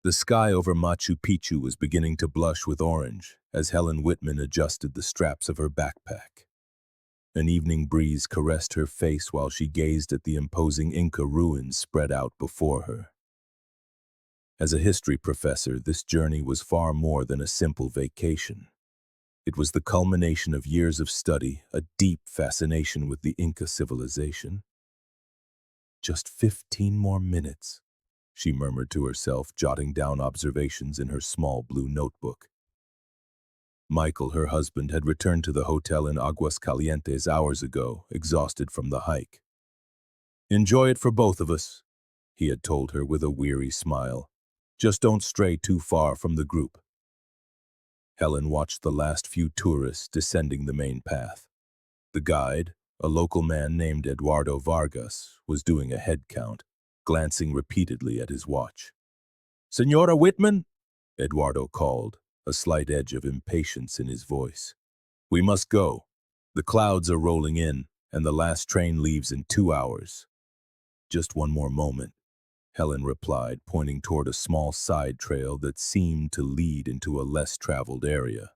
The sky over Machu Picchu was beginning to blush with orange as Helen Whitman adjusted the straps of her backpack. An evening breeze caressed her face while she gazed at the imposing Inca ruins spread out before her. As a history professor, this journey was far more than a simple vacation. It was the culmination of years of study, a deep fascination with the Inca civilization. Just 15 more minutes, she murmured to herself, jotting down observations in her small blue notebook. Michael, her husband, had returned to the hotel in Aguascalientes hours ago, exhausted from the hike. "Enjoy it for both of us," he had told her with a weary smile. "Just don't stray too far from the group." Helen watched the last few tourists descending the main path. The guide, a local man named Eduardo Vargas, was doing a head count, glancing repeatedly at his watch. "Senora Whitman," Eduardo called, a slight edge of impatience in his voice. "We must go. The clouds are rolling in, and the last train leaves in 2 hours." "Just one more moment," Helen replied, pointing toward a small side trail that seemed to lead into a less-traveled area.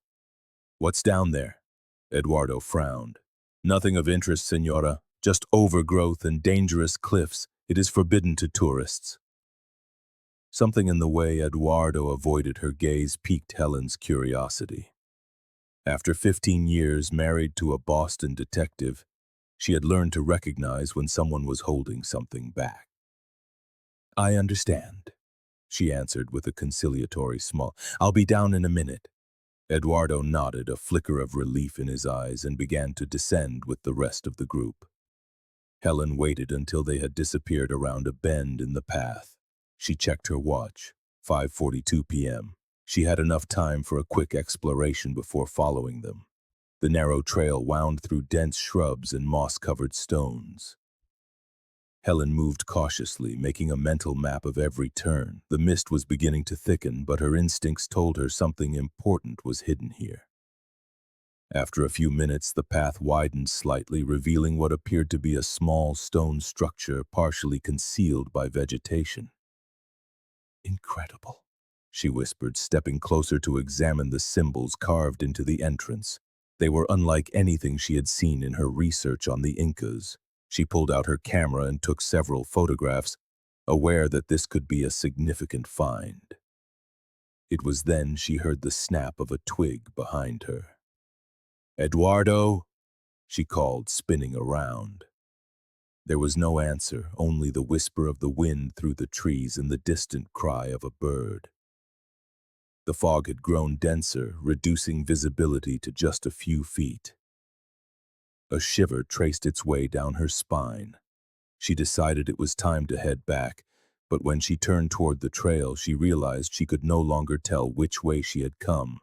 "What's down there?" Eduardo frowned. "Nothing of interest, senora. Just overgrowth and dangerous cliffs. It is forbidden to tourists." Something in the way Eduardo avoided her gaze piqued Helen's curiosity. After 15 years married to a Boston detective, she had learned to recognize when someone was holding something back. "I understand," she answered with a conciliatory smile. "I'll be down in a minute." Eduardo nodded, a flicker of relief in his eyes, and began to descend with the rest of the group. Helen waited until they had disappeared around a bend in the path. She checked her watch. 5:42 p.m. She had enough time for a quick exploration before following them. The narrow trail wound through dense shrubs and moss-covered stones. Helen moved cautiously, making a mental map of every turn. The mist was beginning to thicken, but her instincts told her something important was hidden here. After a few minutes, the path widened slightly, revealing what appeared to be a small stone structure partially concealed by vegetation. "Incredible," she whispered, stepping closer to examine the symbols carved into the entrance. They were unlike anything she had seen in her research on the Incas. She pulled out her camera and took several photographs, aware that this could be a significant find. It was then she heard the snap of a twig behind her. "Eduardo," she called, spinning around. There was no answer, only the whisper of the wind through the trees and the distant cry of a bird. The fog had grown denser, reducing visibility to just a few feet. A shiver traced its way down her spine. She decided it was time to head back, but when she turned toward the trail, she realized she could no longer tell which way she had come.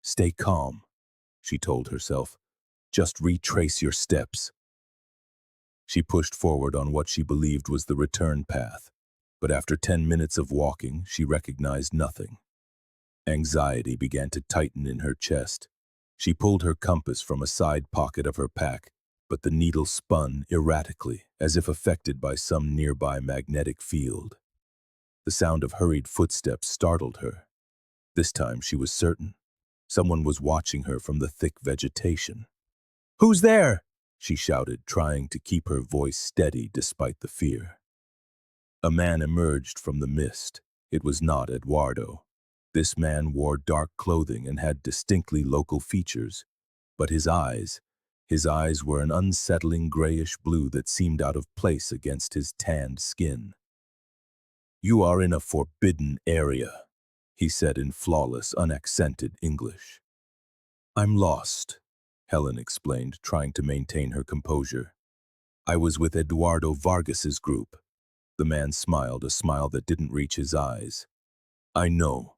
"Stay calm," she told herself. "Just retrace your steps." She pushed forward on what she believed was the return path, but after 10 minutes of walking, she recognized nothing. Anxiety began to tighten in her chest. She pulled her compass from a side pocket of her pack, but the needle spun erratically, as if affected by some nearby magnetic field. The sound of hurried footsteps startled her. This time she was certain. Someone was watching her from the thick vegetation. "Who's there?" she shouted, trying to keep her voice steady despite the fear. A man emerged from the mist. It was not Eduardo. This man wore dark clothing and had distinctly local features, but his eyes were an unsettling grayish blue that seemed out of place against his tanned skin. "You are in a forbidden area," he said in flawless, unaccented English. "I'm lost," Helen explained, trying to maintain her composure. "I was with Eduardo Vargas's group." The man smiled, a smile that didn't reach his eyes. "I know.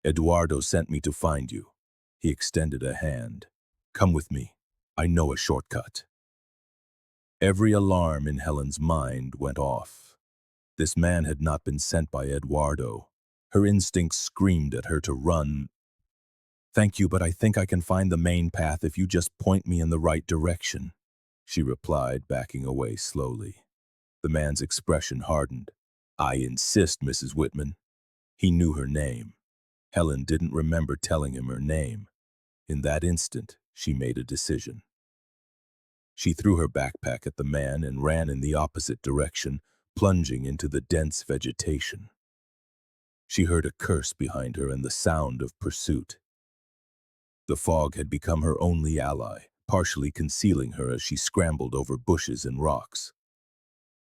Eduardo sent me to find you." He extended a hand. "Come with me. I know a shortcut." Every alarm in Helen's mind went off. This man had not been sent by Eduardo. Her instincts screamed at her to run. "Thank you, but I think I can find the main path if you just point me in the right direction," she replied, backing away slowly. The man's expression hardened. "I insist, Mrs. Whitman." He knew her name. Helen didn't remember telling him her name. In that instant, she made a decision. She threw her backpack at the man and ran in the opposite direction, plunging into the dense vegetation. She heard a curse behind her and the sound of pursuit. The fog had become her only ally, partially concealing her as she scrambled over bushes and rocks.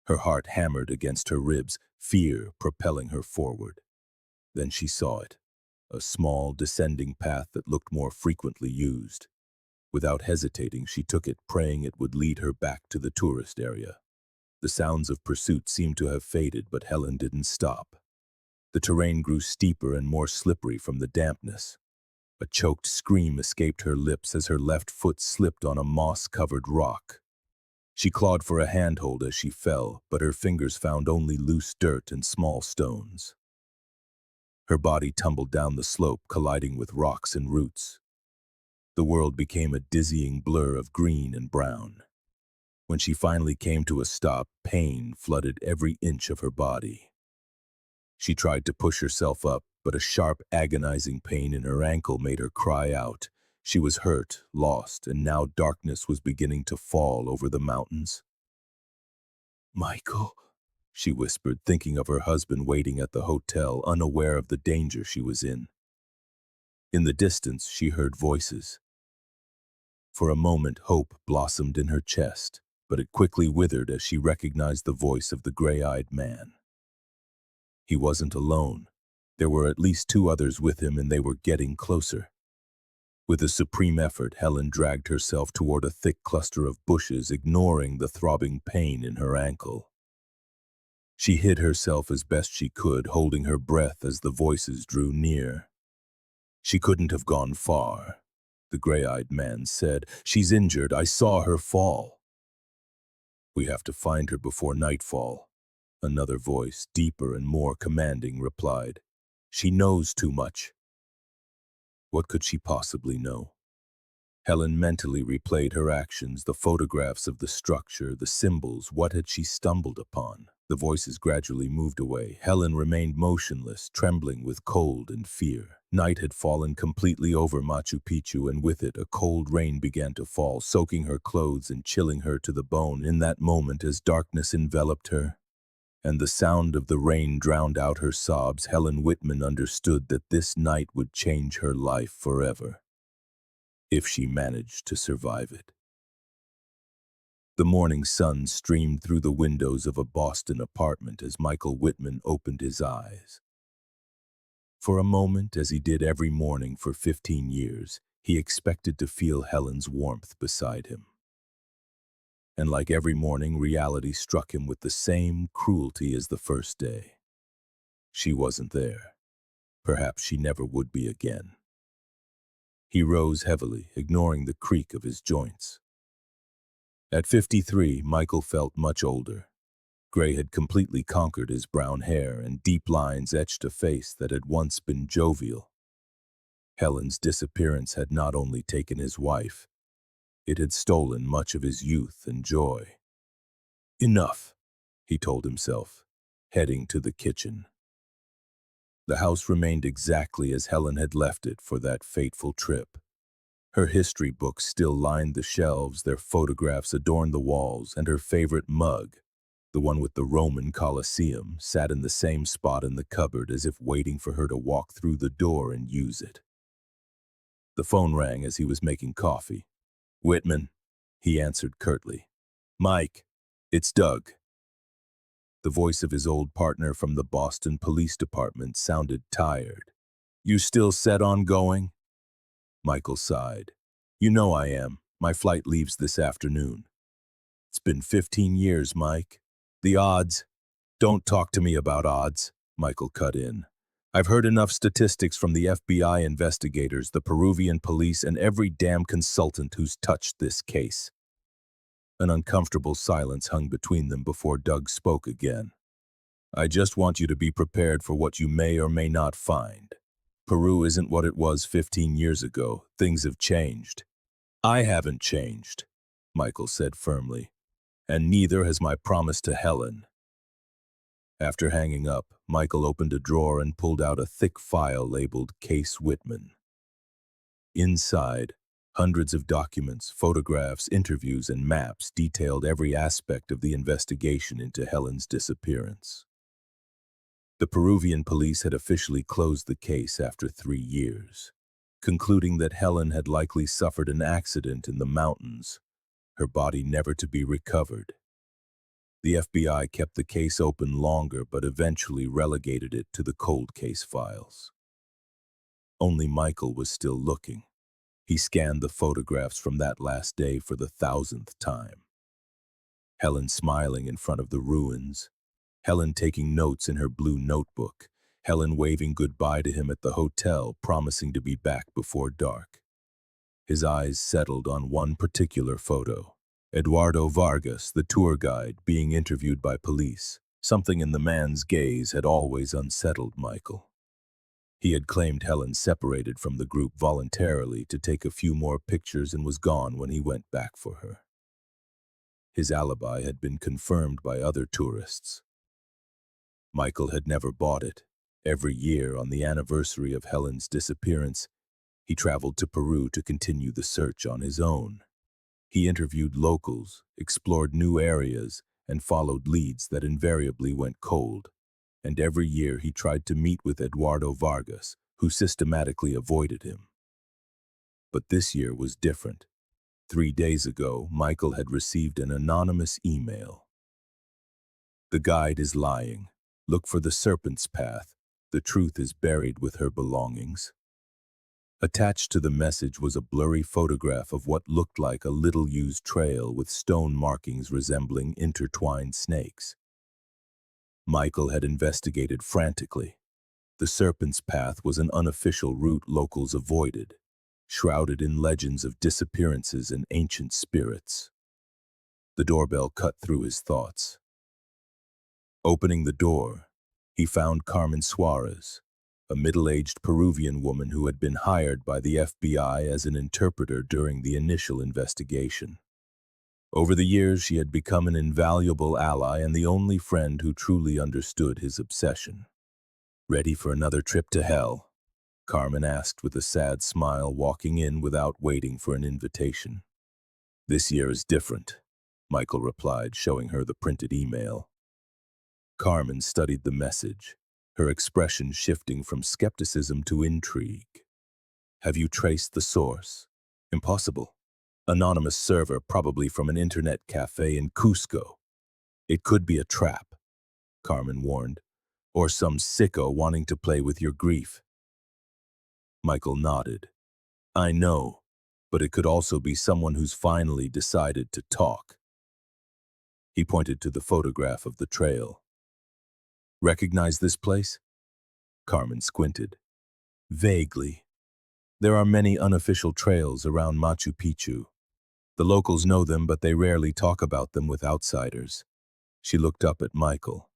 Her heart hammered against her ribs, fear propelling her forward. Then she saw it, a small, descending path that looked more frequently used. Without hesitating, she took it, praying it would lead her back to the tourist area. The sounds of pursuit seemed to have faded, but Helen didn't stop. The terrain grew steeper and more slippery from the dampness. A choked scream escaped her lips as her left foot slipped on a moss-covered rock. She clawed for a handhold as she fell, but her fingers found only loose dirt and small stones. Her body tumbled down the slope, colliding with rocks and roots. The world became a dizzying blur of green and brown. When she finally came to a stop, pain flooded every inch of her body. She tried to push herself up, but a sharp, agonizing pain in her ankle made her cry out. She was hurt, lost, and now darkness was beginning to fall over the mountains. "Michael," she whispered, thinking of her husband waiting at the hotel, unaware of the danger she was in. In the distance, she heard voices. For a moment, hope blossomed in her chest, but it quickly withered as she recognized the voice of the gray-eyed man. He wasn't alone. There were at least two others with him, and they were getting closer. With a supreme effort, Helen dragged herself toward a thick cluster of bushes, ignoring the throbbing pain in her ankle. She hid herself as best she could, holding her breath as the voices drew near. She couldn't have gone far. The gray-eyed man said, "She's injured. I saw her fall." "We have to find her before nightfall," another voice, deeper and more commanding, replied. "She knows too much." What could she possibly know? Helen mentally replayed her actions, the photographs of the structure, the symbols. What had she stumbled upon? The voices gradually moved away. Helen remained motionless, trembling with cold and fear. Night had fallen completely over Machu Picchu, and with it a cold rain began to fall, soaking her clothes and chilling her to the bone. In that moment, as darkness enveloped her, and the sound of the rain drowned out her sobs, Helen Whitman understood that this night would change her life forever, if she managed to survive it. The morning sun streamed through the windows of a Boston apartment as Michael Whitman opened his eyes. For a moment, as he did every morning for 15 years, he expected to feel Helen's warmth beside him. And like every morning, reality struck him with the same cruelty as the first day. She wasn't there. Perhaps she never would be again. He rose heavily, ignoring the creak of his joints. At 53, Michael felt much older. Gray had completely conquered his brown hair, and deep lines etched a face that had once been jovial. Helen's disappearance had not only taken his wife, it had stolen much of his youth and joy. "Enough," he told himself, heading to the kitchen. The house remained exactly as Helen had left it for that fateful trip. Her history books still lined the shelves, their photographs adorned the walls, and her favorite mug, the one with the Roman Colosseum, sat in the same spot in the cupboard as if waiting for her to walk through the door and use it. The phone rang as he was making coffee. "Whitman," he answered curtly. "Mike, it's Doug." The voice of his old partner from the Boston Police Department sounded tired. "You still set on going?" Michael sighed. "You know I am. My flight leaves this afternoon." "It's been 15 years, Mike. The odds—" "Don't talk to me about odds," Michael cut in. "I've heard enough statistics from the FBI investigators, the Peruvian police, and every damn consultant who's touched this case." An uncomfortable silence hung between them before Doug spoke again. "I just want you to be prepared for what you may or may not find. Peru isn't what it was 15 years ago. Things have changed." "I haven't changed," Michael said firmly. "And neither has my promise to Helen." After hanging up, Michael opened a drawer and pulled out a thick file labeled Case Whitman. Inside, hundreds of documents, photographs, interviews, and maps detailed every aspect of the investigation into Helen's disappearance. The Peruvian police had officially closed the case after 3 years, concluding that Helen had likely suffered an accident in the mountains, her body never to be recovered. The FBI kept the case open longer but eventually relegated it to the cold case files. Only Michael was still looking. He scanned the photographs from that last day for the 1,000th time. Helen smiling in front of the ruins, Helen taking notes in her blue notebook, Helen waving goodbye to him at the hotel, promising to be back before dark. His eyes settled on one particular photo. Eduardo Vargas, the tour guide, being interviewed by police. Something in the man's gaze had always unsettled Michael. He had claimed Helen separated from the group voluntarily to take a few more pictures and was gone when he went back for her. His alibi had been confirmed by other tourists. Michael had never bought it. Every year, on the anniversary of Helen's disappearance, he traveled to Peru to continue the search on his own. He interviewed locals, explored new areas, and followed leads that invariably went cold. And every year he tried to meet with Eduardo Vargas, who systematically avoided him. But this year was different. 3 days ago, Michael had received an anonymous email. "The guide is lying. Look for the serpent's path. The truth is buried with her belongings." Attached to the message was a blurry photograph of what looked like a little-used trail with stone markings resembling intertwined snakes. Michael had investigated frantically. The serpent's path was an unofficial route locals avoided, shrouded in legends of disappearances and ancient spirits. The doorbell cut through his thoughts. Opening the door, he found Carmen Suarez, a middle-aged Peruvian woman who had been hired by the FBI as an interpreter during the initial investigation. Over the years, she had become an invaluable ally and the only friend who truly understood his obsession. "Ready for another trip to hell?" Carmen asked with a sad smile, walking in without waiting for an invitation. "This year is different," Michael replied, showing her the printed email. Carmen studied the message, her expression shifting from skepticism to intrigue. "Have you traced the source?" "Impossible. Anonymous server, probably from an internet cafe in Cusco." "It could be a trap," Carmen warned, "or some sicko wanting to play with your grief." Michael nodded. "I know, but it could also be someone who's finally decided to talk." He pointed to the photograph of the trail. "Recognize this place?" Carmen squinted. "Vaguely. There are many unofficial trails around Machu Picchu. The locals know them, but they rarely talk about them with outsiders." She looked up at Michael.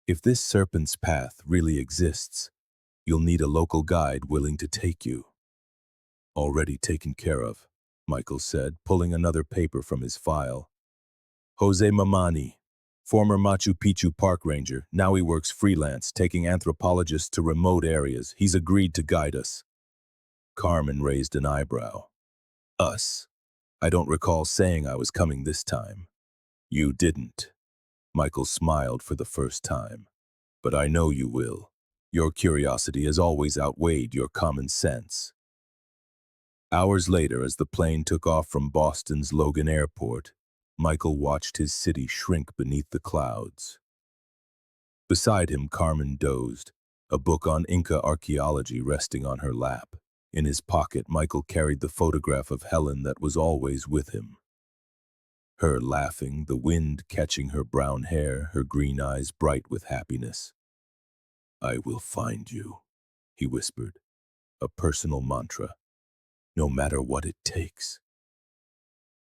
"If this serpent's path really exists, you'll need a local guide willing to take you." "Already taken care of," Michael said, pulling another paper from his file. "Jose Mamani, former Machu Picchu park ranger. Now he works freelance, taking anthropologists to remote areas. He's agreed to guide us." Carmen raised an eyebrow. "Us? I don't recall saying I was coming this time." "You didn't." Michael smiled for the first time. "But I know you will. Your curiosity has always outweighed your common sense." Hours later, as the plane took off from Boston's Logan Airport, Michael watched his city shrink beneath the clouds. Beside him, Carmen dozed, a book on Inca archaeology resting on her lap. In his pocket, Michael carried the photograph of Helen that was always with him. Her laughing, the wind catching her brown hair, her green eyes bright with happiness. "I will find you," he whispered, a personal mantra, "no matter what it takes."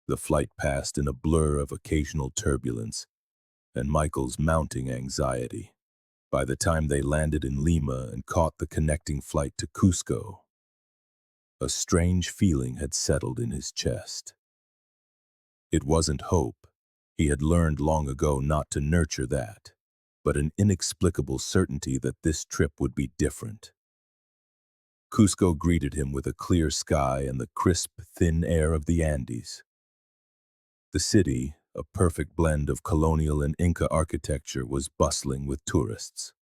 The flight passed in a blur of occasional turbulence and Michael's mounting anxiety. By the time they landed in Lima and caught the connecting flight to Cusco, a strange feeling had settled in his chest. It wasn't hope. He had learned long ago not to nurture that. but an inexplicable certainty that this trip would be different. Cusco greeted him with a clear sky and the crisp, thin air of the Andes. The city, a perfect blend of colonial and Inca architecture, was bustling with tourists.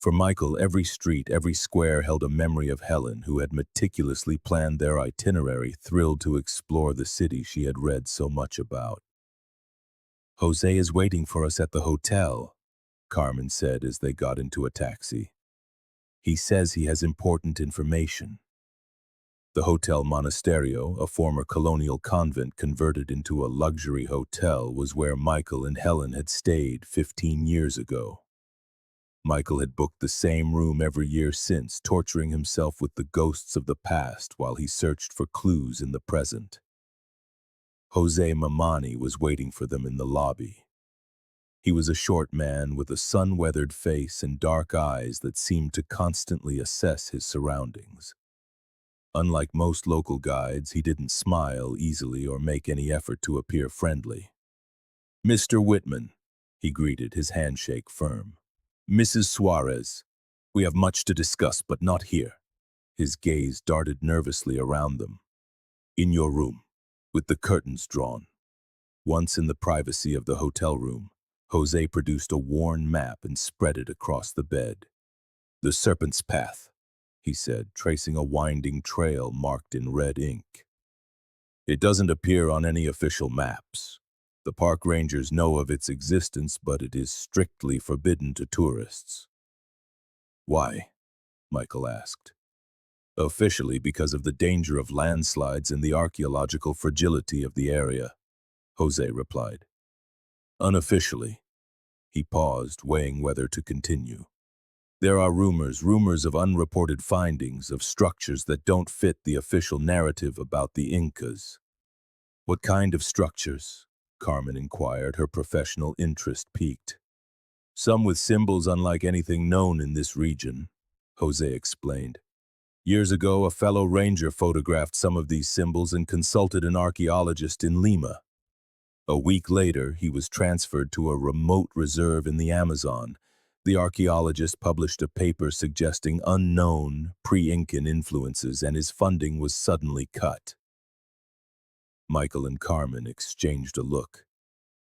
For Michael, every street, every square held a memory of Helen, who had meticulously planned their itinerary, thrilled to explore the city she had read so much about. "Jose is waiting for us at the hotel," Carmen said as they got into a taxi. "He says he has important information." The Hotel Monasterio, a former colonial convent converted into a luxury hotel, was where Michael and Helen had stayed 15 years ago. Michael had booked the same room every year since, torturing himself with the ghosts of the past while he searched for clues in the present. Jose Mamani was waiting for them in the lobby. He was a short man with a sun-weathered face and dark eyes that seemed to constantly assess his surroundings. Unlike most local guides, he didn't smile easily or make any effort to appear friendly. "Mr. Whitman," he greeted, his handshake firm. "Mrs. Suarez, we have much to discuss, but not here." His gaze darted nervously around them. "In your room, with the curtains drawn." Once in the privacy of the hotel room, Jose produced a worn map and spread it across the bed. "The Serpent's Path," he said, tracing a winding trail marked in red ink. "It doesn't appear on any official maps. The park rangers know of its existence, but it is strictly forbidden to tourists." "Why?" Michael asked. "Officially, because of the danger of landslides and the archaeological fragility of the area," Jose replied. "Unofficially," he paused, weighing whether to continue, "there are rumors of unreported findings, of structures that don't fit the official narrative about the Incas." "What kind of structures?" Carmen inquired, her professional interest piqued. "Some with symbols unlike anything known in this region," Jose explained. "Years ago, a fellow ranger photographed some of these symbols and consulted an archaeologist in Lima. A week later, he was transferred to a remote reserve in the Amazon. The archaeologist published a paper suggesting unknown, pre-Incan influences, and his funding was suddenly cut." Michael and Carmen exchanged a look.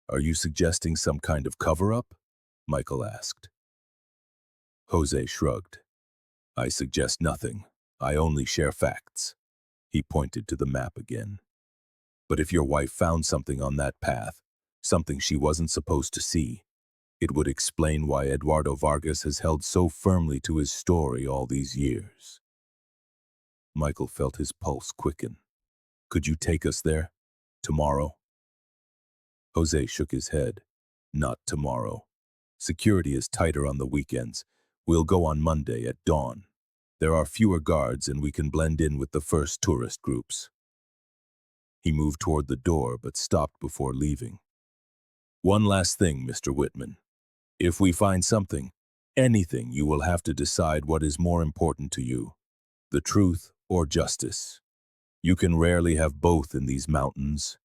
"Are you suggesting some kind of cover-up?" Michael asked. Jose shrugged. "I suggest nothing. I only share facts." He pointed to the map again. "But if your wife found something on that path, something she wasn't supposed to see, it would explain why Eduardo Vargas has held so firmly to his story all these years." Michael felt his pulse quicken. "Could you take us there? Tomorrow?" Jose shook his head. "Not tomorrow. Security is tighter on the weekends. We'll go on Monday at dawn. There are fewer guards and we can blend in with the first tourist groups." He moved toward the door but stopped before leaving. "One last thing, Mr. Whitman. If we find something, anything, you will have to decide what is more important to you, the truth or justice. You can rarely have both in these mountains."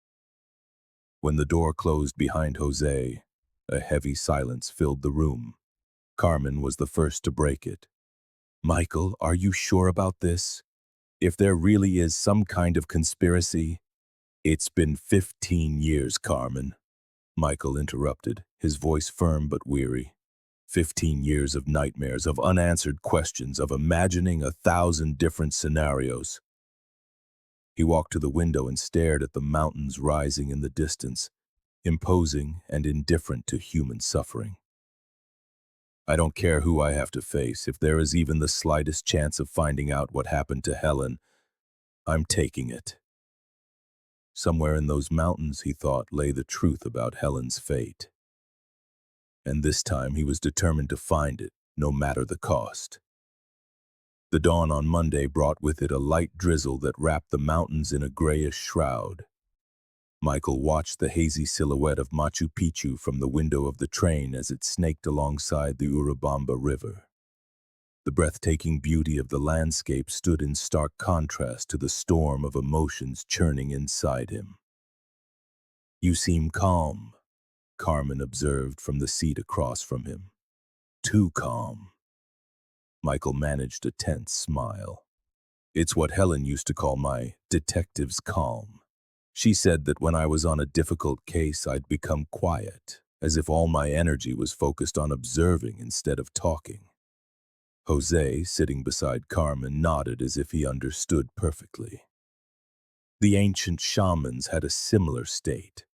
When the door closed behind Jose, a heavy silence filled the room. Carmen was the first to break it. "Michael, are you sure about this? If there really is some kind of conspiracy—" "It's been 15 years, Carmen," Michael interrupted, his voice firm but weary. 15 years of nightmares, of unanswered questions, of imagining 1,000 different scenarios. He walked to the window and stared at the mountains rising in the distance, imposing and indifferent to human suffering. "I don't care who I have to face. If there is even the slightest chance of finding out what happened to Helen, I'm taking it." Somewhere in those mountains, he thought, lay the truth about Helen's fate. And this time he was determined to find it, no matter the cost. The dawn on Monday brought with it a light drizzle that wrapped the mountains in a grayish shroud. Michael watched the hazy silhouette of Machu Picchu from the window of the train as it snaked alongside the Urubamba River. The breathtaking beauty of the landscape stood in stark contrast to the storm of emotions churning inside him. "You seem calm," Carmen observed from the seat across from him. Too calm. Michael managed a tense smile. It's what Helen used to call my detective's calm. She said that when I was on a difficult case, I'd become quiet, as if all my energy was focused on observing instead of talking. Jose, sitting beside Carmen, nodded as if he understood perfectly. The ancient shamans had a similar state.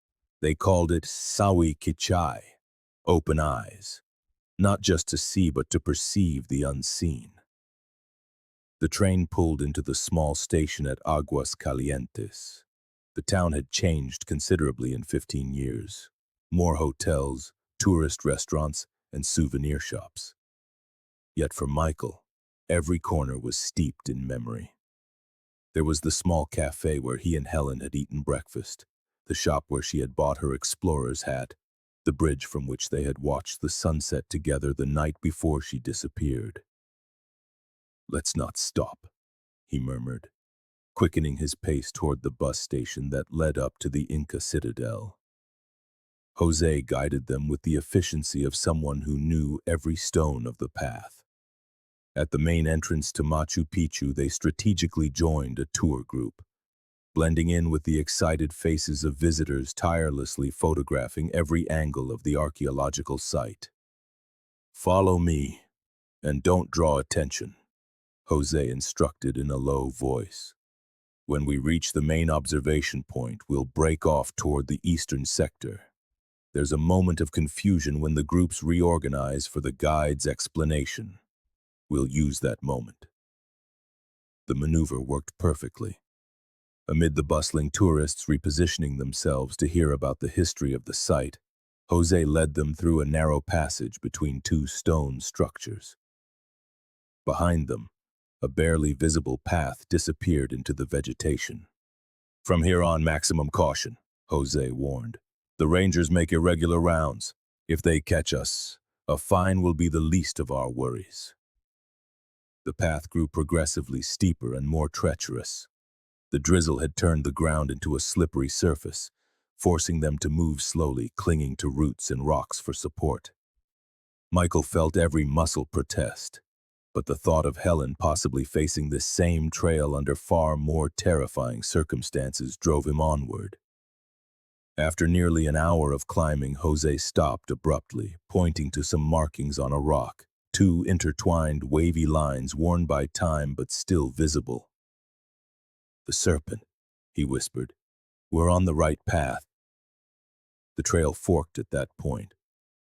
They called it sawi kichai, open eyes, not just to see but to perceive the unseen. The train pulled into the small station at Aguas Calientes. The town had changed considerably in 15 years. More hotels, tourist restaurants, and souvenir shops. Yet for Michael, every corner was steeped in memory. There was the small cafe where he and Helen had eaten breakfast, the shop where she had bought her explorer's hat, the bridge from which they had watched the sunset together the night before she disappeared. "Let's not stop," he murmured, quickening his pace toward the bus station that led up to the Inca citadel. Jose guided them with the efficiency of someone who knew every stone of the path. At the main entrance to Machu Picchu, they strategically joined a tour group, blending in with the excited faces of visitors tirelessly photographing every angle of the archaeological site. "Follow me, and don't draw attention," Jose instructed in a low voice. "When we reach the main observation point, we'll break off toward the eastern sector. There's a moment of confusion when the groups reorganize for the guide's explanation. We'll use that moment." The maneuver worked perfectly. Amid the bustling tourists repositioning themselves to hear about the history of the site, Jose led them through a narrow passage between two stone structures. Behind them, a barely visible path disappeared into the vegetation. "From here on, maximum caution," Jose warned. "The rangers make irregular rounds. If they catch us, a fine will be the least of our worries." The path grew progressively steeper and more treacherous. The drizzle had turned the ground into a slippery surface, forcing them to move slowly, clinging to roots and rocks for support. Michael felt every muscle protest, but the thought of Helen possibly facing this same trail under far more terrifying circumstances drove him onward. After nearly an hour of climbing, Jose stopped abruptly, pointing to some markings on a rock, two intertwined, wavy lines worn by time but still visible. "The serpent," he whispered. "We're on the right path." The trail forked at that point.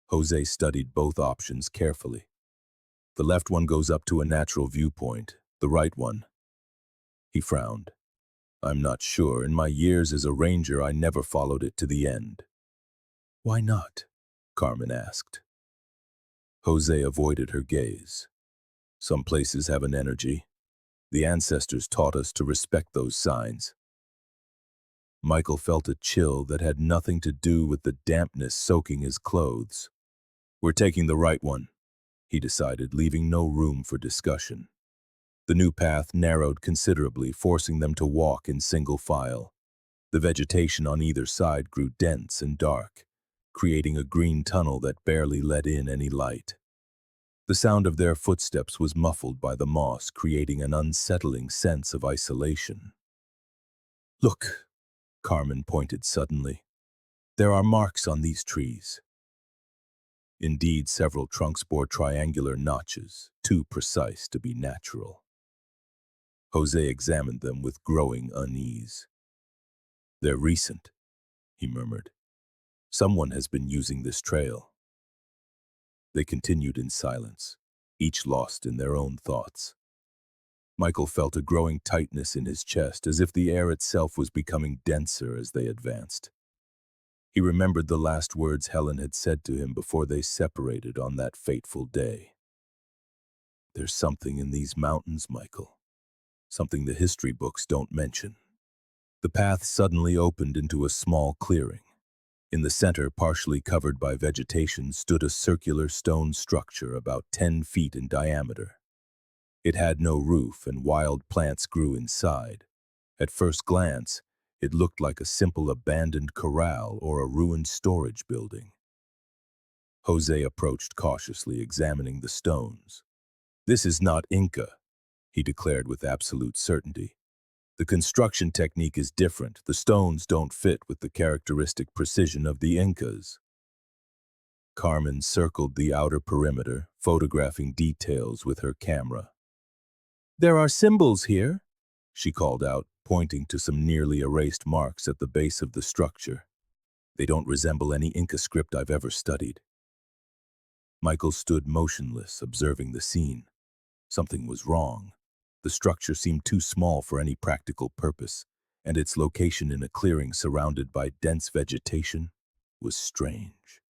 Jose studied both options carefully. "The left one goes up to a natural viewpoint, the right one." He frowned. "I'm not sure. In my years as a ranger, I never followed it to the end." "Why not?" Carmen asked. Jose avoided her gaze. "Some places have an energy. The ancestors taught us to respect those signs." Michael felt a chill that had nothing to do with the dampness soaking his clothes. "We're taking the right one," he decided, leaving no room for discussion. The new path narrowed considerably, forcing them to walk in single file. The vegetation on either side grew dense and dark, creating a green tunnel that barely let in any light. The sound of their footsteps was muffled by the moss, creating an unsettling sense of isolation. "Look," Carmen pointed suddenly. "There are marks on these trees." Indeed, several trunks bore triangular notches, too precise to be natural. Jose examined them with growing unease. "They're recent," he murmured. "Someone has been using this trail." They continued in silence, each lost in their own thoughts. Michael felt a growing tightness in his chest, as if the air itself was becoming denser as they advanced. He remembered the last words Helen had said to him before they separated on that fateful day. "There's something in these mountains, Michael. Something the history books don't mention." The path suddenly opened into a small clearing. In the center, partially covered by vegetation, stood a circular stone structure about 10 feet in diameter. It had no roof, and wild plants grew inside. At first glance, it looked like a simple abandoned corral or a ruined storage building. Jose approached cautiously, examining the stones. "This is not Inca," he declared with absolute certainty. "The construction technique is different. The stones don't fit with the characteristic precision of the Incas." Carmen circled the outer perimeter, photographing details with her camera. "There are symbols here," she called out, pointing to some nearly erased marks at the base of the structure. "They don't resemble any Inca script I've ever studied." Michael stood motionless, observing the scene. Something was wrong. The structure seemed too small for any practical purpose, and its location in a clearing surrounded by dense vegetation was strange.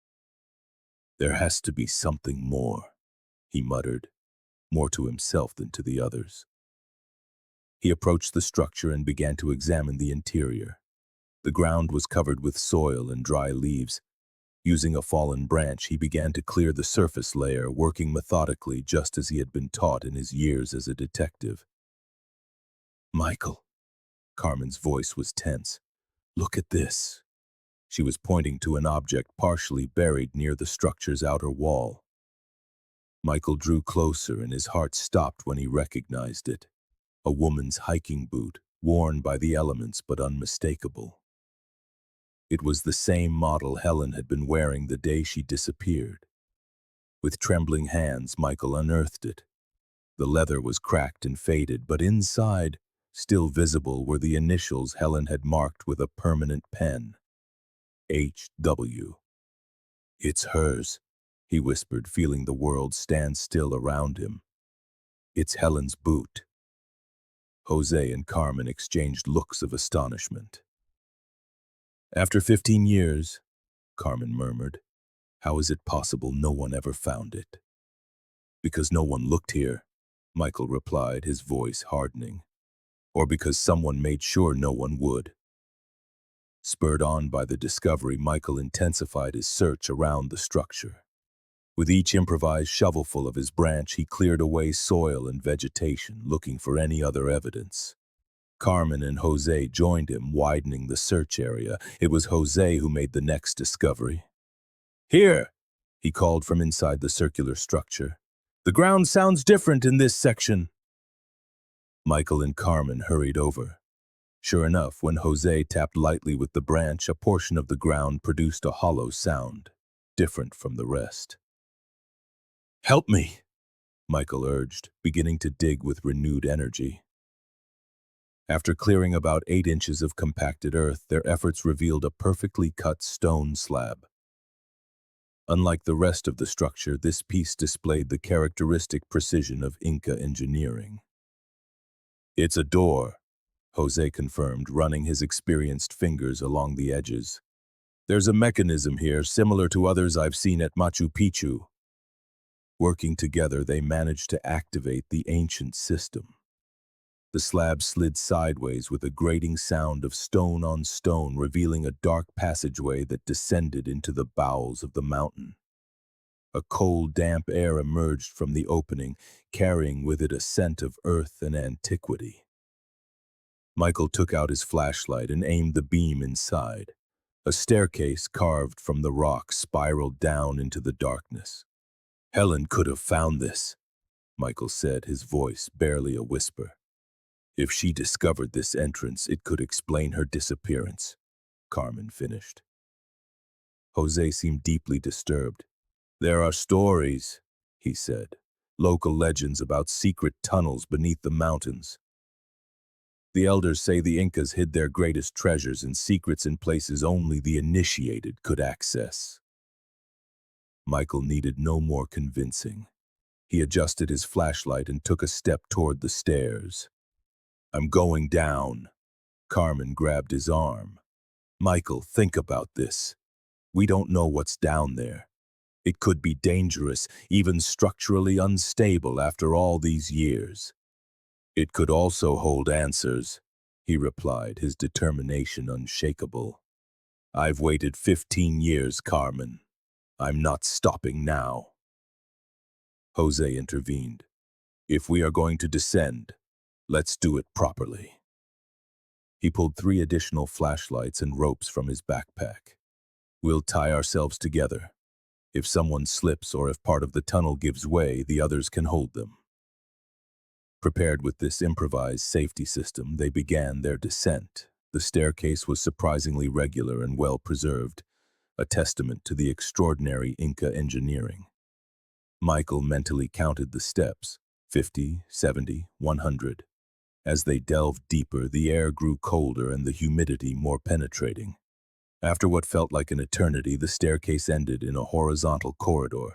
"There has to be something more," he muttered, more to himself than to the others. He approached the structure and began to examine the interior. The ground was covered with soil and dry leaves. Using a fallen branch, he began to clear the surface layer, working methodically just as he had been taught in his years as a detective. "Michael," Carmen's voice was tense. "Look at this." She was pointing to an object partially buried near the structure's outer wall. Michael drew closer and his heart stopped when he recognized it. A woman's hiking boot, worn by the elements but unmistakable. It was the same model Helen had been wearing the day she disappeared. With trembling hands, Michael unearthed it. The leather was cracked and faded, but inside, still visible, were the initials Helen had marked with a permanent pen. H.W. "It's hers," he whispered, feeling the world stand still around him. "It's Helen's boot." Jose and Carmen exchanged looks of astonishment. "After 15 years, Carmen murmured, "how is it possible no one ever found it?" "Because no one looked here," Michael replied, his voice hardening. "Or because someone made sure no one would." Spurred on by the discovery, Michael intensified his search around the structure. With each improvised shovelful of his branch, he cleared away soil and vegetation, looking for any other evidence. Carmen and Jose joined him, widening the search area. It was Jose who made the next discovery. "Here," he called from inside the circular structure. "The ground sounds different in this section." Michael and Carmen hurried over. Sure enough, when Jose tapped lightly with the branch, a portion of the ground produced a hollow sound, different from the rest. "Help me," Michael urged, beginning to dig with renewed energy. After clearing about 8 inches of compacted earth, their efforts revealed a perfectly cut stone slab. Unlike the rest of the structure, this piece displayed the characteristic precision of Inca engineering. "It's a door," Jose confirmed, running his experienced fingers along the edges. "There's a mechanism here similar to others I've seen at Machu Picchu." Working together, they managed to activate the ancient system. The slab slid sideways with a grating sound of stone on stone, revealing a dark passageway that descended into the bowels of the mountain. A cold, damp air emerged from the opening, carrying with it a scent of earth and antiquity. Michael took out his flashlight and aimed the beam inside. A staircase carved from the rock spiraled down into the darkness. "Helen could have found this," Michael said, his voice barely a whisper. "If she discovered this entrance, it could explain her disappearance," Carmen finished. Jose seemed deeply disturbed. "There are stories," he said, "local legends about secret tunnels beneath the mountains. The elders say the Incas hid their greatest treasures and secrets in places only the initiated could access." Michael needed no more convincing. He adjusted his flashlight and took a step toward the stairs. "I'm going down." Carmen grabbed his arm. "Michael, think about this. We don't know what's down there. It could be dangerous, even structurally unstable after all these years. It could also hold answers," he replied, his determination unshakable. "I've waited 15 years, Carmen. I'm not stopping now." Jose intervened. "If we are going to descend, let's do it properly." He pulled 3 additional flashlights and ropes from his backpack. "We'll tie ourselves together. If someone slips or if part of the tunnel gives way, the others can hold them. Prepared with this improvised safety system, they began their descent. The staircase was surprisingly regular and well preserved, a testament to the extraordinary Inca engineering. Michael mentally counted the steps, 50, 70, 100. As they delved deeper, the air grew colder and the humidity more penetrating. After what felt like an eternity, the staircase ended in a horizontal corridor.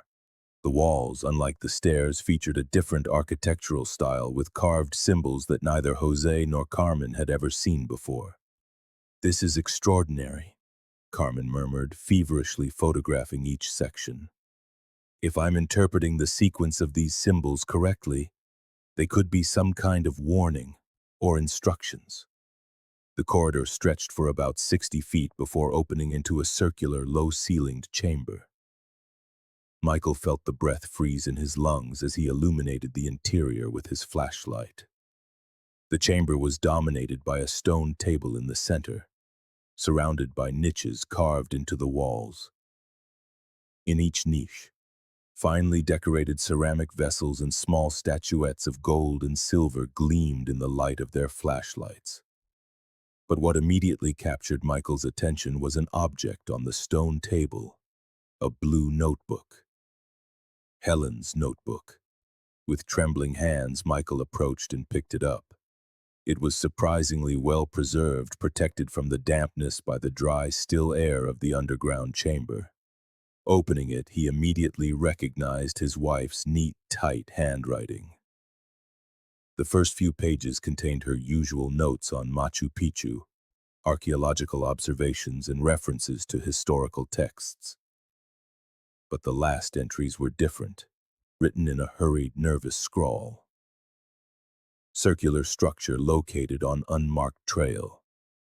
The walls, unlike the stairs, featured a different architectural style with carved symbols that neither Jose nor Carmen had ever seen before. "This is extraordinary," Carmen murmured, feverishly photographing each section. "If I'm interpreting the sequence of these symbols correctly, they could be some kind of warning or instructions." The corridor stretched for about 60 feet before opening into a circular, low-ceilinged chamber. Michael felt the breath freeze in his lungs as he illuminated the interior with his flashlight. The chamber was dominated by a stone table in the center, surrounded by niches carved into the walls. In each niche, finely decorated ceramic vessels and small statuettes of gold and silver gleamed in the light of their flashlights. But what immediately captured Michael's attention was an object on the stone table, a blue notebook. Helen's notebook. With trembling hands, Michael approached and picked it up. It was surprisingly well preserved, protected from the dampness by the dry, still air of the underground chamber. Opening it, he immediately recognized his wife's neat, tight handwriting. The first few pages contained her usual notes on Machu Picchu, archaeological observations and references to historical texts. But the last entries were different, written in a hurried, nervous scrawl. "Circular structure located on unmarked trail.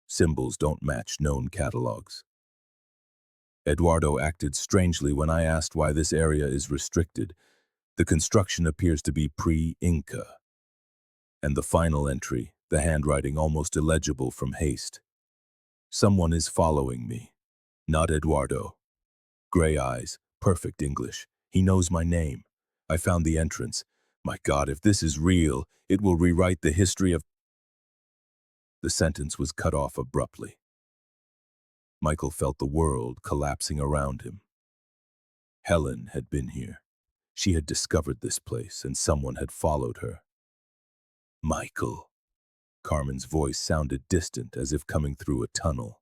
Symbols don't match known catalogs. Eduardo acted strangely when I asked why this area is restricted. The construction appears to be pre-Inca." And the final entry, the handwriting almost illegible from haste. "Someone is following me. Not Eduardo. Gray eyes, perfect English. He knows my name. I found the entrance. My God, if this is real, it will rewrite the history of—" The sentence was cut off abruptly. Michael felt the world collapsing around him. Helen had been here. She had discovered this place, and someone had followed her. "Michael." Carmen's voice sounded distant, as if coming through a tunnel.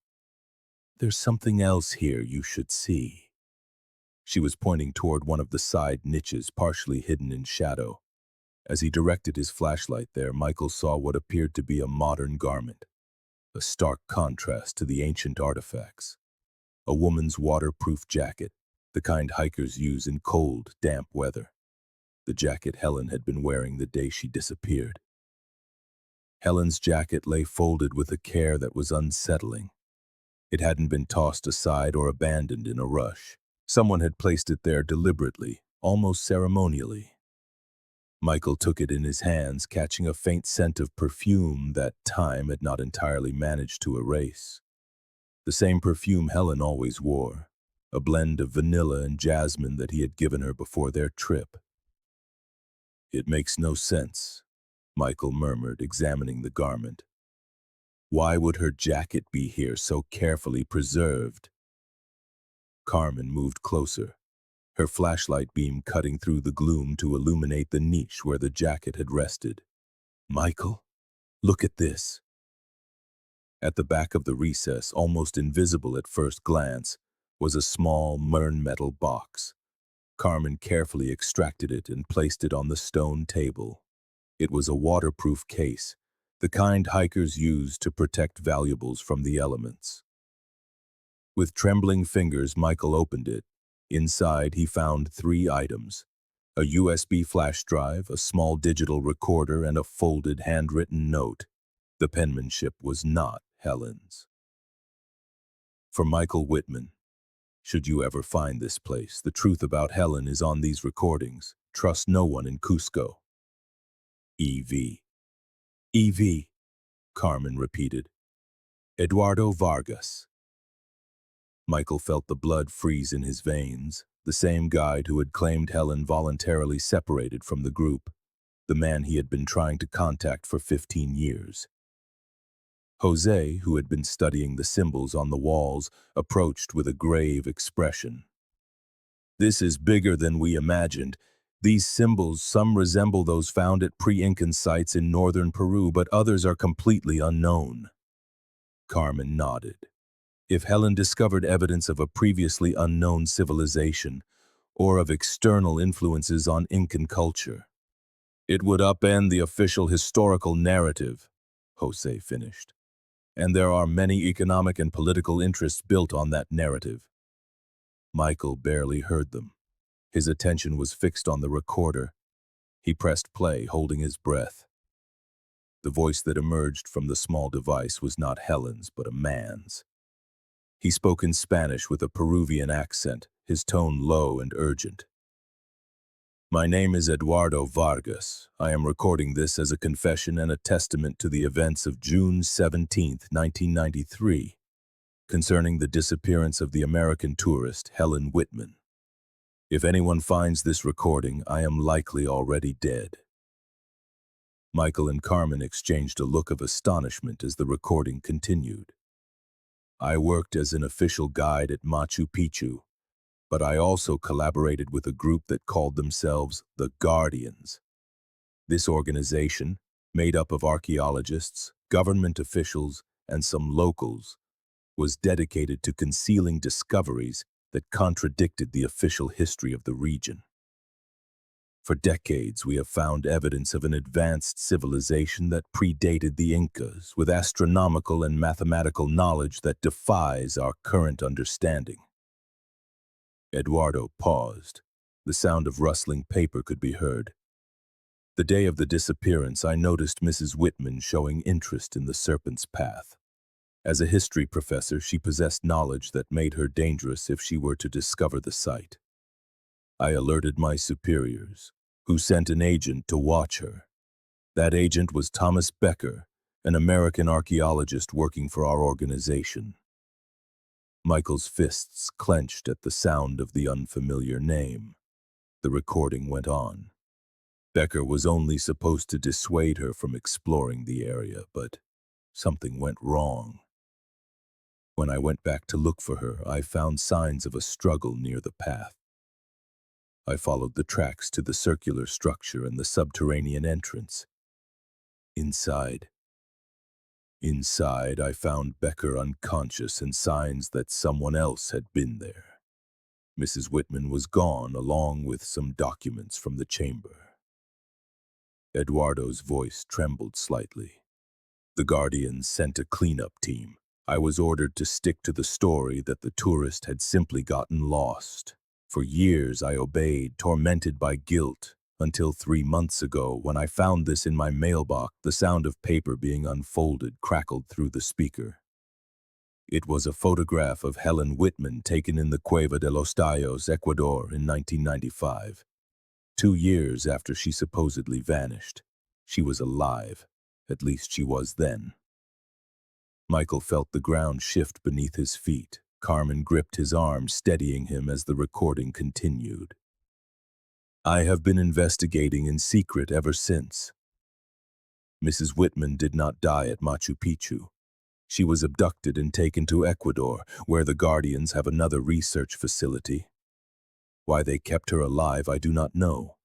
"There's something else here you should see." She was pointing toward one of the side niches, partially hidden in shadow. As he directed his flashlight there, Michael saw what appeared to be a modern garment, a stark contrast to the ancient artifacts. A woman's waterproof jacket, the kind hikers use in cold, damp weather. The jacket Helen had been wearing the day she disappeared. Helen's jacket lay folded with a care that was unsettling. It hadn't been tossed aside or abandoned in a rush. Someone had placed it there deliberately, almost ceremonially. Michael took it in his hands, catching a faint scent of perfume that time had not entirely managed to erase. The same perfume Helen always wore, a blend of vanilla and jasmine that he had given her before their trip. "It makes no sense," Michael murmured, examining the garment. "Why would her jacket be here so carefully preserved?" Carmen moved closer, her flashlight beam cutting through the gloom to illuminate the niche where the jacket had rested. "Michael, look at this." At the back of the recess, almost invisible at first glance, was a small metal box. Carmen carefully extracted it and placed it on the stone table. It was a waterproof case, the kind hikers use to protect valuables from the elements. With trembling fingers, Michael opened it. Inside, he found 3 items: a USB flash drive, a small digital recorder, and a folded handwritten note. The penmanship was not Helen's. For Michael Whitman, should you ever find this place, the truth about Helen is on these recordings. Trust no one in Cusco. E.V. E.V., Carmen repeated. Eduardo Vargas. Michael felt the blood freeze in his veins. The same guide who had claimed Helen voluntarily separated from the group, the man he had been trying to contact for 15 years. Jose, who had been studying the symbols on the walls, approached with a grave expression. "This is bigger than we imagined. These symbols, some resemble those found at pre-Incan sites in northern Peru, but others are completely unknown." Carmen nodded. If Helen discovered evidence of a previously unknown civilization, or of external influences on Incan culture, it would upend the official historical narrative, Jose finished. And there are many economic and political interests built on that narrative. Michael barely heard them. His attention was fixed on the recorder. He pressed play, holding his breath. The voice that emerged from the small device was not Helen's, but a man's. He spoke in Spanish with a Peruvian accent, his tone low and urgent. "My name is Eduardo Vargas. I am recording this as a confession and a testament to the events of June 17, 1993, concerning the disappearance of the American tourist Helen Whitman. If anyone finds this recording, I am likely already dead." Michael and Carmen exchanged a look of astonishment as the recording continued. "I worked as an official guide at Machu Picchu, but I also collaborated with a group that called themselves the Guardians. This organization, made up of archaeologists, government officials, and some locals, was dedicated to concealing discoveries that contradicted the official history of the region. For decades, we have found evidence of an advanced civilization that predated the Incas, with astronomical and mathematical knowledge that defies our current understanding." Eduardo paused. The sound of rustling paper could be heard. "The day of the disappearance, I noticed Mrs. Whitman showing interest in the Serpent's Path. As a history professor, she possessed knowledge that made her dangerous if she were to discover the site. I alerted my superiors, who sent an agent to watch her. That agent was Thomas Becker, an American archaeologist working for our organization." Michael's fists clenched at the sound of the unfamiliar name. The recording went on. "Becker was only supposed to dissuade her from exploring the area, but something went wrong. When I went back to look for her, I found signs of a struggle near the path. I followed the tracks to the circular structure and the subterranean entrance. Inside, I found Becker unconscious and signs that someone else had been there. Mrs. Whitman was gone, along with some documents from the chamber." Eduardo's voice trembled slightly. "The Guardians sent a cleanup team. I was ordered to stick to the story that the tourist had simply gotten lost. For years I obeyed, tormented by guilt, until 3 months ago, when I found this in my mailbox. The sound of paper being unfolded crackled through the speaker. It was a photograph of Helen Whitman taken in the Cueva de los Tallos, Ecuador, in 1995. 2 years after she supposedly vanished. She was alive. At least she was then." Michael felt the ground shift beneath his feet. Carmen gripped his arm, steadying him as the recording continued. "I have been investigating in secret ever since. Mrs. Whitman did not die at Machu Picchu. She was abducted and taken to Ecuador, where the Guardians have another research facility. Why they kept her alive, I do not know.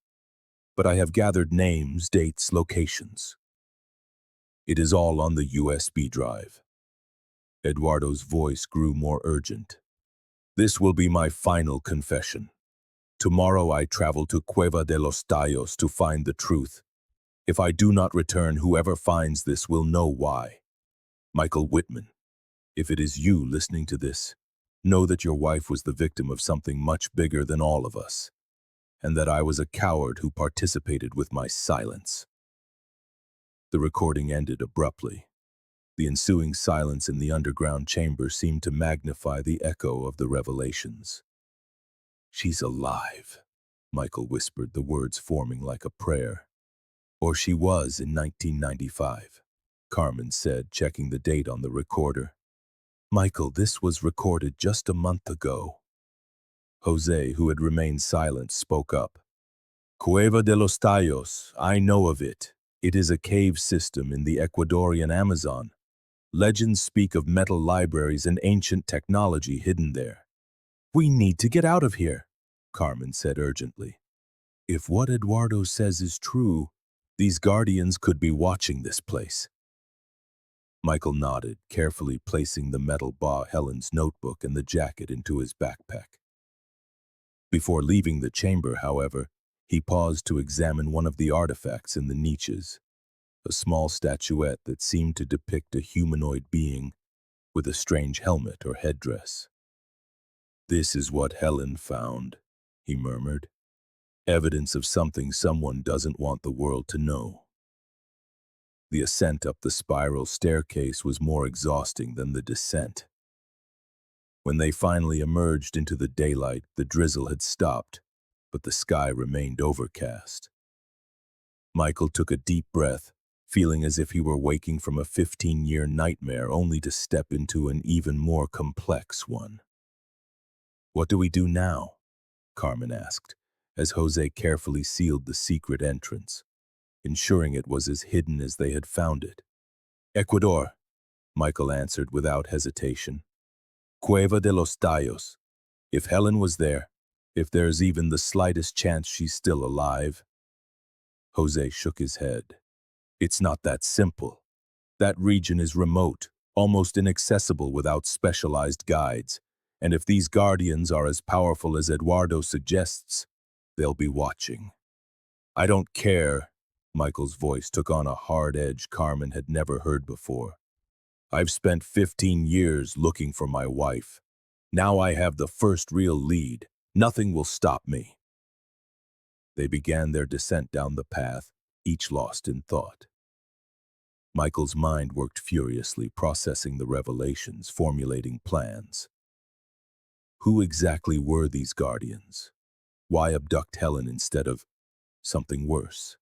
But I have gathered names, dates, locations. It is all on the USB drive." Eduardo's voice grew more urgent. "This will be my final confession. Tomorrow I travel to Cueva de los Tallos to find the truth. If I do not return, whoever finds this will know why. Michael Whitman, if it is you listening to this, know that your wife was the victim of something much bigger than all of us, and that I was a coward who participated with my silence." The recording ended abruptly. The ensuing silence in the underground chamber seemed to magnify the echo of the revelations. "She's alive," Michael whispered, the words forming like a prayer. "Or she was in 1995, Carmen said, checking the date on the recorder. "Michael, this was recorded just a month ago." Jose, who had remained silent, spoke up. Cueva de los Tallos, I know of it. It is a cave system in the Ecuadorian Amazon. Legends speak of metal libraries and ancient technology hidden there. We need to get out of here, Carmen said urgently. If what Eduardo says is true, these guardians could be watching this place. Michael nodded, carefully placing the metal bar, Helen's notebook, and the jacket into his backpack. Before leaving the chamber, however, he paused to examine one of the artifacts in the niches, a small statuette that seemed to depict a humanoid being with a strange helmet or headdress. This is what Helen found, he murmured. Evidence of something someone doesn't want the world to know. The ascent up the spiral staircase was more exhausting than the descent. When they finally emerged into the daylight, the drizzle had stopped, but the sky remained overcast. Michael took a deep breath, feeling as if he were waking from a 15-year nightmare only to step into an even more complex one. What do we do now? Carmen asked, as Jose carefully sealed the secret entrance, ensuring it was as hidden as they had found it. Ecuador, Michael answered without hesitation. Cueva de los Tallos. If Helen was there, if there's even the slightest chance she's still alive. Jose shook his head. It's not that simple. That region is remote, almost inaccessible without specialized guides, and if these guardians are as powerful as Eduardo suggests, they'll be watching. I don't care. Michael's voice took on a hard edge Carmen had never heard before. I've spent 15 years looking for my wife. Now I have the first real lead. Nothing will stop me. They began their descent down the path, each lost in thought. Michael's mind worked furiously, processing the revelations, formulating plans. Who exactly were these guardians? Why abduct Helen instead of something worse?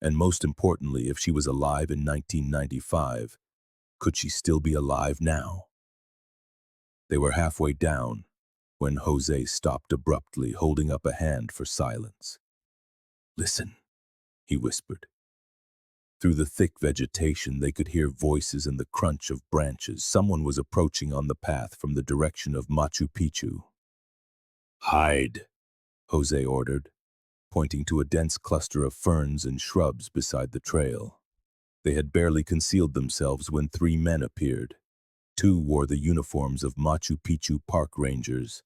And most importantly, if she was alive in 1995, could she still be alive now? They were halfway down when Jose stopped abruptly, holding up a hand for silence. Listen, he whispered. Through the thick vegetation, they could hear voices and the crunch of branches. Someone was approaching on the path from the direction of Machu Picchu. Hide, Jose ordered, pointing to a dense cluster of ferns and shrubs beside the trail. They had barely concealed themselves when 3 men appeared. 2 wore the uniforms of Machu Picchu park rangers,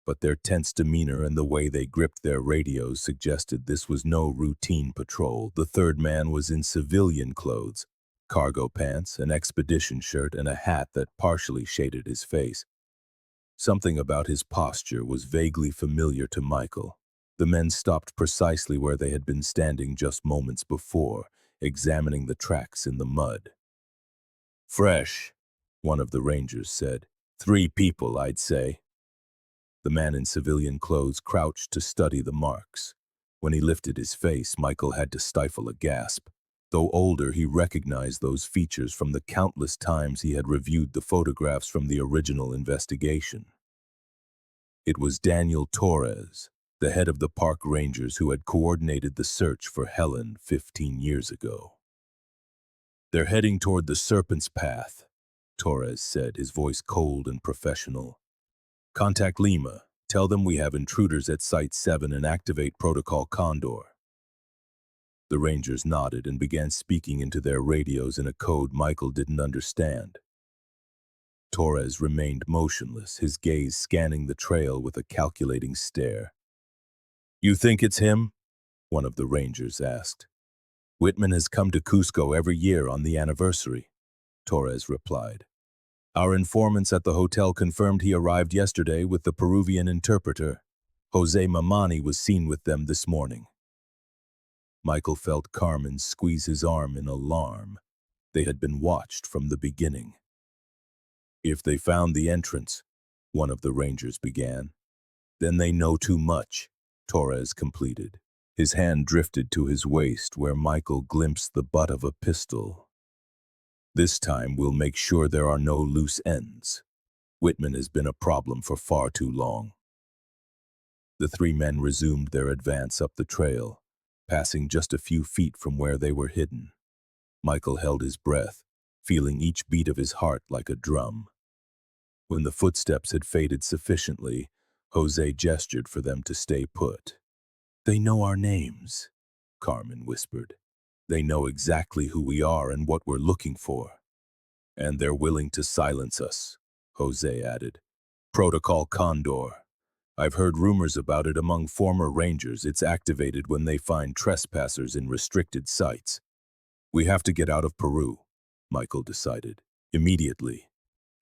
but their tense demeanor and the way they gripped their radios suggested this was no routine patrol. The 3rd man was in civilian clothes, cargo pants, an expedition shirt, and a hat that partially shaded his face. Something about his posture was vaguely familiar to Michael. The men stopped precisely where they had been standing just moments before, examining the tracks in the mud. Fresh, one of the rangers said. 3 people, I'd say. The man in civilian clothes crouched to study the marks. When he lifted his face, Michael had to stifle a gasp. Though older, he recognized those features from the countless times he had reviewed the photographs from the original investigation. It was Daniel Torres, the head of the park rangers who had coordinated the search for Helen 15 years ago. They're heading toward the Serpent's Path, Torres said, his voice cold and professional. Contact Lima. Tell them we have intruders at Site 7 and activate Protocol Condor. The rangers nodded and began speaking into their radios in a code Michael didn't understand. Torres remained motionless, his gaze scanning the trail with a calculating stare. You think it's him? One of the rangers asked. Whitman has come to Cusco every year on the anniversary, Torres replied. Our informants at the hotel confirmed he arrived yesterday with the Peruvian interpreter. Jose Mamani was seen with them this morning. Michael felt Carmen squeeze his arm in alarm. They had been watched from the beginning. If they found the entrance, one of the rangers began. Then they know too much, Torres completed. His hand drifted to his waist where Michael glimpsed the butt of a pistol. This time we'll make sure there are no loose ends. Whitman has been a problem for far too long. The three men resumed their advance up the trail, passing just a few feet from where they were hidden. Michael held his breath, feeling each beat of his heart like a drum. When the footsteps had faded sufficiently, Jose gestured for them to stay put. "They know our names," Carmen whispered. "They know exactly who we are and what we're looking for. And they're willing to silence us," Jose added. "Protocol Condor. I've heard rumors about it among former rangers. It's activated when they find trespassers in restricted sites. We have to get out of Peru," Michael decided. "Immediately.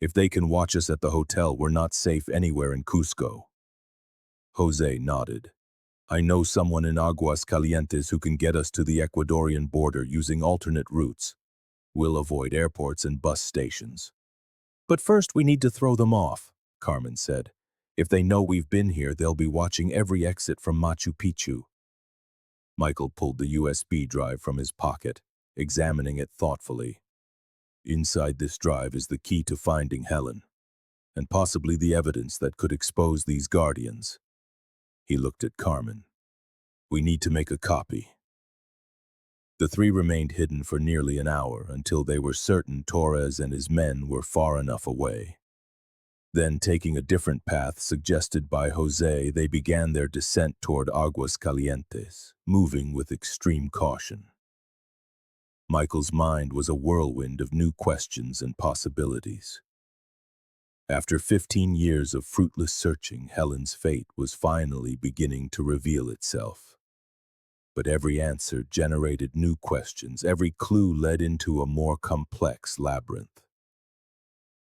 If they can watch us at the hotel, we're not safe anywhere in Cusco." Jose nodded. "I know someone in Aguas Calientes who can get us to the Ecuadorian border using alternate routes. We'll avoid airports and bus stations." "But first we need to throw them off," Carmen said. "If they know we've been here, they'll be watching every exit from Machu Picchu." Michael pulled the USB drive from his pocket, examining it thoughtfully. "Inside this drive is the key to finding Helen, and possibly the evidence that could expose these guardians." He looked at Carmen. "We need to make a copy." The three remained hidden for nearly an hour until they were certain Torres and his men were far enough away. Then, taking a different path suggested by Jose, they began their descent toward Aguas Calientes, moving with extreme caution. Michael's mind was a whirlwind of new questions and possibilities. After 15 years of fruitless searching, Helen's fate was finally beginning to reveal itself. But every answer generated new questions. Every clue led into a more complex labyrinth.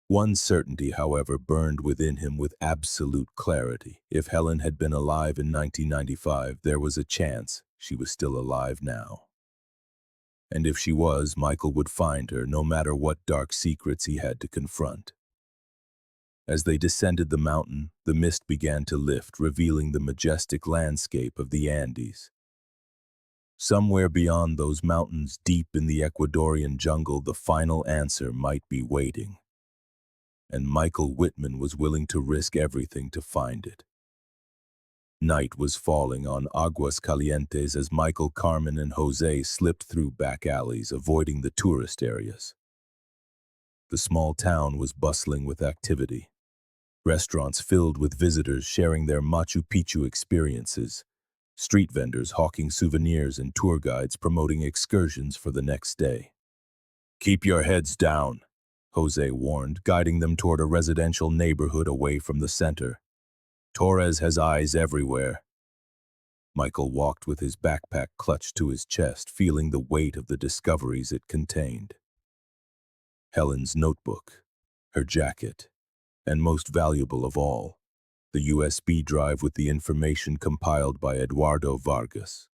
One certainty, however, burned within him with absolute clarity. If Helen had been alive in 1995, there was a chance she was still alive now. And if she was, Michael would find her, no matter what dark secrets he had to confront. As they descended the mountain, the mist began to lift, revealing the majestic landscape of the Andes. Somewhere beyond those mountains, deep in the Ecuadorian jungle, the final answer might be waiting. And Michael Whitman was willing to risk everything to find it. Night was falling on Aguas Calientes as Michael, Carmen, and Jose slipped through back alleys, avoiding the tourist areas. The small town was bustling with activity. Restaurants filled with visitors sharing their Machu Picchu experiences, street vendors hawking souvenirs, and tour guides promoting excursions for the next day. "Keep your heads down," Jose warned, guiding them toward a residential neighborhood away from the center. "Torres has eyes everywhere." Michael walked with his backpack clutched to his chest, feeling the weight of the discoveries it contained. Helen's notebook, her jacket, and most valuable of all, the USB drive with the information compiled by Eduardo Vargas.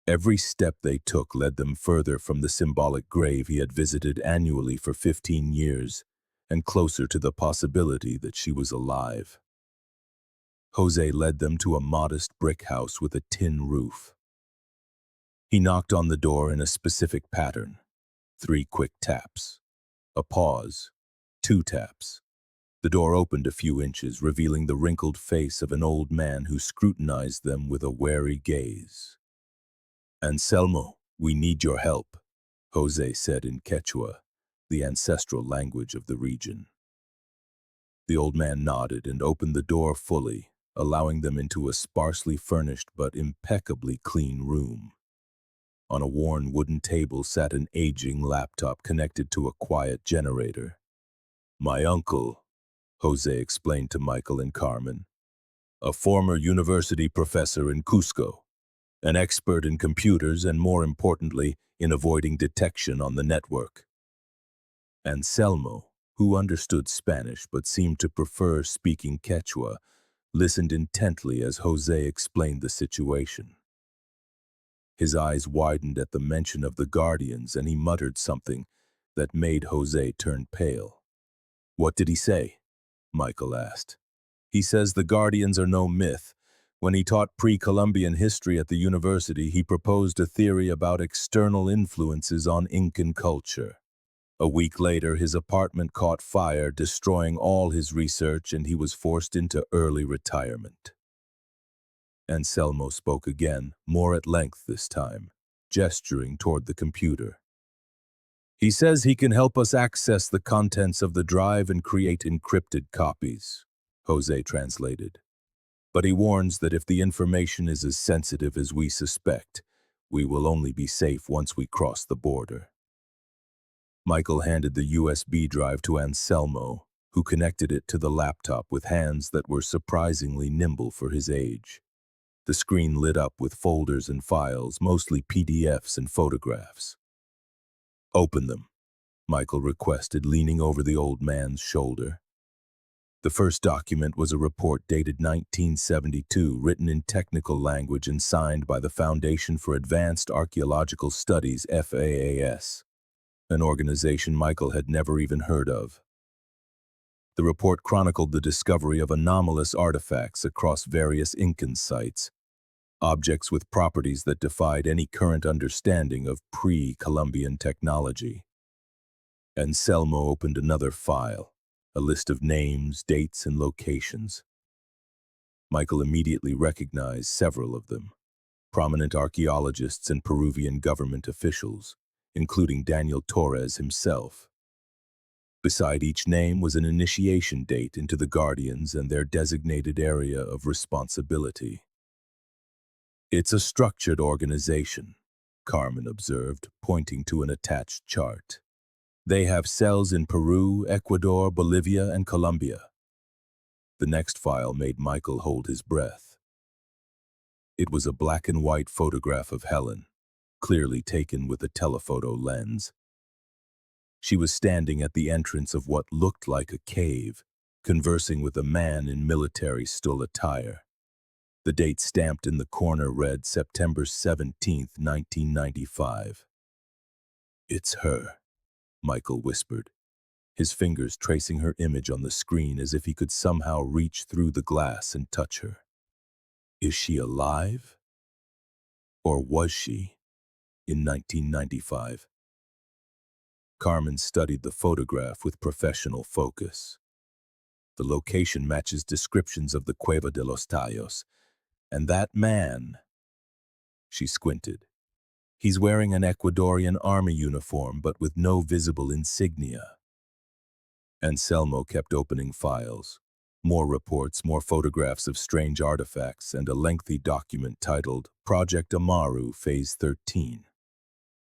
Every step they took led them further from the symbolic grave he had visited annually for 15 years, and closer to the possibility that she was alive. Jose led them to a modest brick house with a tin roof. He knocked on the door in a specific pattern. 3 quick taps. A pause. 2 taps. The door opened a few inches, revealing the wrinkled face of an old man who scrutinized them with a wary gaze. "Anselmo, we need your help," Jose said in Quechua, the ancestral language of the region. The old man nodded and opened the door fully, allowing them into a sparsely furnished but impeccably clean room. On a worn wooden table sat an aging laptop connected to a quiet generator. "My uncle," Jose explained to Michael and Carmen, "a former university professor in Cusco, an expert in computers and, more importantly, in avoiding detection on the network." Anselmo, who understood Spanish but seemed to prefer speaking Quechua, listened intently as Jose explained the situation. His eyes widened at the mention of the guardians, and he muttered something that made Jose turn pale. "What did he say?" Michael asked. "He says the guardians are no myth. When he taught pre-Columbian history at the university, he proposed a theory about external influences on Incan culture. A week later, his apartment caught fire, destroying all his research, and he was forced into early retirement." Anselmo spoke again, more at length this time, gesturing toward the computer. He says he can help us access the contents of the drive and create encrypted copies, Jose translated. But he warns that if the information is as sensitive as we suspect, we will only be safe once we cross the border. Michael handed the USB drive to Anselmo, who connected it to the laptop with hands that were surprisingly nimble for his age. The screen lit up with folders and files, mostly PDFs and photographs. "Open them," Michael requested, leaning over the old man's shoulder. The first document was a report dated 1972, written in technical language and signed by the Foundation for Advanced Archaeological Studies, FAAS, an organization Michael had never even heard of. The report chronicled the discovery of anomalous artifacts across various Incan sites, objects with properties that defied any current understanding of pre-Columbian technology. Anselmo opened another file, a list of names, dates, and locations. Michael immediately recognized several of them, prominent archaeologists and Peruvian government officials, including Daniel Torres himself. Beside each name was an initiation date into the Guardians and their designated area of responsibility. "It's a structured organization," Carmen observed, pointing to an attached chart. "They have cells in Peru, Ecuador, Bolivia, and Colombia." The next file made Michael hold his breath. It was a black and white photograph of Helen, clearly taken with a telephoto lens. She was standing at the entrance of what looked like a cave, conversing with a man in military style attire. The date stamped in the corner read September 17, 1995. "It's her," Michael whispered, his fingers tracing her image on the screen as if he could somehow reach through the glass and touch her. "Is she alive? Or was she, in 1995? Carmen studied the photograph with professional focus. The location matches descriptions of the Cueva de los Tallos, and that man— She squinted. "He's wearing an Ecuadorian army uniform, but with no visible insignia." Anselmo kept opening files. More reports, more photographs of strange artifacts, and a lengthy document titled Project Amaru, Phase 13.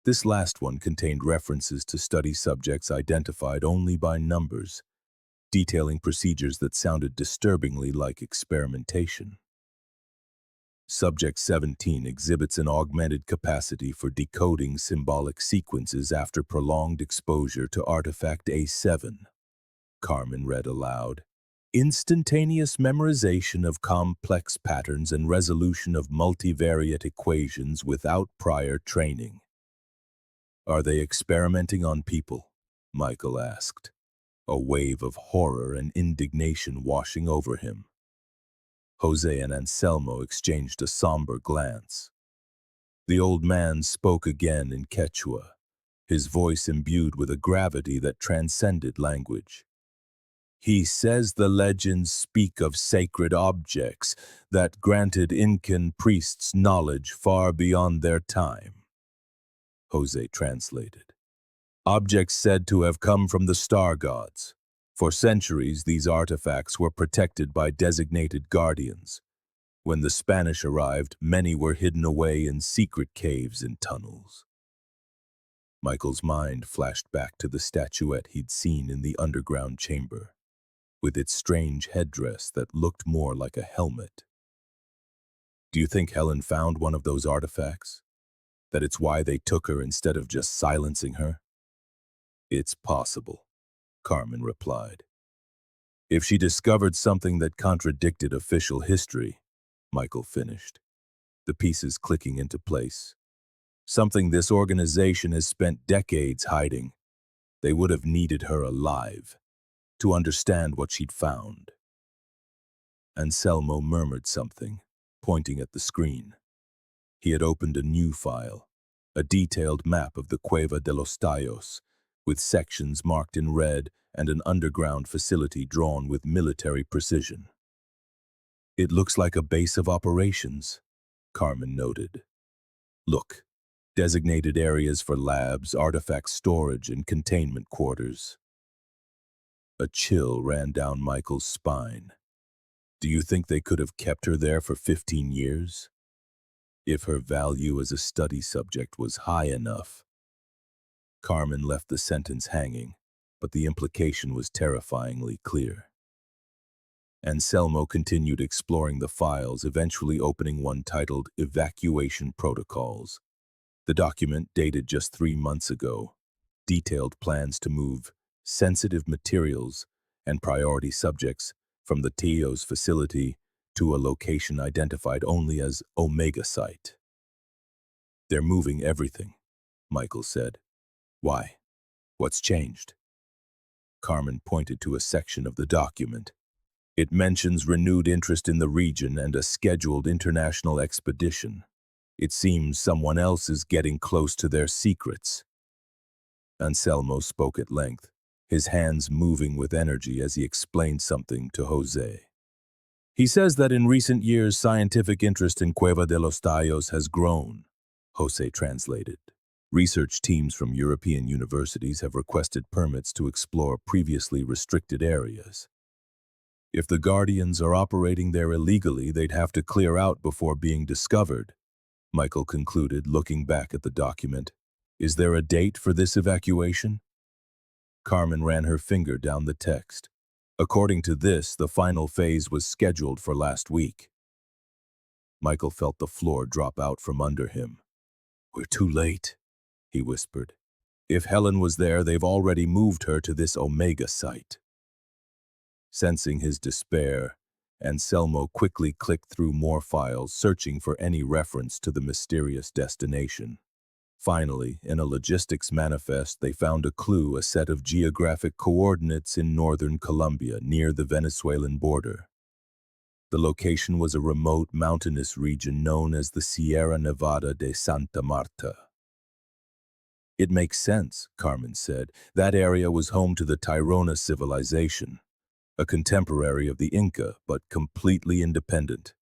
This last one contained references to study subjects identified only by numbers, detailing procedures that sounded disturbingly like experimentation. Subject 17 exhibits an augmented capacity for decoding symbolic sequences after prolonged exposure to artifact A7. Carmen read aloud. "Instantaneous memorization of complex patterns and resolution of multivariate equations without prior training." "Are they experimenting on people?" Michael asked, a wave of horror and indignation washing over him. Jose and Anselmo exchanged a somber glance. The old man spoke again in Quechua, his voice imbued with a gravity that transcended language. "He says the legends speak of sacred objects that granted Incan priests knowledge far beyond their time." Jose translated. "Objects said to have come from the star gods. For centuries, these artifacts were protected by designated guardians. When the Spanish arrived, many were hidden away in secret caves and tunnels." Michael's mind flashed back to the statuette he'd seen in the underground chamber, with its strange headdress that looked more like a helmet. "Do you think Helen found one of those artifacts? That it's why they took her instead of just silencing her?" "It's possible," Carmen replied. "If she discovered something that contradicted official history," Michael finished, the pieces clicking into place. "Something this organization has spent decades hiding. They would have needed her alive to understand what she'd found." Anselmo murmured something, pointing at the screen. He had opened a new file, a detailed map of the Cueva de los Tallos, with sections marked in red and an underground facility drawn with military precision. It looks like a base of operations, Carmen noted. Look, designated areas for labs, artifact storage, and containment quarters. A chill ran down Michael's spine. Do you think they could have kept her there for 15 years? If her value as a study subject was high enough. Carmen left the sentence hanging, but the implication was terrifyingly clear. Anselmo continued exploring the files, eventually opening one titled Evacuation Protocols. The document, dated just 3 months ago, detailed plans to move sensitive materials and priority subjects from the TIO's facility to a location identified only as Omega Site. They're moving everything, Michael said. Why? What's changed? Carmen pointed to a section of the document. It mentions renewed interest in the region and a scheduled international expedition. It seems someone else is getting close to their secrets. Anselmo spoke at length, his hands moving with energy as he explained something to Jose. He says that in recent years, scientific interest in Cueva de los Tallos has grown, Jose translated. Research teams from European universities have requested permits to explore previously restricted areas. If the Guardians are operating there illegally, they'd have to clear out before being discovered, Michael concluded, looking back at the document. Is there a date for this evacuation? Carmen ran her finger down the text. According to this, the final phase was scheduled for last week. Michael felt the floor drop out from under him. We're too late, he whispered. If Helen was there, they've already moved her to this Omega site. Sensing his despair, Anselmo quickly clicked through more files, searching for any reference to the mysterious destination. Finally, in a logistics manifest, they found a clue, a set of geographic coordinates in northern Colombia, near the Venezuelan border. The location was a remote mountainous region known as the Sierra Nevada de Santa Marta. It makes sense, Carmen said. That area was home to the Tairona civilization, a contemporary of the Inca, but completely independent.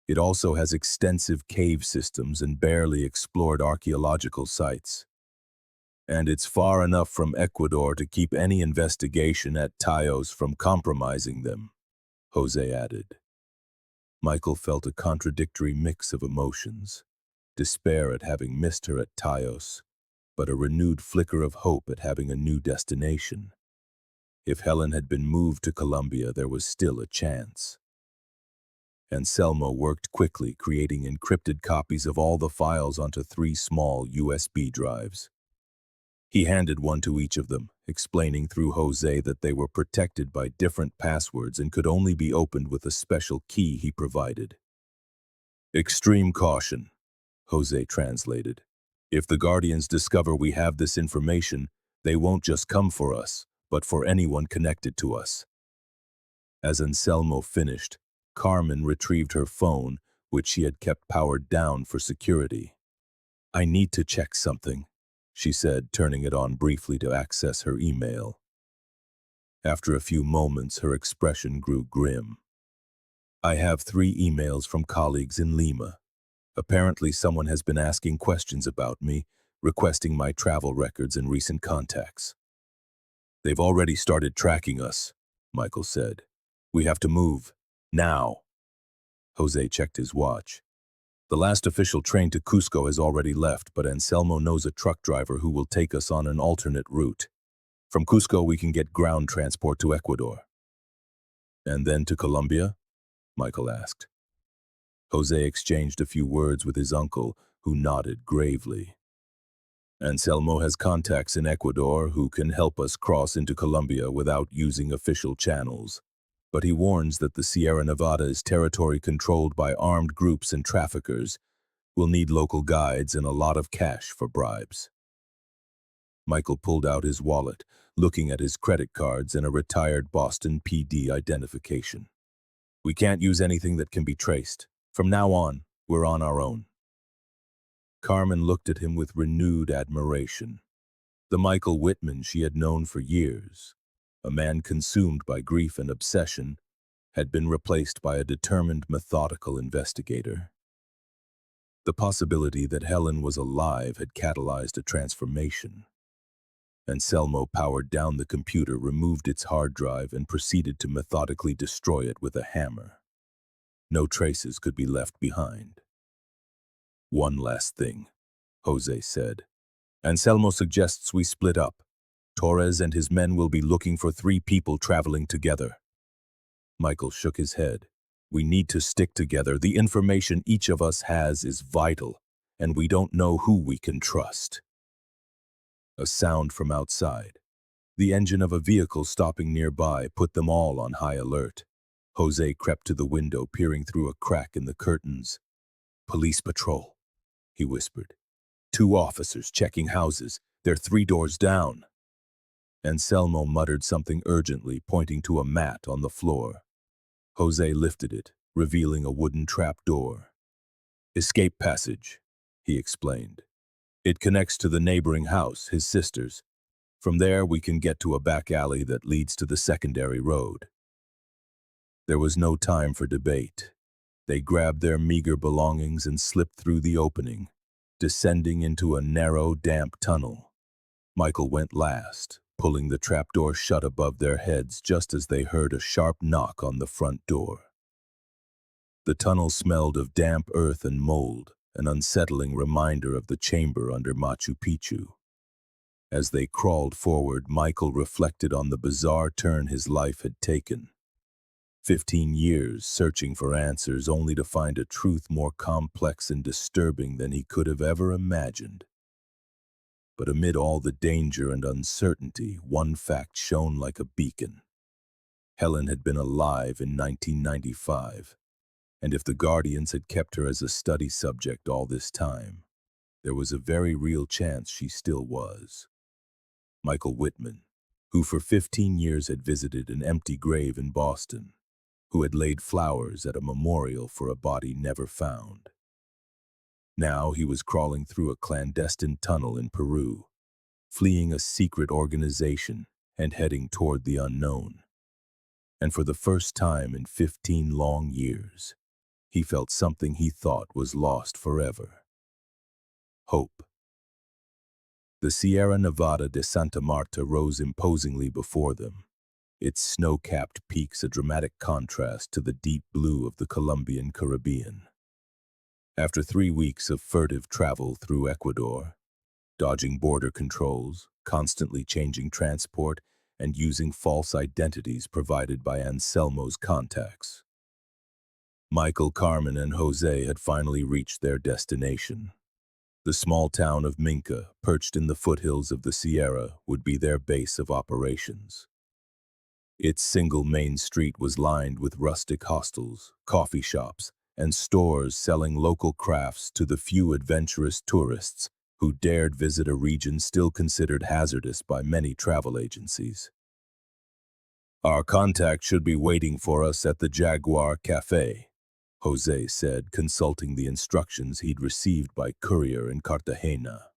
It also has extensive cave systems and barely explored archaeological sites. And it's far enough from Ecuador to keep any investigation at Tallos from compromising them, Jose added. Michael felt a contradictory mix of emotions. Despair at having missed her at Tallos, but a renewed flicker of hope at having a new destination. If Helen had been moved to Colombia, there was still a chance. Anselmo worked quickly, creating encrypted copies of all the files onto 3 small USB drives. He handed one to each of them, explaining through Jose that they were protected by different passwords and could only be opened with a special key he provided. Extreme caution, Jose translated. If the Guardians discover we have this information, they won't just come for us, but for anyone connected to us. As Anselmo finished, Carmen retrieved her phone, which she had kept powered down for security. I need to check something, she said, turning it on briefly to access her email. After a few moments, her expression grew grim. I have 3 emails from colleagues in Lima. Apparently, someone has been asking questions about me, requesting my travel records and recent contacts. They've already started tracking us, Michael said. We have to move. Now. Jose checked his watch. The last official train to Cusco has already left, but Anselmo knows a truck driver who will take us on an alternate route. From Cusco, we can get ground transport to Ecuador. And then to Colombia? Michael asked. Jose exchanged a few words with his uncle, who nodded gravely. Anselmo has contacts in Ecuador who can help us cross into Colombia without using official channels. But he warns that the Sierra Nevada is territory controlled by armed groups and traffickers. We'll need local guides and a lot of cash for bribes. Michael pulled out his wallet, looking at his credit cards and a retired Boston PD identification. We can't use anything that can be traced. From now on, we're on our own. Carmen looked at him with renewed admiration. The Michael Whitman she had known for years, a man consumed by grief and obsession, had been replaced by a determined, methodical investigator. The possibility that Helen was alive had catalyzed a transformation. Anselmo powered down the computer, removed its hard drive, and proceeded to methodically destroy it with a hammer. No traces could be left behind. "One last thing," Jose said. "Anselmo suggests we split up. Torres and his men will be looking for 3 people traveling together." Michael shook his head. "We need to stick together. The information each of us has is vital, and we don't know who we can trust." A sound from outside. The engine of a vehicle stopping nearby put them all on high alert. Jose crept to the window, peering through a crack in the curtains. "Police patrol," he whispered. "2 officers checking houses. They're 3 doors down." Anselmo muttered something urgently, pointing to a mat on the floor. Jose lifted it, revealing a wooden trapdoor. "Escape passage," he explained. "It connects to the neighboring house, his sister's. From there we can get to a back alley that leads to the secondary road." There was no time for debate. They grabbed their meager belongings and slipped through the opening, descending into a narrow, damp tunnel. Michael went last, pulling the trapdoor shut above their heads just as they heard a sharp knock on the front door. The tunnel smelled of damp earth and mold, an unsettling reminder of the chamber under Machu Picchu. As they crawled forward, Michael reflected on the bizarre turn his life had taken. 15 years searching for answers, only to find a truth more complex and disturbing than he could have ever imagined. But amid all the danger and uncertainty, one fact shone like a beacon. Helen had been alive in 1995, and if the Guardians had kept her as a study subject all this time, there was a very real chance she still was. Michael Whitman, who for 15 years had visited an empty grave in Boston, who had laid flowers at a memorial for a body never found. Now he was crawling through a clandestine tunnel in Peru, fleeing a secret organization and heading toward the unknown. And for the first time in 15 long years, he felt something he thought was lost forever. Hope. The Sierra Nevada de Santa Marta rose imposingly before them, its snow-capped peaks a dramatic contrast to the deep blue of the Colombian Caribbean. After 3 weeks of furtive travel through Ecuador, dodging border controls, constantly changing transport, and using false identities provided by Anselmo's contacts, Michael, Carmen, and Jose had finally reached their destination. The small town of Minca, perched in the foothills of the Sierra, would be their base of operations. Its single main street was lined with rustic hostels, coffee shops, and stores selling local crafts to the few adventurous tourists who dared visit a region still considered hazardous by many travel agencies. "Our contact should be waiting for us at the Jaguar Café," Jose said, consulting the instructions he'd received by courier in Cartagena.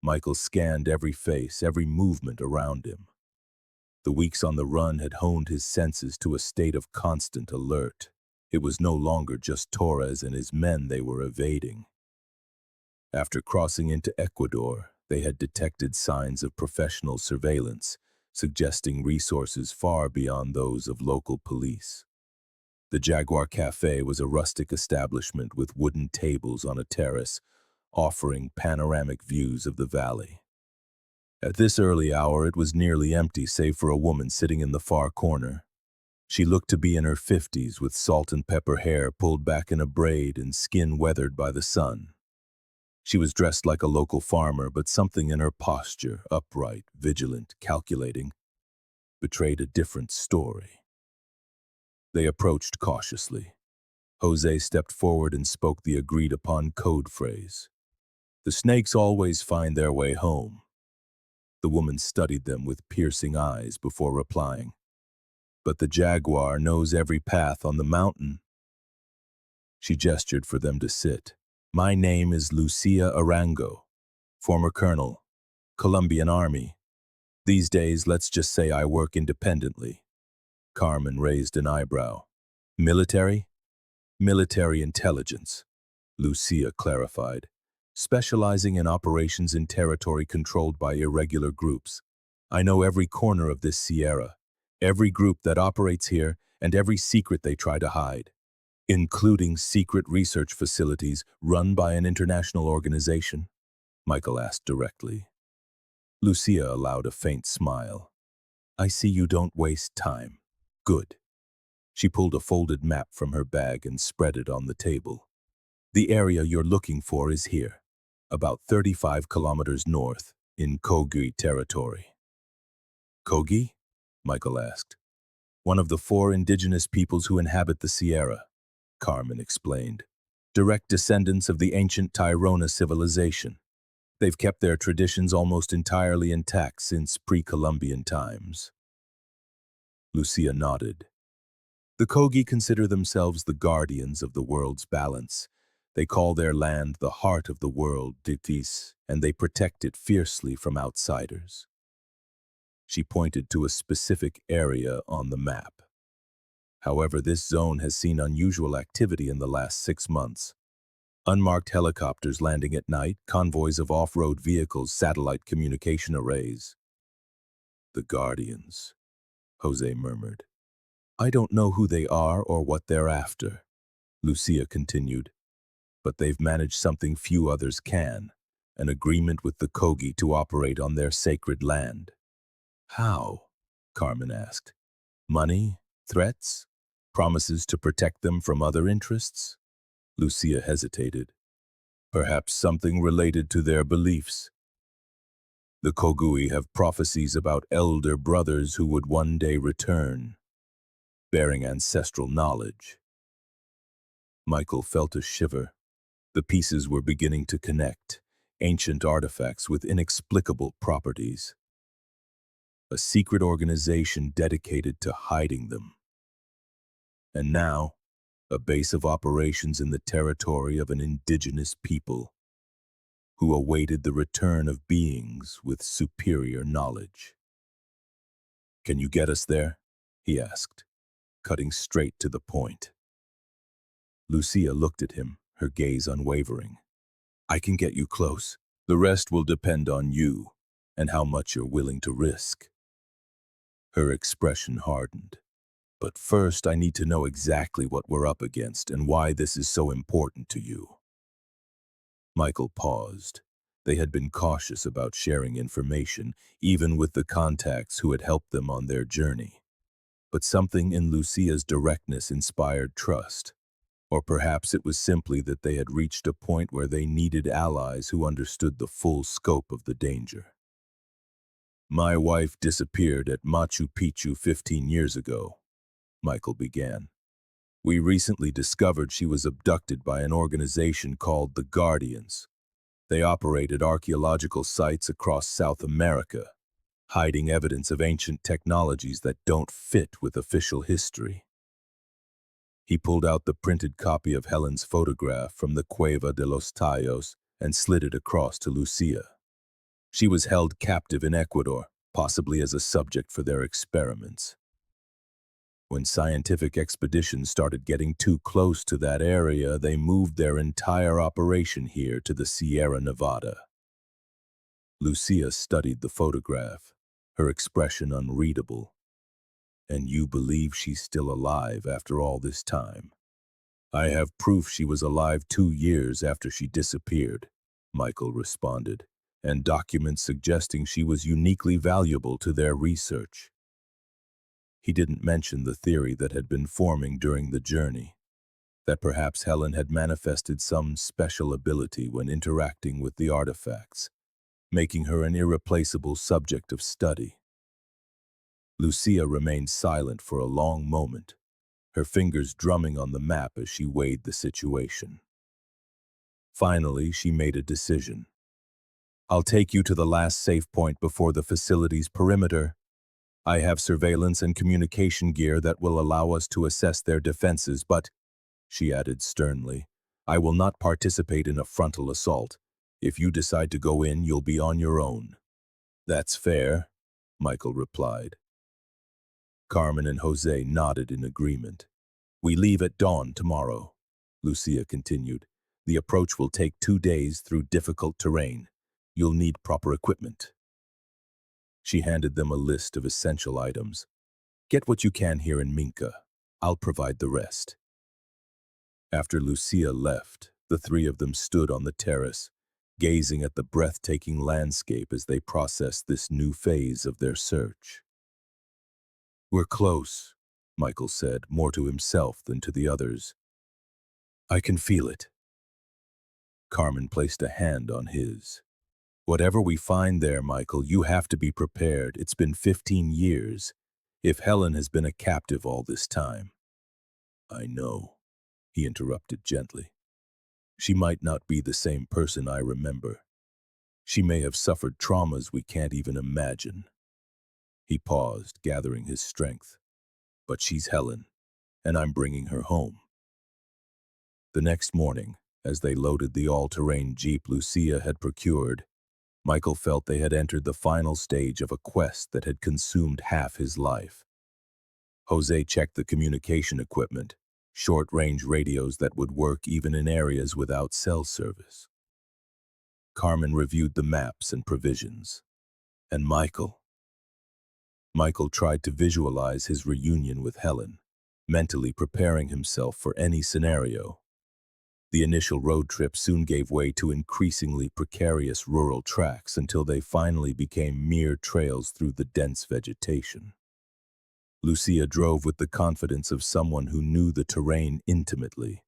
Michael scanned every face, every movement around him. The weeks on the run had honed his senses to a state of constant alert. It was no longer just Torres and his men they were evading. After crossing into Ecuador, they had detected signs of professional surveillance, suggesting resources far beyond those of local police. The Jaguar Café was a rustic establishment with wooden tables on a terrace, offering panoramic views of the valley. At this early hour, it was nearly empty save for a woman sitting in the far corner. She looked to be in her 50s, with salt and pepper hair pulled back in a braid and skin weathered by the sun. She was dressed like a local farmer, but something in her posture, upright, vigilant, calculating, betrayed a different story. They approached cautiously. Jose stepped forward and spoke the agreed-upon code phrase. "The snakes always find their way home." The woman studied them with piercing eyes before replying. "But the jaguar knows every path on the mountain." She gestured for them to sit. "My name is Lucia Arango, former colonel, Colombian Army. These days, let's just say I work independently." Carmen raised an eyebrow. Military? Military intelligence, Lucia clarified, specializing in operations in territory controlled by irregular groups. I know every corner of this Sierra, every group that operates here, and every secret they try to hide, including secret research facilities run by an international organization, Michael asked directly. Lucia allowed a faint smile. I see you don't waste time. Good. She pulled a folded map from her bag and spread it on the table. The area you're looking for is here, about 35 kilometers north, in Kogi territory. Kogi? Michael asked. One of the 4 indigenous peoples who inhabit the Sierra, Carmen explained. Direct descendants of the ancient Tairona civilization. They've kept their traditions almost entirely intact since pre-Columbian times. Lucia nodded. The Kogi consider themselves the guardians of the world's balance. They call their land the heart of the world, Ditis, and they protect it fiercely from outsiders. She pointed to a specific area on the map. However, this zone has seen unusual activity in the last 6 months. Unmarked helicopters landing at night, convoys of off-road vehicles, satellite communication arrays. The Guardians, Jose murmured. I don't know who they are or what they're after, Lucia continued, but they've managed something few others can, an agreement with the Kogi to operate on their sacred land. How? Carmen asked. Money? Threats? Promises to protect them from other interests? Lucia hesitated. Perhaps something related to their beliefs. The Kogui have prophecies about elder brothers who would one day return, bearing ancestral knowledge. Michael felt a shiver. The pieces were beginning to connect, ancient artifacts with inexplicable properties. A secret organization dedicated to hiding them. And now, a base of operations in the territory of an indigenous people who awaited the return of beings with superior knowledge. Can you get us there? He asked, cutting straight to the point. Lucia looked at him, her gaze unwavering. I can get you close. The rest will depend on you and how much you're willing to risk. Her expression hardened. But first, I need to know exactly what we're up against and why this is so important to you. Michael paused. They had been cautious about sharing information, even with the contacts who had helped them on their journey. But something in Lucia's directness inspired trust. Or perhaps it was simply that they had reached a point where they needed allies who understood the full scope of the danger. My wife disappeared at Machu Picchu 15 years ago, Michael began. We recently discovered she was abducted by an organization called the Guardians. They operated archaeological sites across South America, hiding evidence of ancient technologies that don't fit with official history. He pulled out the printed copy of Helen's photograph from the Cueva de los Tallos and slid it across to Lucia. She was held captive in Ecuador, possibly as a subject for their experiments. When scientific expeditions started getting too close to that area, they moved their entire operation here to the Sierra Nevada. Lucia studied the photograph, her expression unreadable. And you believe she's still alive after all this time? I have proof she was alive 2 years after she disappeared, Michael responded, and documents suggesting she was uniquely valuable to their research. He didn't mention the theory that had been forming during the journey, that perhaps Helen had manifested some special ability when interacting with the artifacts, making her an irreplaceable subject of study. Lucia remained silent for a long moment, her fingers drumming on the map as she weighed the situation. Finally, she made a decision. I'll take you to the last safe point before the facility's perimeter. I have surveillance and communication gear that will allow us to assess their defenses, but, she added sternly, I will not participate in a frontal assault. If you decide to go in, you'll be on your own. That's fair, Michael replied. Carmen and Jose nodded in agreement. We leave at dawn tomorrow, Lucia continued. The approach will take 2 days through difficult terrain. You'll need proper equipment. She handed them a list of essential items. Get what you can here in Minca. I'll provide the rest. After Lucia left, the three of them stood on the terrace, gazing at the breathtaking landscape as they processed this new phase of their search. We're close, Michael said, more to himself than to the others. I can feel it. Carmen placed a hand on his. Whatever we find there, Michael, you have to be prepared. It's been 15 years. If Helen has been a captive all this time. I know, he interrupted gently. She might not be the same person I remember. She may have suffered traumas we can't even imagine. He paused, gathering his strength. But she's Helen, and I'm bringing her home. The next morning, as they loaded the all-terrain jeep Lucia had procured, Michael felt they had entered the final stage of a quest that had consumed half his life. Jose checked the communication equipment, short-range radios that would work even in areas without cell service. Carmen reviewed the maps and provisions. And Michael tried to visualize his reunion with Helen, mentally preparing himself for any scenario. The initial road trip soon gave way to increasingly precarious rural tracks until they finally became mere trails through the dense vegetation. Lucia drove with the confidence of someone who knew the terrain intimately,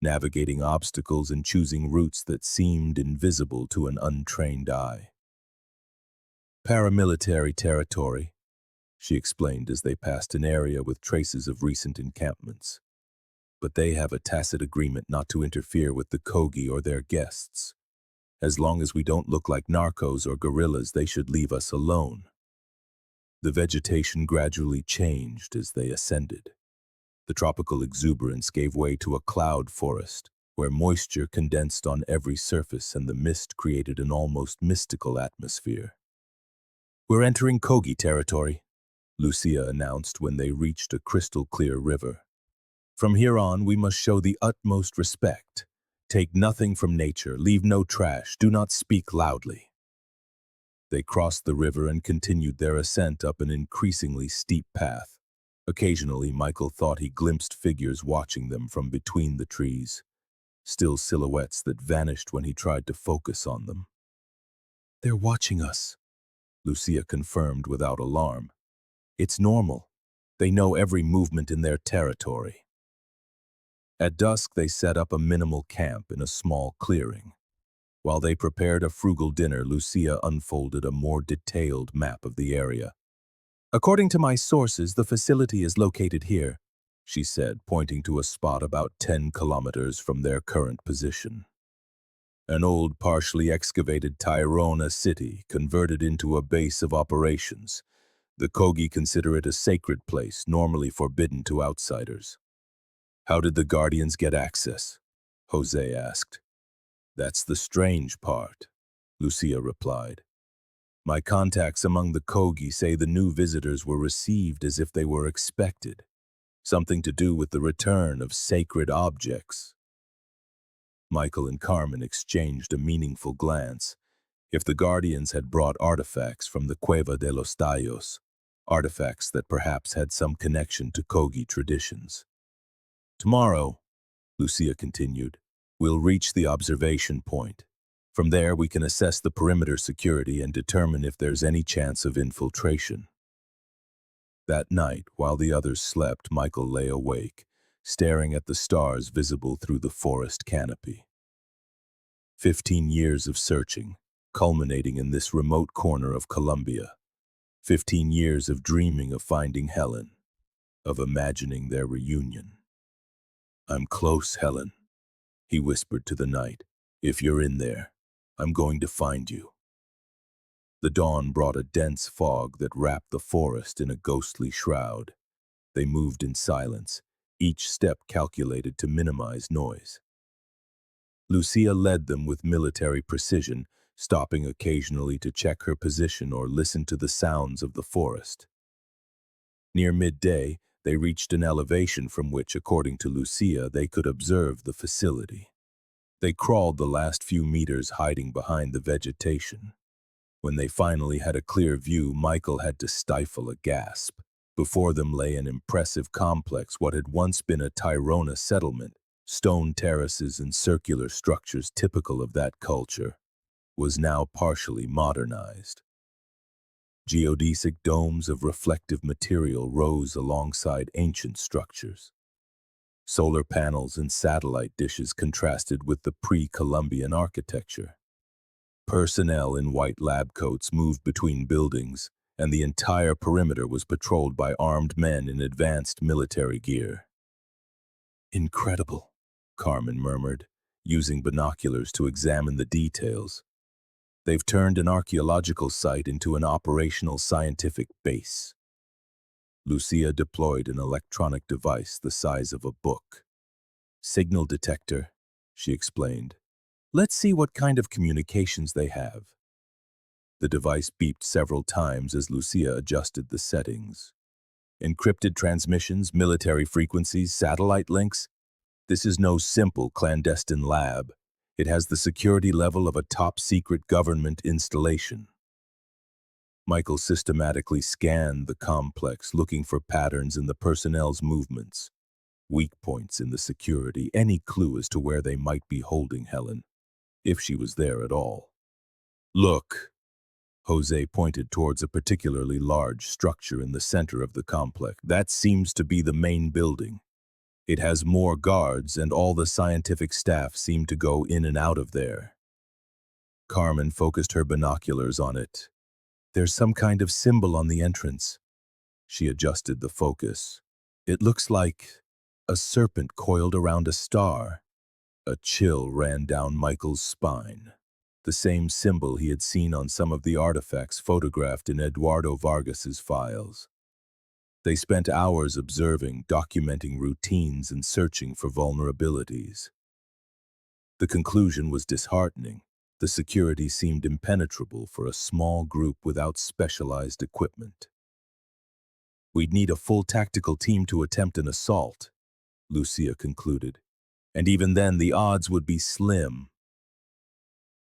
navigating obstacles and choosing routes that seemed invisible to an untrained eye. Paramilitary territory, she explained as they passed an area with traces of recent encampments. But they have a tacit agreement not to interfere with the Kogi or their guests. As long as we don't look like narcos or guerrillas, they should leave us alone. The vegetation gradually changed as they ascended. The tropical exuberance gave way to a cloud forest, where moisture condensed on every surface and the mist created an almost mystical atmosphere. We're entering Kogi territory, Lucia announced when they reached a crystal-clear river. From here on, we must show the utmost respect. Take nothing from nature, leave no trash, do not speak loudly. They crossed the river and continued their ascent up an increasingly steep path. Occasionally, Michael thought he glimpsed figures watching them from between the trees, still silhouettes that vanished when he tried to focus on them. They're watching us, Lucia confirmed without alarm. It's normal. They know every movement in their territory. At dusk, they set up a minimal camp in a small clearing. While they prepared a frugal dinner, Lucia unfolded a more detailed map of the area. According to my sources, the facility is located here, she said, pointing to a spot about 10 kilometers from their current position. An old, partially excavated Tairona city converted into a base of operations. The Kogi consider it a sacred place, normally forbidden to outsiders. How did the Guardians get access? Jose asked. That's the strange part, Lucia replied. My contacts among the Kogi say the new visitors were received as if they were expected. Something to do with the return of sacred objects. Michael and Carmen exchanged a meaningful glance. If the Guardians had brought artifacts from the Cueva de los Tallos, artifacts that perhaps had some connection to Kogi traditions. Tomorrow, Lucia continued, we'll reach the observation point. From there, we can assess the perimeter security and determine if there's any chance of infiltration. That night, while the others slept, Michael lay awake, staring at the stars visible through the forest canopy. 15 years of searching, culminating in this remote corner of Colombia. 15 years of dreaming of finding Helen, of imagining their reunion. I'm close, Helen, he whispered to the night. If you're in there, I'm going to find you. The dawn brought a dense fog that wrapped the forest in a ghostly shroud. They moved in silence, each step calculated to minimize noise. Lucia led them with military precision, stopping occasionally to check her position or listen to the sounds of the forest. Near midday, they reached an elevation from which, according to Lucia, they could observe the facility. They crawled the last few meters hiding behind the vegetation. When they finally had a clear view, Michael had to stifle a gasp. Before them lay an impressive complex, what had once been a Tirona settlement, stone terraces and circular structures typical of that culture, was now partially modernized. Geodesic domes of reflective material rose alongside ancient structures. Solar panels and satellite dishes contrasted with the pre-Columbian architecture. Personnel in white lab coats moved between buildings, and the entire perimeter was patrolled by armed men in advanced military gear. "Incredible," Carmen murmured, using binoculars to examine the details. "They've turned an archaeological site into an operational scientific base." Lucia deployed an electronic device the size of a book. "Signal detector," she explained. "Let's see what kind of communications they have." The device beeped several times as Lucia adjusted the settings. "Encrypted transmissions, military frequencies, satellite links. This is no simple clandestine lab. It has the security level of a top-secret government installation." Michael systematically scanned the complex, looking for patterns in the personnel's movements, weak points in the security, any clue as to where they might be holding Helen, if she was there at all. "Look!" Jose pointed towards a particularly large structure in the center of the complex. "That seems to be the main building. It has more guards, and all the scientific staff seem to go in and out of there." Carmen focused her binoculars on it. "There's some kind of symbol on the entrance." She adjusted the focus. "It looks like a serpent coiled around a star." A chill ran down Michael's spine. The same symbol he had seen on some of the artifacts photographed in Eduardo Vargas's files. They spent hours observing, documenting routines, and searching for vulnerabilities. The conclusion was disheartening. The security seemed impenetrable for a small group without specialized equipment. "We'd need a full tactical team to attempt an assault," Lucia concluded. "And even then, the odds would be slim."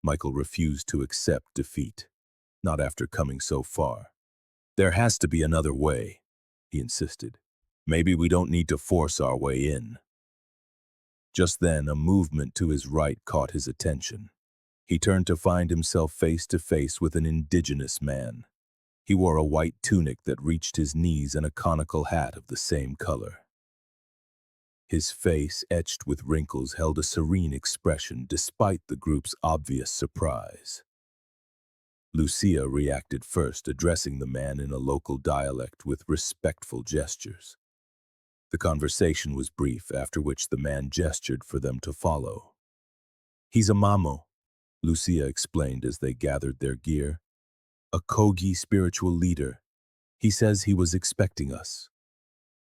Michael refused to accept defeat, not after coming so far. "There has to be another way," he insisted. "Maybe we don't need to force our way in." Just then, a movement to his right caught his attention. He turned to find himself face to face with an indigenous man. He wore a white tunic that reached his knees and a conical hat of the same color. His face, etched with wrinkles, held a serene expression despite the group's obvious surprise. Lucia reacted first, addressing the man in a local dialect with respectful gestures. The conversation was brief, after which the man gestured for them to follow. "He's a Mamo," Lucia explained as they gathered their gear. "A Kogi spiritual leader. He says he was expecting us."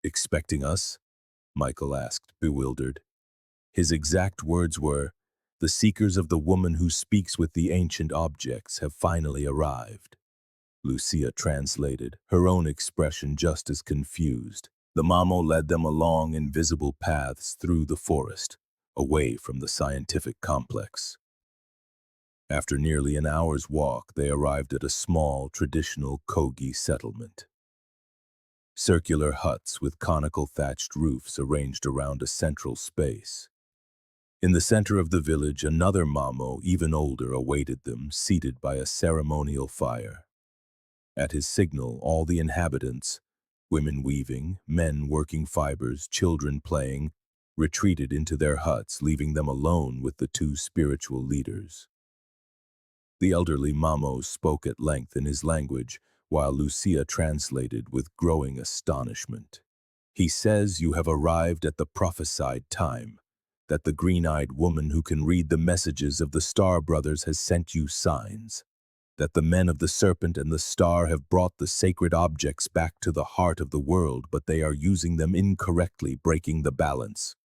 "Expecting us?" Michael asked, bewildered. His exact words were, "The seekers of the woman who speaks with the ancient objects have finally arrived." Lucia translated, her own expression just as confused. The Mamo led them along invisible paths through the forest, away from the scientific complex. After nearly an hour's walk, they arrived at a small, traditional Kogi settlement. Circular huts with conical thatched roofs arranged around a central space. In the center of the village, another Mamo, even older, awaited them, seated by a ceremonial fire. At his signal, all the inhabitants, women weaving, men working fibers, children playing, retreated into their huts, leaving them alone with the two spiritual leaders. The elderly Mamo spoke at length in his language, while Lucia translated with growing astonishment. "He says you have arrived at the prophesied time, that the green-eyed woman who can read the messages of the Star Brothers has sent you signs, that the men of the Serpent and the Star have brought the sacred objects back to the heart of the world, but they are using them incorrectly, breaking the balance."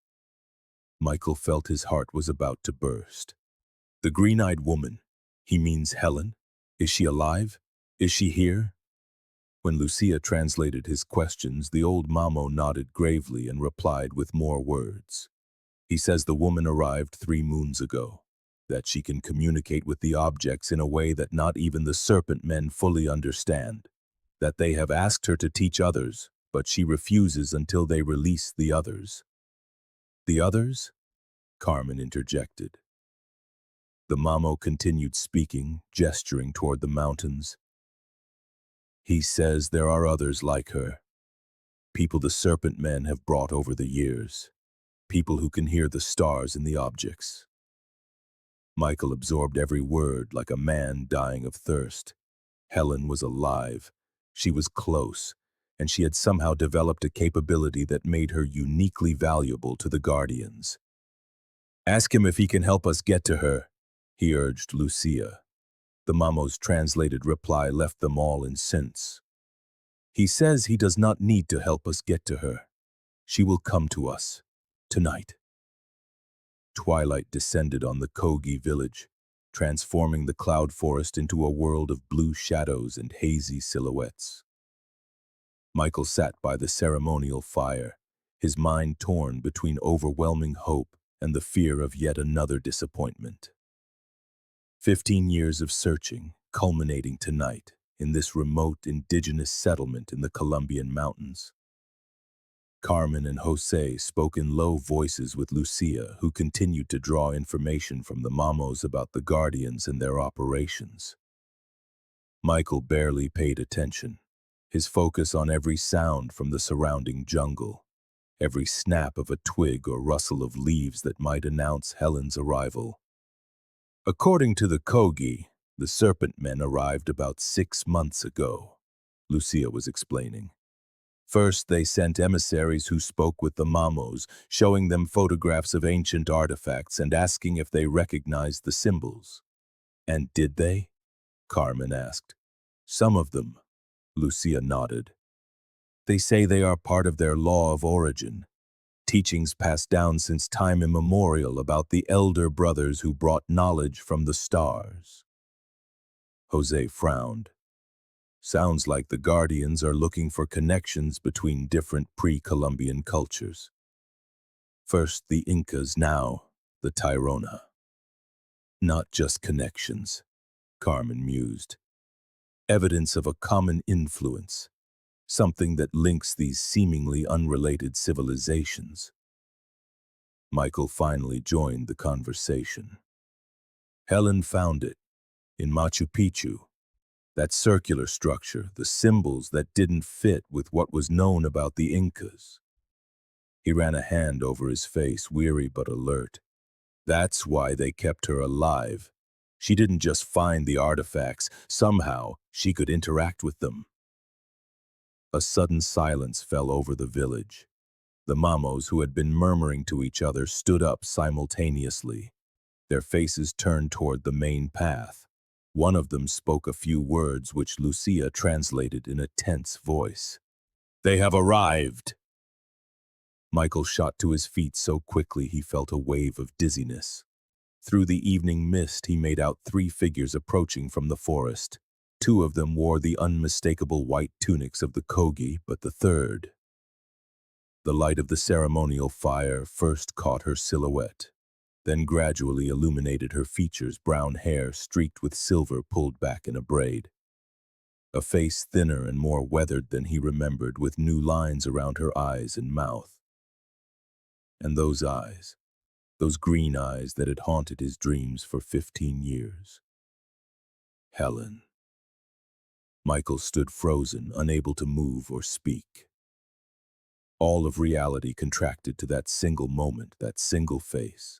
Michael felt his heart was about to burst. "The green-eyed woman, he means Helen? Is she alive? Is she here?" When Lucia translated his questions, the old Mamo nodded gravely and replied with more words. He says the woman arrived 3 moons ago, that she can communicate with the objects in a way that not even the serpent men fully understand, that they have asked her to teach others, but she refuses until they release the others. The others? Carmen interjected. The Mamo continued speaking, gesturing toward the mountains. He says there are others like her, people the serpent men have brought over the years, people who can hear the stars in the objects. Michael absorbed every word like a man dying of thirst. Helen was alive, she was close, and she had somehow developed a capability that made her uniquely valuable to the Guardians. Ask him if he can help us get to her, he urged Lucia. The Mamo's translated reply left them all incensed. He says he does not need to help us get to her. She will come to us, tonight. Twilight descended on the Kogi village, transforming the cloud forest into a world of blue shadows and hazy silhouettes. Michael sat by the ceremonial fire, his mind torn between overwhelming hope and the fear of yet another disappointment. 15 years of searching, culminating tonight in this remote indigenous settlement in the Colombian mountains. Carmen and Jose spoke in low voices with Lucia, who continued to draw information from the Mamos about the Guardians and their operations. Michael barely paid attention, his focus on every sound from the surrounding jungle, every snap of a twig or rustle of leaves that might announce Helen's arrival. According to the Kogi, the serpent men arrived about 6 months ago, Lucia was explaining. First, they sent emissaries who spoke with the Mamos, showing them photographs of ancient artifacts and asking if they recognized the symbols. And did they? Carmen asked. Some of them, Lucia nodded. They say they are part of their law of origin, teachings passed down since time immemorial about the elder brothers who brought knowledge from the stars. Jose frowned. Sounds like the Guardians are looking for connections between different pre-Columbian cultures. First the Incas, now the Tairona. Not just connections, Carmen mused. Evidence of a common influence, something that links these seemingly unrelated civilizations. Michael finally joined the conversation. Helen found it, in Machu Picchu. That circular structure, the symbols that didn't fit with what was known about the Incas. He ran a hand over his face, weary but alert. That's why they kept her alive. She didn't just find the artifacts, somehow she could interact with them. A sudden silence fell over the village. The Mamos, who had been murmuring to each other, stood up simultaneously, their faces turned toward the main path. One of them spoke a few words which Lucia translated in a tense voice. They have arrived! Michael shot to his feet so quickly he felt a wave of dizziness. Through the evening mist he made out 3 figures approaching from the forest. 2 of them wore the unmistakable white tunics of the Kogi, but the third. The light of the ceremonial fire first caught her silhouette, then gradually illuminated her features, brown hair streaked with silver pulled back in a braid. A face thinner and more weathered than he remembered, with new lines around her eyes and mouth. And those eyes, those green eyes that had haunted his dreams for 15 years. Helen. Michael stood frozen, unable to move or speak. All of reality contracted to that single moment, that single face.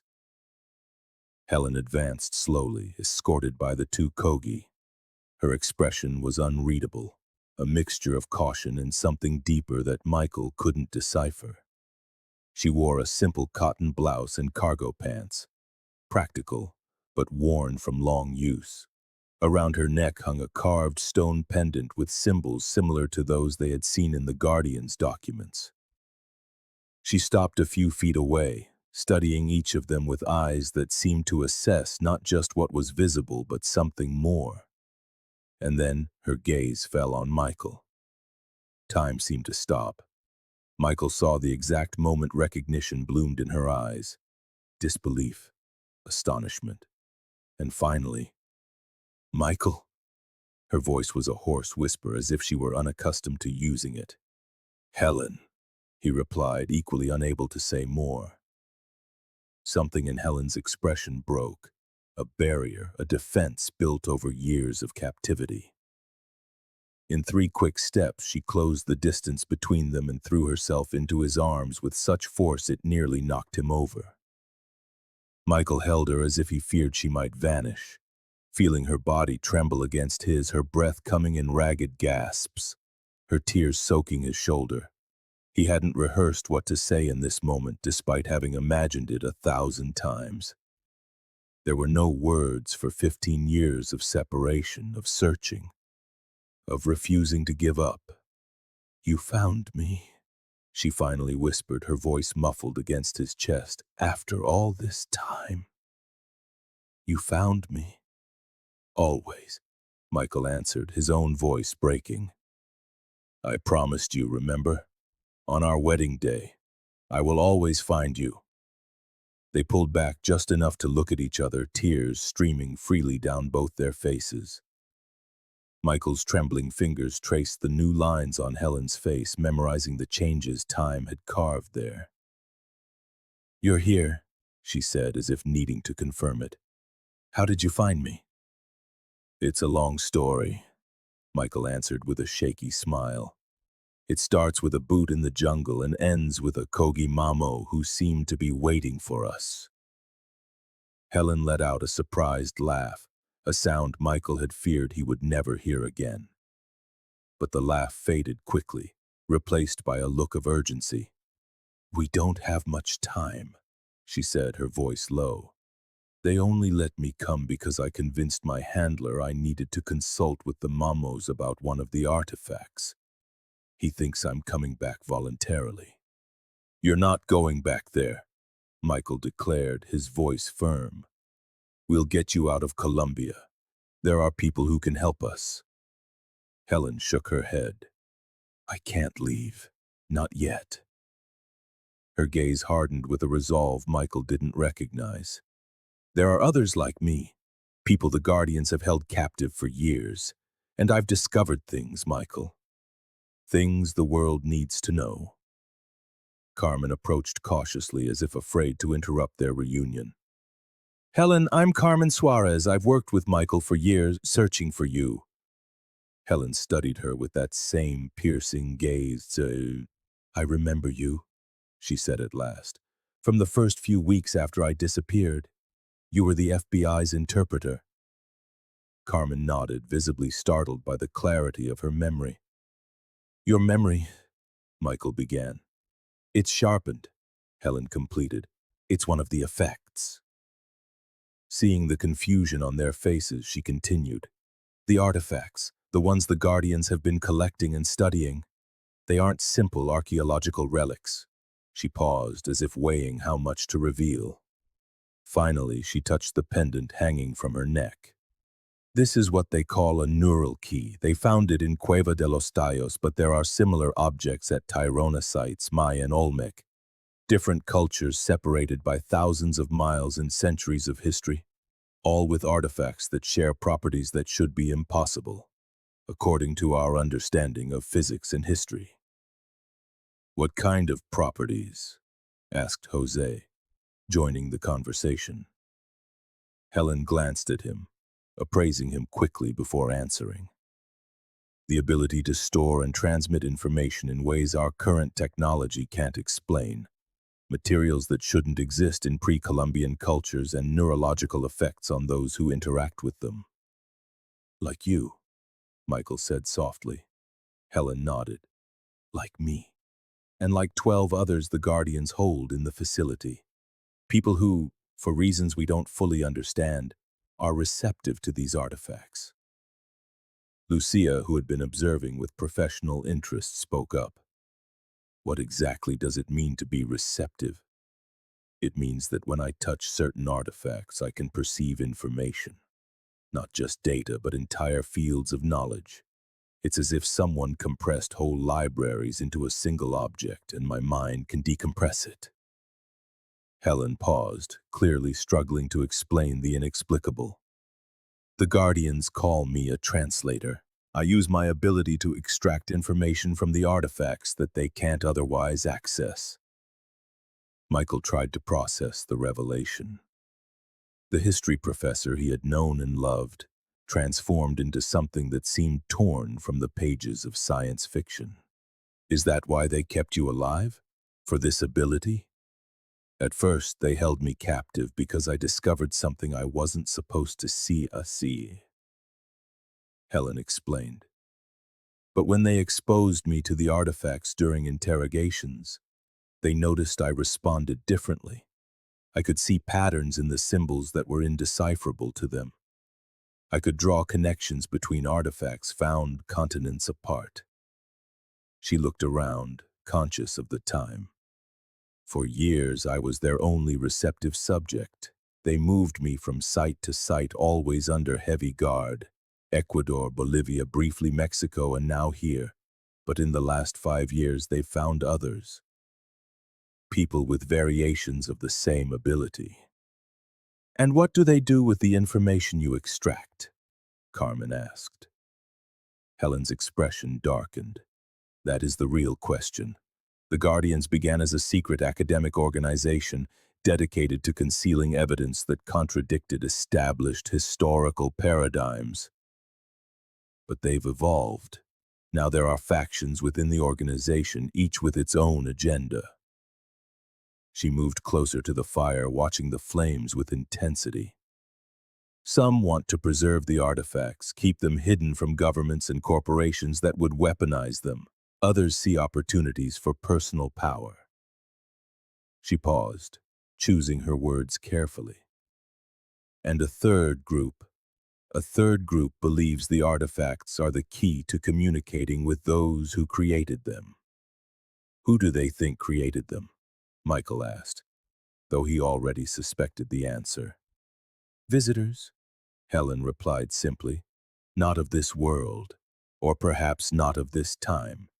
Helen advanced slowly, escorted by the 2 Kogi. Her expression was unreadable, a mixture of caution and something deeper that Michael couldn't decipher. She wore a simple cotton blouse and cargo pants, practical, but worn from long use. Around her neck hung a carved stone pendant with symbols similar to those they had seen in the Guardian's documents. She stopped a few feet away, studying each of them with eyes that seemed to assess not just what was visible but something more. And then her gaze fell on Michael. Time seemed to stop. Michael saw the exact moment recognition bloomed in her eyes. Disbelief, astonishment, and finally, "Michael?" Her voice was a hoarse whisper as if she were unaccustomed to using it. "Helen," he replied, equally unable to say more. Something in Helen's expression broke. A barrier, a defense built over years of captivity. In 3 quick steps, she closed the distance between them and threw herself into his arms with such force it nearly knocked him over. Michael held her as if he feared she might vanish, feeling her body tremble against his, her breath coming in ragged gasps, her tears soaking his shoulder. He hadn't rehearsed what to say in this moment, despite having imagined it 1,000 times. There were no words for 15 years of separation, of searching, of refusing to give up. "You found me," she finally whispered, her voice muffled against his chest. "After all this time, you found me." "Always," Michael answered, his own voice breaking. "I promised you, remember? On our wedding day, I will always find you." They pulled back just enough to look at each other, tears streaming freely down both their faces. Michael's trembling fingers traced the new lines on Helen's face, memorizing the changes time had carved there. "You're here," she said, as if needing to confirm it. "How did you find me?" "It's a long story," Michael answered with a shaky smile. "It starts with a boot in the jungle and ends with a Kogi Mamo who seemed to be waiting for us." Helen let out a surprised laugh, a sound Michael had feared he would never hear again. But the laugh faded quickly, replaced by a look of urgency. "We don't have much time," she said, her voice low. "They only let me come because I convinced my handler I needed to consult with the Mamos about one of the artifacts. He thinks I'm coming back voluntarily." "You're not going back there," Michael declared, his voice firm. "We'll get you out of Colombia. There are people who can help us." Helen shook her head. "I can't leave. Not yet." Her gaze hardened with a resolve Michael didn't recognize. "There are others like me, people the Guardians have held captive for years, and I've discovered things, Michael. Things the world needs to know." Carmen approached cautiously, as if afraid to interrupt their reunion. "Helen, I'm Carmen Suarez. I've worked with Michael for years, searching for you." Helen studied her with that same piercing gaze. "I remember you," she said at last. "From the first few weeks after I disappeared. You were the FBI's interpreter." Carmen nodded, visibly startled by the clarity of her memory. "Your memory," Michael began. "It's sharpened," Helen completed. "It's one of the effects." Seeing the confusion on their faces, she continued. "The artifacts, the ones the Guardians have been collecting and studying, they aren't simple archaeological relics." She paused, as if weighing how much to reveal. Finally, she touched the pendant hanging from her neck. "This is what they call a neural key. They found it in Cueva de los Tallos, but there are similar objects at Tirona sites, Maya and Olmec. Different cultures separated by thousands of miles and centuries of history, all with artifacts that share properties that should be impossible, according to our understanding of physics and history." "What kind of properties?" asked Jose, joining the conversation. Helen glanced at him, appraising him quickly before answering. "The ability to store and transmit information in ways our current technology can't explain. Materials that shouldn't exist in pre-Columbian cultures and neurological effects on those who interact with them." "Like you," Michael said softly. Helen nodded. "Like me. And like 12 others the Guardians hold in the facility. People who, for reasons we don't fully understand, are receptive to these artifacts." Lucia, who had been observing with professional interest, spoke up. "What exactly does it mean to be receptive?" "It means that when I touch certain artifacts, I can perceive information. Not just data, but entire fields of knowledge. It's as if someone compressed whole libraries into a single object, and my mind can decompress it. Helen paused, clearly struggling to explain the inexplicable. The Guardians call me a translator. I use my ability to extract information from the artifacts that they can't otherwise access. Michael tried to process the revelation. The history professor he had known and loved, transformed into something that seemed torn from the pages of science fiction. Is that why they kept you alive? For this ability? At first, they held me captive because I discovered something I wasn't supposed to see, Helen explained. But when they exposed me to the artifacts during interrogations, they noticed I responded differently. I could see patterns in the symbols that were indecipherable to them. I could draw connections between artifacts found continents apart. She looked around, conscious of the time. For years, I was their only receptive subject. They moved me from site to site, always under heavy guard. Ecuador, Bolivia, briefly Mexico, and now here. But in the last 5 years, they've found others. People with variations of the same ability. And what do they do with the information you extract? Carmen asked. Helen's expression darkened. That is the real question. The Guardians began as a secret academic organization dedicated to concealing evidence that contradicted established historical paradigms. But they've evolved. Now there are factions within the organization, each with its own agenda. She moved closer to the fire, watching the flames with intensity. Some want to preserve the artifacts, keep them hidden from governments and corporations that would weaponize them. Others see opportunities for personal power. She paused, choosing her words carefully. And a third group believes the artifacts are the key to communicating with those who created them. Who do they think created them? Michael asked, though he already suspected the answer. Visitors, Helen replied simply. Not of this world, or perhaps not of this time.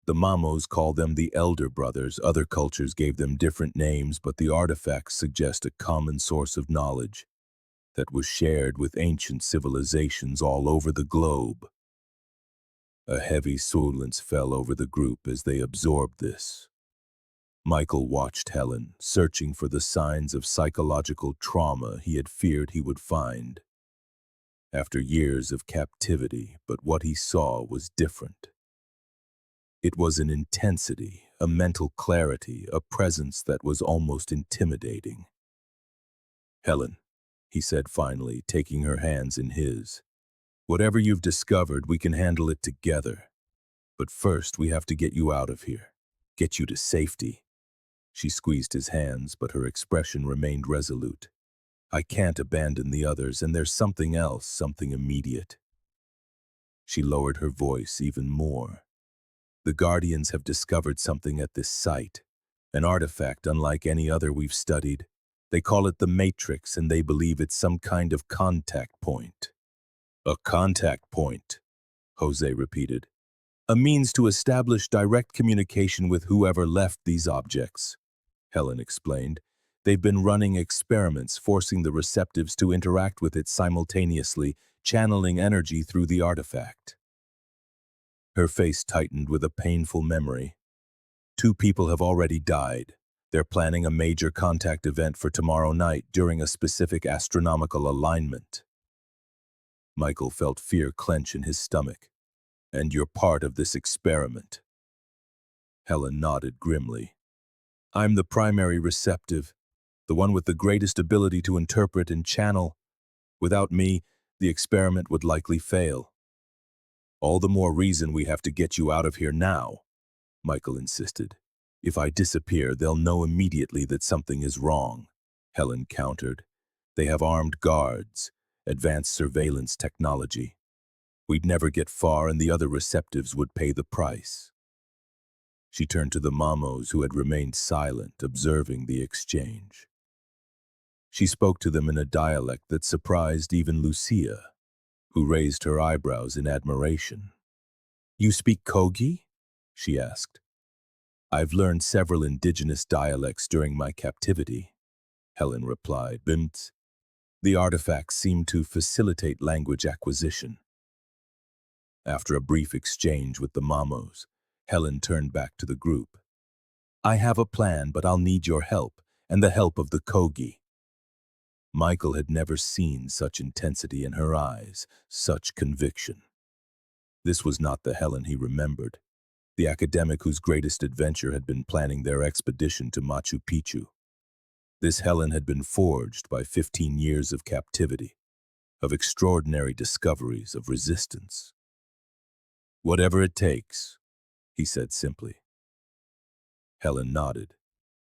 The Mamos call them the Elder Brothers. Other cultures gave them different names, but the artifacts suggest a common source of knowledge that was shared with ancient civilizations all over the globe. A heavy silence fell over the group as they absorbed this. Michael watched Helen, searching for the signs of psychological trauma he had feared he would find. After years of captivity, but what he saw was different. It was an intensity, a mental clarity, a presence that was almost intimidating. Helen, he said finally, taking her hands in his. Whatever you've discovered, we can handle it together. But first, we have to get you out of here. Get you to safety. She squeezed his hands, but her expression remained resolute. I can't abandon the others, and there's something else, something immediate. She lowered her voice even more. The Guardians have discovered something at this site, an artifact unlike any other we've studied. They call it the Matrix, and they believe it's some kind of contact point. A contact point, Jose repeated. A means to establish direct communication with whoever left these objects, Helen explained. They've been running experiments, forcing the receptives to interact with it simultaneously, channeling energy through the artifact. Her face tightened with a painful memory. 2 people have already died. They're planning a major contact event for tomorrow night during a specific astronomical alignment. Michael felt fear clench in his stomach. And you're part of this experiment. Helen nodded grimly. I'm the primary receptive, the one with the greatest ability to interpret and channel. Without me, the experiment would likely fail. All the more reason we have to get you out of here now, Michael insisted. If I disappear, they'll know immediately that something is wrong, Helen countered. They have armed guards, advanced surveillance technology. We'd never get far, and the other receptives would pay the price. She turned to the Mamos, who had remained silent, observing the exchange. She spoke to them in a dialect that surprised even Lucia, who raised her eyebrows in admiration. You speak Kogi? She asked. I've learned several indigenous dialects during my captivity, Helen replied. Bimt. The artifacts seemed to facilitate language acquisition. After a brief exchange with the Mamos, Helen turned back to the group. I have a plan, but I'll need your help, and the help of the Kogi. Michael had never seen such intensity in her eyes, such conviction. This was not the Helen he remembered, the academic whose greatest adventure had been planning their expedition to Machu Picchu. This Helen had been forged by 15 years of captivity, of extraordinary discoveries, of resistance. Whatever it takes, he said simply. Helen nodded,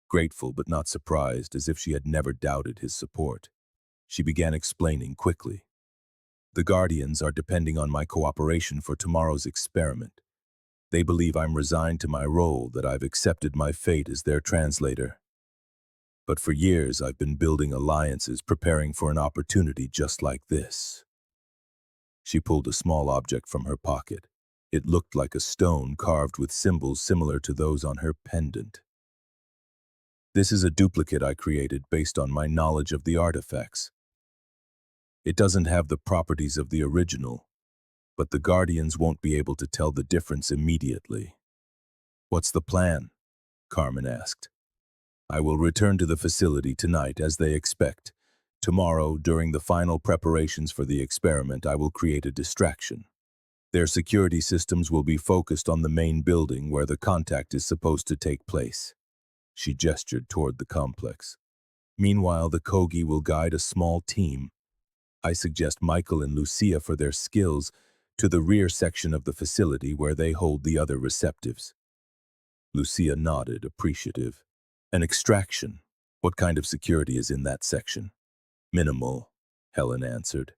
grateful but not surprised, as if she had never doubted his support. She began explaining quickly. The Guardians are depending on my cooperation for tomorrow's experiment. They believe I'm resigned to my role, that I've accepted my fate as their translator. But for years I've been building alliances, preparing for an opportunity just like this. She pulled a small object from her pocket. It looked like a stone carved with symbols similar to those on her pendant. This is a duplicate I created based on my knowledge of the artifacts. It doesn't have the properties of the original, but the Guardians won't be able to tell the difference immediately. What's the plan? Carmen asked. I will return to the facility tonight as they expect. Tomorrow, during the final preparations for the experiment, I will create a distraction. Their security systems will be focused on the main building where the contact is supposed to take place. She gestured toward the complex. Meanwhile, the Kogi will guide a small team. I suggest Michael and Lucia for their skills to the rear section of the facility where they hold the other receptives. Lucia nodded, appreciative. An extraction. What kind of security is in that section? Minimal, Helen answered.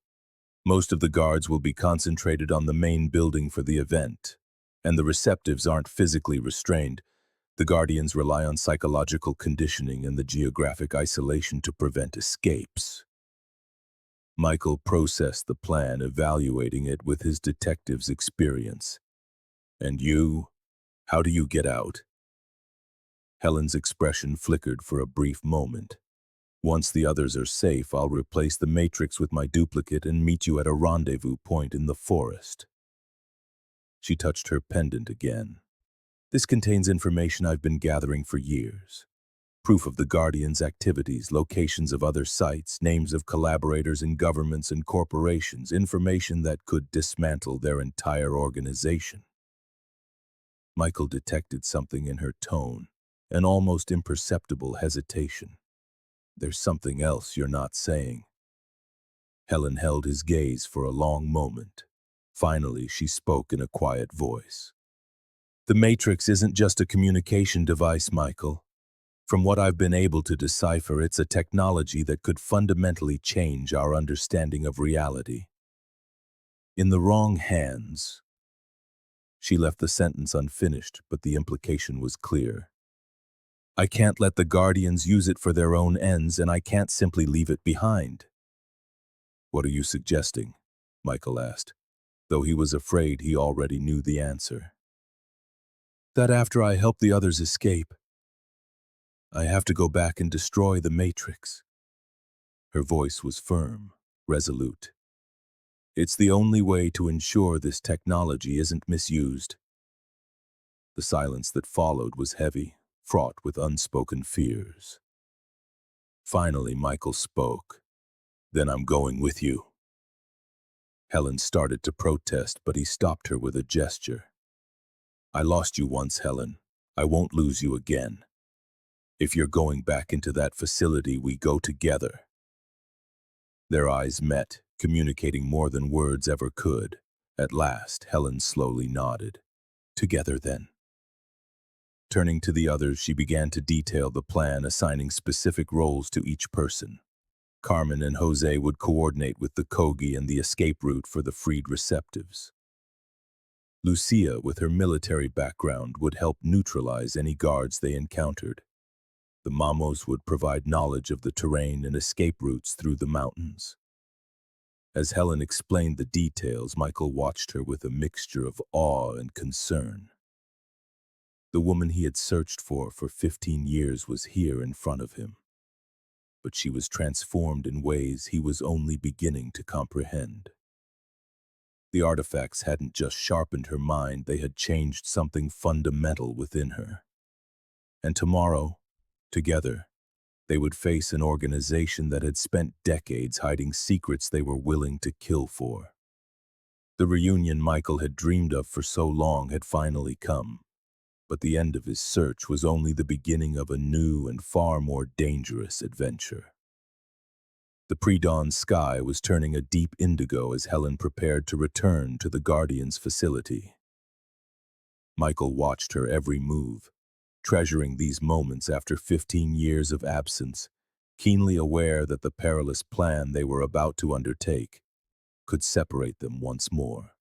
Most of the guards will be concentrated on the main building for the event, and the receptives aren't physically restrained. The Guardians rely on psychological conditioning and the geographic isolation to prevent escapes. Michael processed the plan, evaluating it with his detective's experience. And you? How do you get out? Helen's expression flickered for a brief moment. Once the others are safe, I'll replace the matrix with my duplicate and meet you at a rendezvous point in the forest. She touched her pendant again. This contains information I've been gathering for years. Proof of the Guardians' activities, locations of other sites, names of collaborators in governments and corporations, information that could dismantle their entire organization. Michael detected something in her tone, an almost imperceptible hesitation. There's something else you're not saying. Helen held his gaze for a long moment. Finally, she spoke in a quiet voice. The Matrix isn't just a communication device, Michael. From what I've been able to decipher, it's a technology that could fundamentally change our understanding of reality. In the wrong hands. She left the sentence unfinished, but the implication was clear. I can't let the Guardians use it for their own ends, and I can't simply leave it behind. What are you suggesting? Michael asked, though he was afraid he already knew the answer. That after I help the others escape, I have to go back and destroy the Matrix. Her voice was firm, resolute. It's the only way to ensure this technology isn't misused. The silence that followed was heavy, fraught with unspoken fears. Finally, Michael spoke. Then I'm going with you. Helen started to protest, but he stopped her with a gesture. I lost you once, Helen. I won't lose you again. If you're going back into that facility, we go together. Their eyes met, communicating more than words ever could. At last, Helen slowly nodded. Together, then. Turning to the others, she began to detail the plan, assigning specific roles to each person. Carmen and Jose would coordinate with the Kogi and the escape route for the freed receptives. Lucia, with her military background, would help neutralize any guards they encountered. The Mamos would provide knowledge of the terrain and escape routes through the mountains. As Helen explained the details, Michael watched her with a mixture of awe and concern. The woman he had searched for 15 years was here in front of him, but she was transformed in ways he was only beginning to comprehend. The artifacts hadn't just sharpened her mind, they had changed something fundamental within her. And tomorrow, together, they would face an organization that had spent decades hiding secrets they were willing to kill for. The reunion Michael had dreamed of for so long had finally come, but the end of his search was only the beginning of a new and far more dangerous adventure. The pre-dawn sky was turning a deep indigo as Helen prepared to return to the Guardian's facility. Michael watched her every move, treasuring these moments after 15 years of absence, keenly aware that the perilous plan they were about to undertake could separate them once more.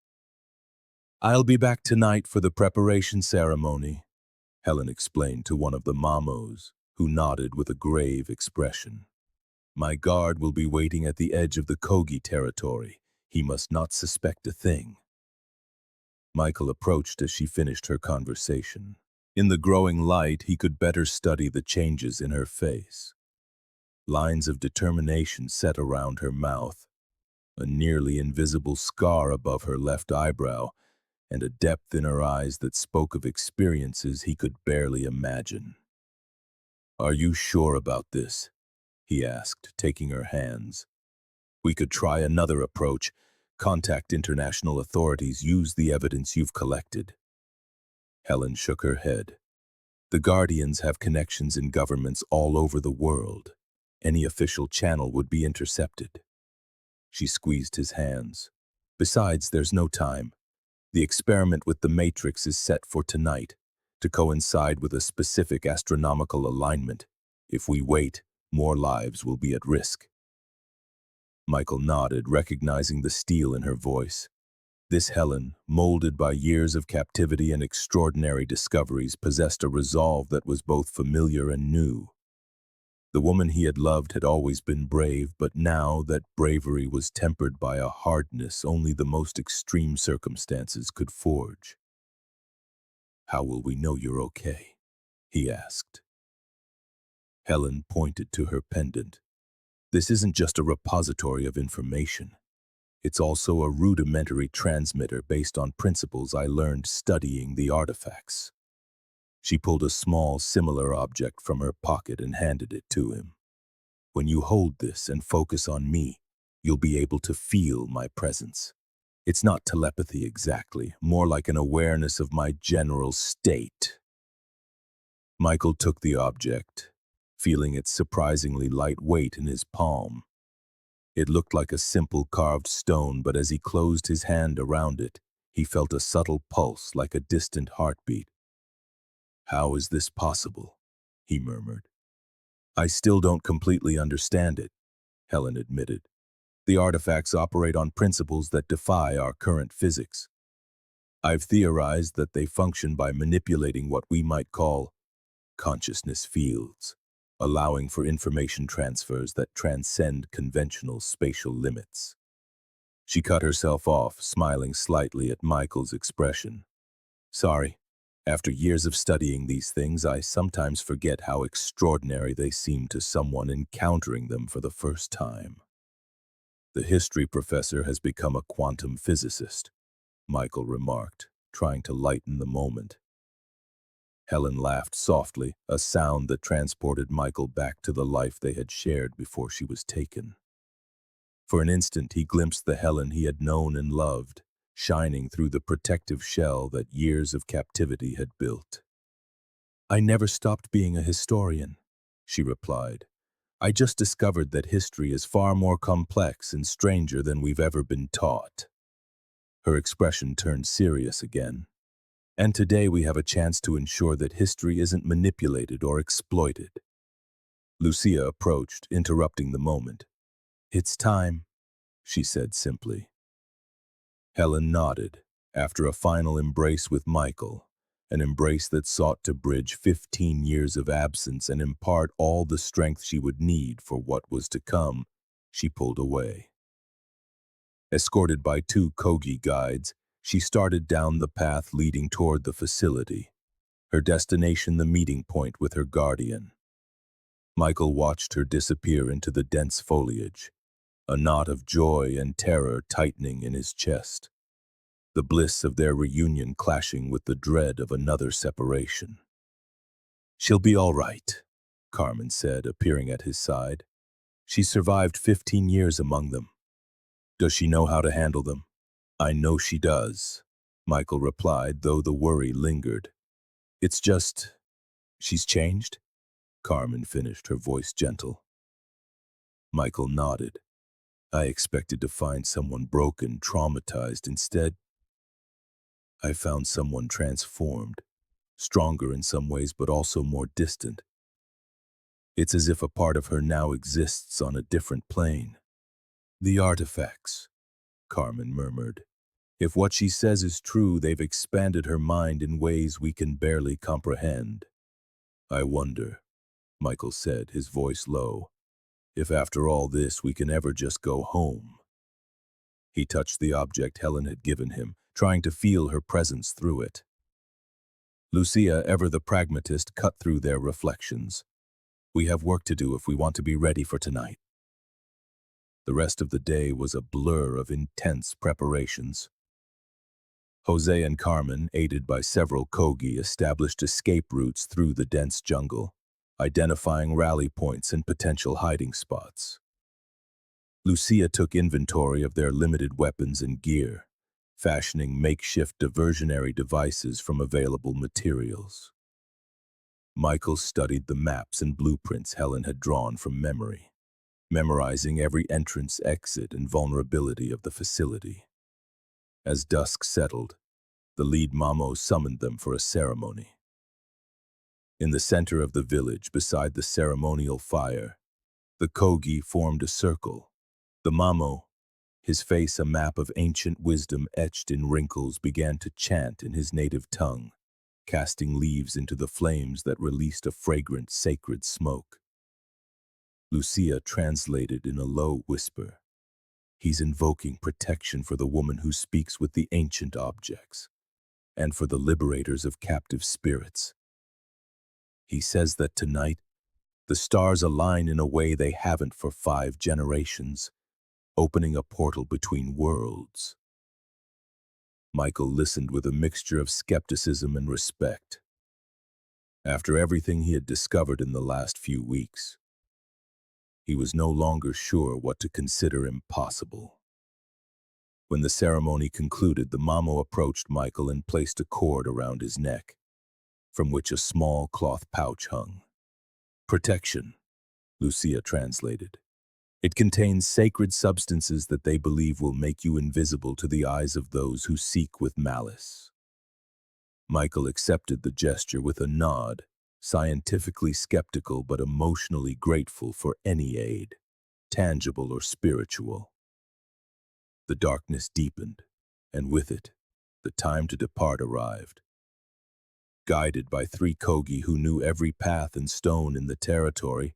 "I'll be back tonight for the preparation ceremony," Helen explained to one of the mamos, who nodded with a grave expression. "My guard will be waiting at the edge of the Kogi territory. He must not suspect a thing." Michael approached as she finished her conversation. In the growing light, he could better study the changes in her face. Lines of determination set around her mouth, a nearly invisible scar above her left eyebrow, and a depth in her eyes that spoke of experiences he could barely imagine. "Are you sure about this?" he asked, taking her hands. "We could try another approach. Contact international authorities, use the evidence you've collected." Helen shook her head. "The Guardians have connections in governments all over the world. Any official channel would be intercepted." She squeezed his hands. "Besides, there's no time. The experiment with the Matrix is set for tonight, to coincide with a specific astronomical alignment. If we wait, more lives will be at risk." Michael nodded, recognizing the steel in her voice. This Helen, molded by years of captivity and extraordinary discoveries, possessed a resolve that was both familiar and new. The woman he had loved had always been brave, but now that bravery was tempered by a hardness only the most extreme circumstances could forge. "How will we know you're okay?" he asked. Helen pointed to her pendant. "This isn't just a repository of information. It's also a rudimentary transmitter based on principles I learned studying the artifacts." She pulled a small, similar object from her pocket and handed it to him. "When you hold this and focus on me, you'll be able to feel my presence. It's not telepathy exactly, more like an awareness of my general state." Michael took the object, feeling its surprisingly light weight in his palm. It looked like a simple carved stone, but as he closed his hand around it, he felt a subtle pulse like a distant heartbeat. "How is this possible?" he murmured. "I still don't completely understand it," Helen admitted. "The artifacts operate on principles that defy our current physics. I've theorized that they function by manipulating what we might call consciousness fields, allowing for information transfers that transcend conventional spatial limits." She cut herself off, smiling slightly at Michael's expression. "Sorry. After years of studying these things, I sometimes forget how extraordinary they seem to someone encountering them for the first time." "The history professor has become a quantum physicist," Michael remarked, trying to lighten the moment. Helen laughed softly, a sound that transported Michael back to the life they had shared before she was taken. For an instant, he glimpsed the Helen he had known and loved, shining through the protective shell that years of captivity had built. "I never stopped being a historian," she replied. "I just discovered that history is far more complex and stranger than we've ever been taught." Her expression turned serious again. "And today we have a chance to ensure that history isn't manipulated or exploited." Lucia approached, interrupting the moment. "It's time," she said simply. Helen nodded, after a final embrace with Michael, an embrace that sought to bridge 15 years of absence and impart all the strength she would need for what was to come. She pulled away. Escorted by two Kogi guides, she started down the path leading toward the facility, her destination the meeting point with her guardian. Michael watched her disappear into the dense foliage, a knot of joy and terror tightening in his chest, the bliss of their reunion clashing with the dread of another separation. "She'll be all right," Carmen said, appearing at his side. "She's survived 15 years among them. Does she know how to handle them?" "I know she does," Michael replied, though the worry lingered. "It's just, she's changed?" Carmen finished, her voice gentle. Michael nodded. "I expected to find someone broken, traumatized. Instead, I found someone transformed, stronger in some ways but also more distant. It's as if a part of her now exists on a different plane." "The artifacts," Carmen murmured. "If what she says is true, they've expanded her mind in ways we can barely comprehend." "I wonder," Michael said, his voice low, "if after all this we can ever just go home." He touched the object Helen had given him, trying to feel her presence through it. Lucia, ever the pragmatist, cut through their reflections. "We have work to do if we want to be ready for tonight." The rest of the day was a blur of intense preparations. Jose and Carmen, aided by several Kogi, established escape routes through the dense jungle, identifying rally points and potential hiding spots. Lucia took inventory of their limited weapons and gear, fashioning makeshift diversionary devices from available materials. Michael studied the maps and blueprints Helen had drawn from memory, memorizing every entrance, exit, and vulnerability of the facility. As dusk settled, the lead Mamo summoned them for a ceremony. In the center of the village, beside the ceremonial fire, the Kogi formed a circle. The Mamo, his face a map of ancient wisdom etched in wrinkles, began to chant in his native tongue, casting leaves into the flames that released a fragrant, sacred smoke. Lucia translated in a low whisper, "He's invoking protection for the woman who speaks with the ancient objects, and for the liberators of captive spirits. He says that tonight, the stars align in a way they haven't for 5 generations, opening a portal between worlds." Michael listened with a mixture of skepticism and respect. After everything he had discovered in the last few weeks, he was no longer sure what to consider impossible. When the ceremony concluded, the Mamo approached Michael and placed a cord around his neck, from which a small cloth pouch hung. "Protection," Lucia translated. "It contains sacred substances that they believe will make you invisible to the eyes of those who seek with malice." Michael accepted the gesture with a nod, scientifically skeptical but emotionally grateful for any aid, tangible or spiritual. The darkness deepened, and with it, the time to depart arrived. Guided by 3 Kogi who knew every path and stone in the territory,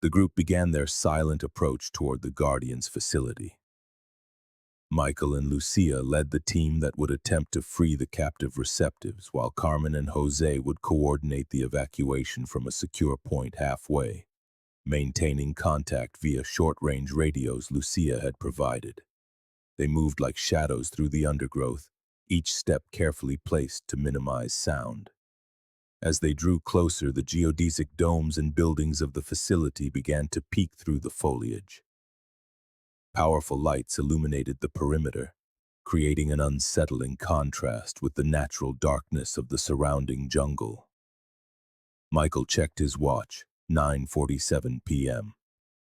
the group began their silent approach toward the Guardian's facility. Michael and Lucia led the team that would attempt to free the captive receptives, while Carmen and Jose would coordinate the evacuation from a secure point halfway, maintaining contact via short-range radios Lucia had provided. They moved like shadows through the undergrowth, each step carefully placed to minimize sound. As they drew closer, the geodesic domes and buildings of the facility began to peek through the foliage. Powerful lights illuminated the perimeter, creating an unsettling contrast with the natural darkness of the surrounding jungle. Michael checked his watch, 9:47 p.m.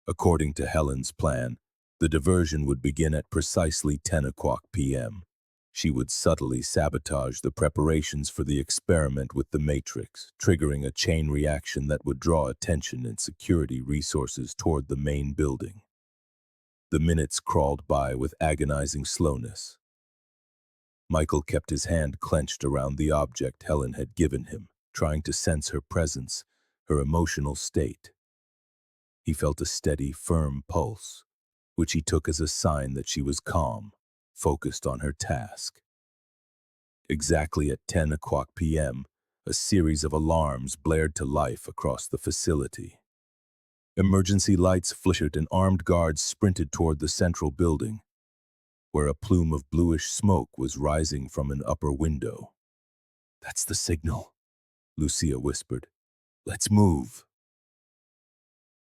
According to Helen's plan, the diversion would begin at precisely 10 o'clock p.m. She would subtly sabotage the preparations for the experiment with the Matrix, triggering a chain reaction that would draw attention and security resources toward the main building. The minutes crawled by with agonizing slowness. Michael kept his hand clenched around the object Helen had given him, trying to sense her presence, her emotional state. He felt a steady, firm pulse, which he took as a sign that she was calm, focused on her task. Exactly at 10 o'clock p.m., a series of alarms blared to life across the facility. Emergency lights flickered and armed guards sprinted toward the central building, where a plume of bluish smoke was rising from an upper window. "That's the signal," Lucia whispered. "Let's move."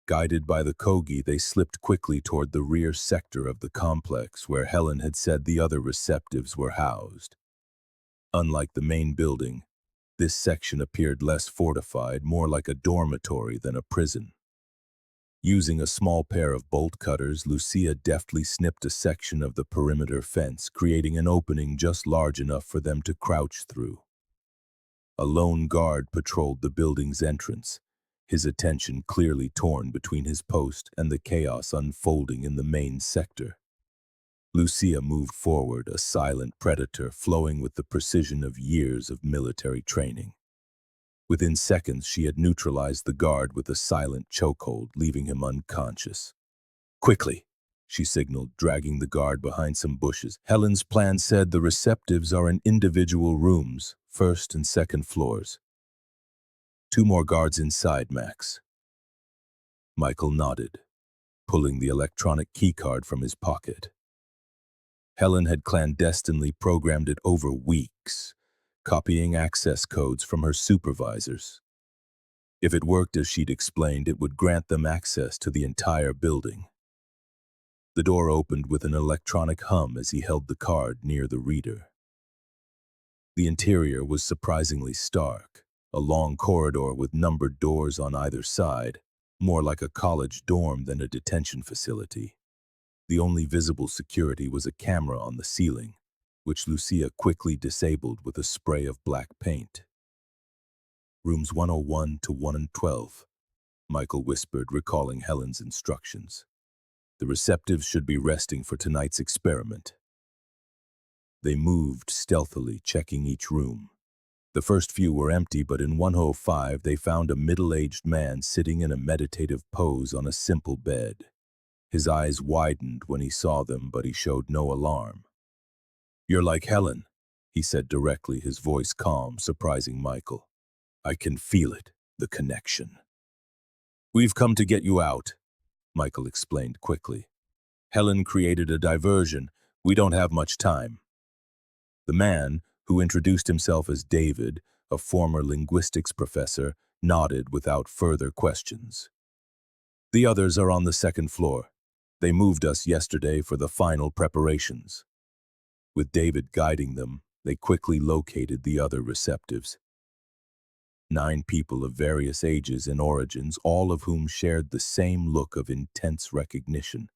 Guided by the Kogi, they slipped quickly toward the rear sector of the complex where Helen had said the other receptives were housed. Unlike the main building, this section appeared less fortified, more like a dormitory than a prison. Using a small pair of bolt cutters, Lucia deftly snipped a section of the perimeter fence, creating an opening just large enough for them to crouch through. A lone guard patrolled the building's entrance, his attention clearly torn between his post and the chaos unfolding in the main sector. Lucia moved forward, a silent predator flowing with the precision of years of military training. Within seconds, she had neutralized the guard with a silent chokehold, leaving him unconscious. "Quickly," she signaled, dragging the guard behind some bushes. Helen's plan said the receptives are in individual rooms, first and second floors. "Two more guards inside, Max." Michael nodded, pulling the electronic keycard from his pocket. Helen had clandestinely programmed it over weeks, copying access codes from her supervisors. If it worked as she'd explained, it would grant them access to the entire building. The door opened with an electronic hum as he held the card near the reader. The interior was surprisingly stark, a long corridor with numbered doors on either side, more like a college dorm than a detention facility. The only visible security was a camera on the ceiling, which Lucia quickly disabled with a spray of black paint. "Rooms 101 to 112, Michael whispered, recalling Helen's instructions. "The receptives should be resting for tonight's experiment." They moved stealthily, checking each room. The first few were empty, but in 105 they found a middle-aged man sitting in a meditative pose on a simple bed. His eyes widened when he saw them, but he showed no alarm. "You're like Helen," he said directly, his voice calm, surprising Michael. "I can feel it, the connection." "We've come to get you out," Michael explained quickly. "Helen created a diversion. We don't have much time." The man, who introduced himself as David, a former linguistics professor, nodded without further questions. "The others are on the second floor. They moved us yesterday for the final preparations." With David guiding them, they quickly located the other receptives. 9 people of various ages and origins, all of whom shared the same look of intense recognition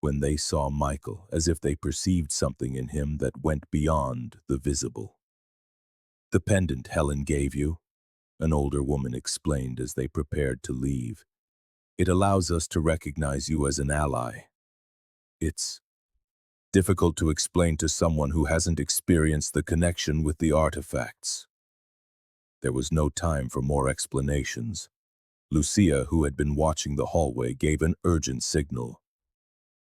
when they saw Michael, as if they perceived something in him that went beyond the visible. "The pendant Helen gave you," an older woman explained as they prepared to leave. "It allows us to recognize you as an ally. It's difficult to explain to someone who hasn't experienced the connection with the artifacts." There was no time for more explanations. Lucia, who had been watching the hallway, gave an urgent signal.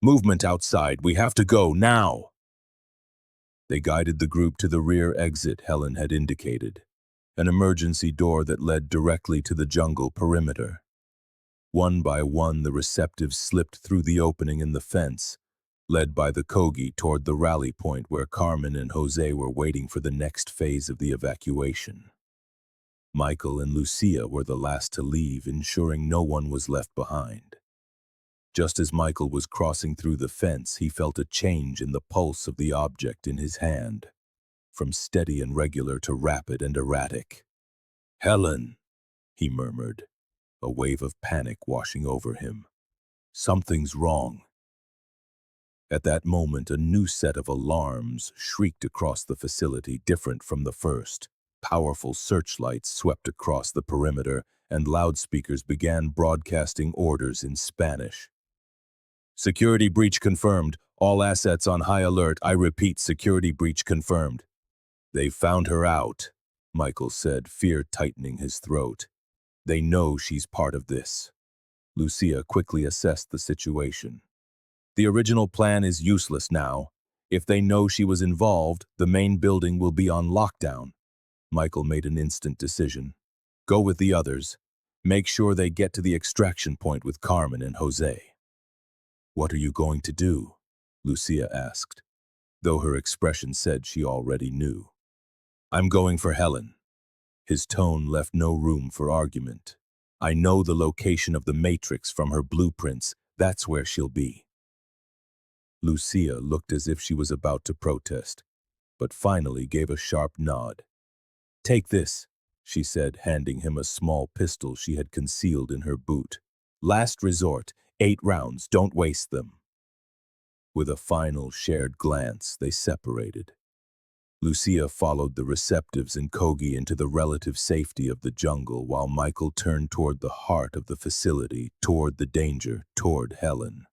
"Movement outside. We have to go, now!" They guided the group to the rear exit Helen had indicated, an emergency door that led directly to the jungle perimeter. One by one, the receptives slipped through the opening in the fence, led by the Kogi toward the rally point where Carmen and Jose were waiting for the next phase of the evacuation. Michael and Lucia were the last to leave, ensuring no one was left behind. Just as Michael was crossing through the fence, he felt a change in the pulse of the object in his hand, from steady and regular to rapid and erratic. "Helen," he murmured, a wave of panic washing over him. "Something's wrong." At that moment, a new set of alarms shrieked across the facility, different from the first. Powerful searchlights swept across the perimeter, and loudspeakers began broadcasting orders in Spanish. "Security breach confirmed. All assets on high alert. I repeat, security breach confirmed." "They've found her out," Michael said, fear tightening his throat. "They know she's part of this." Lucia quickly assessed the situation. The original plan is useless now. If they know she was involved, the main building will be on lockdown. Michael made an instant decision. Go with the others. Make sure they get to the extraction point with Carmen and Jose. What are you going to do? Lucia asked, though her expression said she already knew. I'm going for Helen. His tone left no room for argument. I know the location of the Matrix from her blueprints. That's where she'll be. Lucia looked as if she was about to protest, but finally gave a sharp nod. Take this, she said, handing him a small pistol she had concealed in her boot. Last resort, 8 rounds, don't waste them. With a final shared glance, they separated. Lucia followed the receptives and Kogi into the relative safety of the jungle while Michael turned toward the heart of the facility, toward the danger, toward Helen.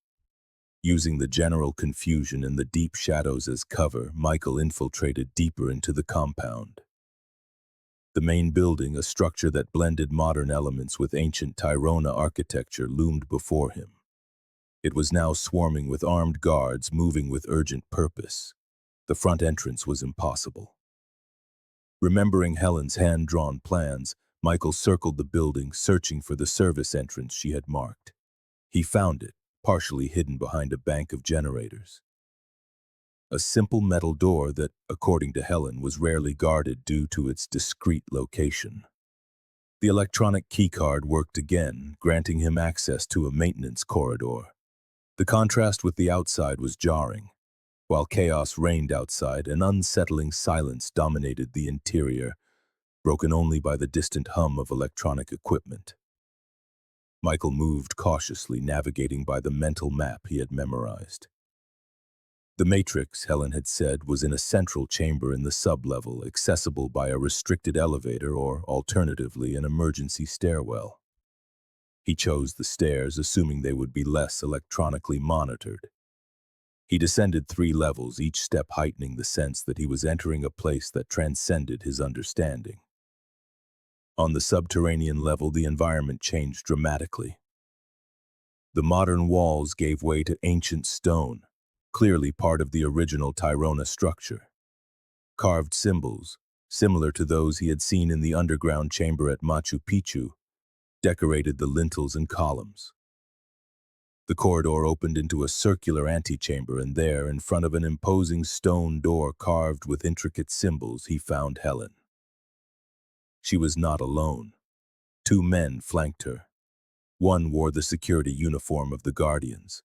Using the general confusion and the deep shadows as cover, Michael infiltrated deeper into the compound. The main building, a structure that blended modern elements with ancient Tirona architecture, loomed before him. It was now swarming with armed guards moving with urgent purpose. The front entrance was impossible. Remembering Helen's hand-drawn plans, Michael circled the building, searching for the service entrance she had marked. He found it, partially hidden behind a bank of generators. A simple metal door that, according to Helen, was rarely guarded due to its discreet location. The electronic keycard worked again, granting him access to a maintenance corridor. The contrast with the outside was jarring. While chaos reigned outside, an unsettling silence dominated the interior, broken only by the distant hum of electronic equipment. Michael moved cautiously, navigating by the mental map he had memorized. The Matrix, Helen had said, was in a central chamber in the sublevel, accessible by a restricted elevator or, alternatively, an emergency stairwell. He chose the stairs, assuming they would be less electronically monitored. He descended 3 levels, each step heightening the sense that he was entering a place that transcended his understanding. On the subterranean level, the environment changed dramatically. The modern walls gave way to ancient stone, clearly part of the original Tirona structure. Carved symbols, similar to those he had seen in the underground chamber at Machu Picchu, decorated the lintels and columns. The corridor opened into a circular antechamber, and there, in front of an imposing stone door carved with intricate symbols, he found Helen. She was not alone. 2 men flanked her. One wore the security uniform of the Guardians.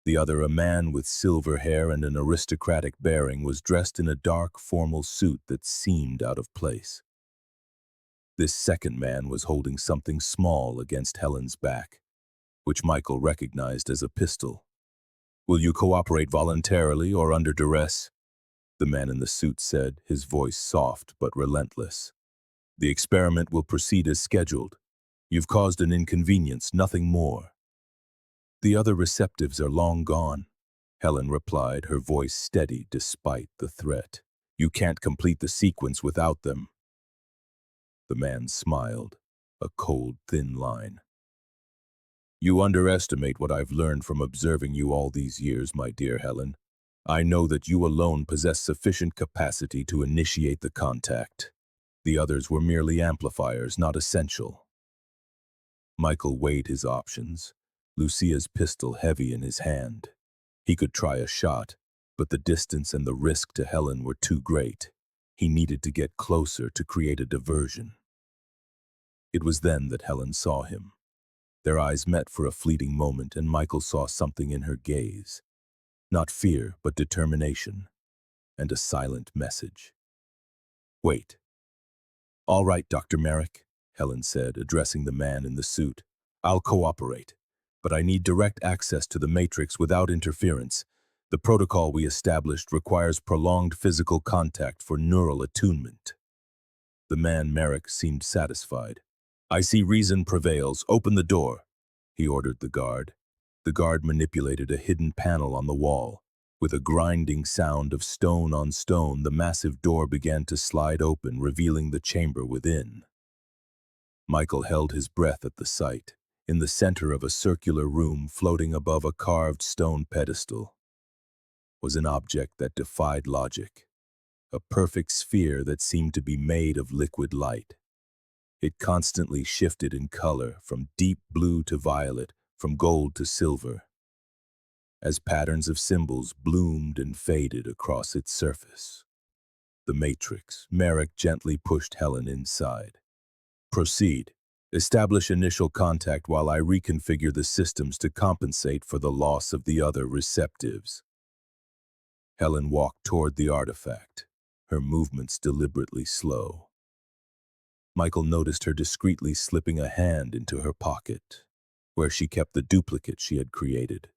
The other, a man with silver hair and an aristocratic bearing, was dressed in a dark, formal suit that seemed out of place. This second man was holding something small against Helen's back, which Michael recognized as a pistol. Will you cooperate voluntarily or under duress? The man in the suit said, his voice soft but relentless. The experiment will proceed as scheduled. You've caused an inconvenience, nothing more. The other receptives are long gone, Helen replied, her voice steady despite the threat. You can't complete the sequence without them. The man smiled, a cold, thin line. You underestimate what I've learned from observing you all these years, my dear Helen. I know that you alone possess sufficient capacity to initiate the contact. The others were merely amplifiers, not essential. Michael weighed his options, Lucia's pistol heavy in his hand. He could try a shot, but the distance and the risk to Helen were too great. He needed to get closer to create a diversion. It was then that Helen saw him. Their eyes met for a fleeting moment, and Michael saw something in her gaze. Not fear, but determination, and a silent message. Wait. All right, Dr. Merrick, Helen said, addressing the man in the suit. I'll cooperate, but I need direct access to the Matrix without interference. The protocol we established requires prolonged physical contact for neural attunement. The man Merrick seemed satisfied. I see reason prevails. Open the door, he ordered the guard. The guard manipulated a hidden panel on the wall. With a grinding sound of stone on stone, the massive door began to slide open, revealing the chamber within. Michael held his breath at the sight. In the center of a circular room floating above a carved stone pedestal was an object that defied logic, a perfect sphere that seemed to be made of liquid light. It constantly shifted in color, from deep blue to violet, from gold to silver, as patterns of symbols bloomed and faded across its surface. The matrix. Merrick gently pushed Helen inside. Proceed. Establish initial contact while I reconfigure the systems to compensate for the loss of the other receptives. Helen walked toward the artifact, her movements deliberately slow. Michael noticed her discreetly slipping a hand into her pocket, where she kept the duplicate she had created.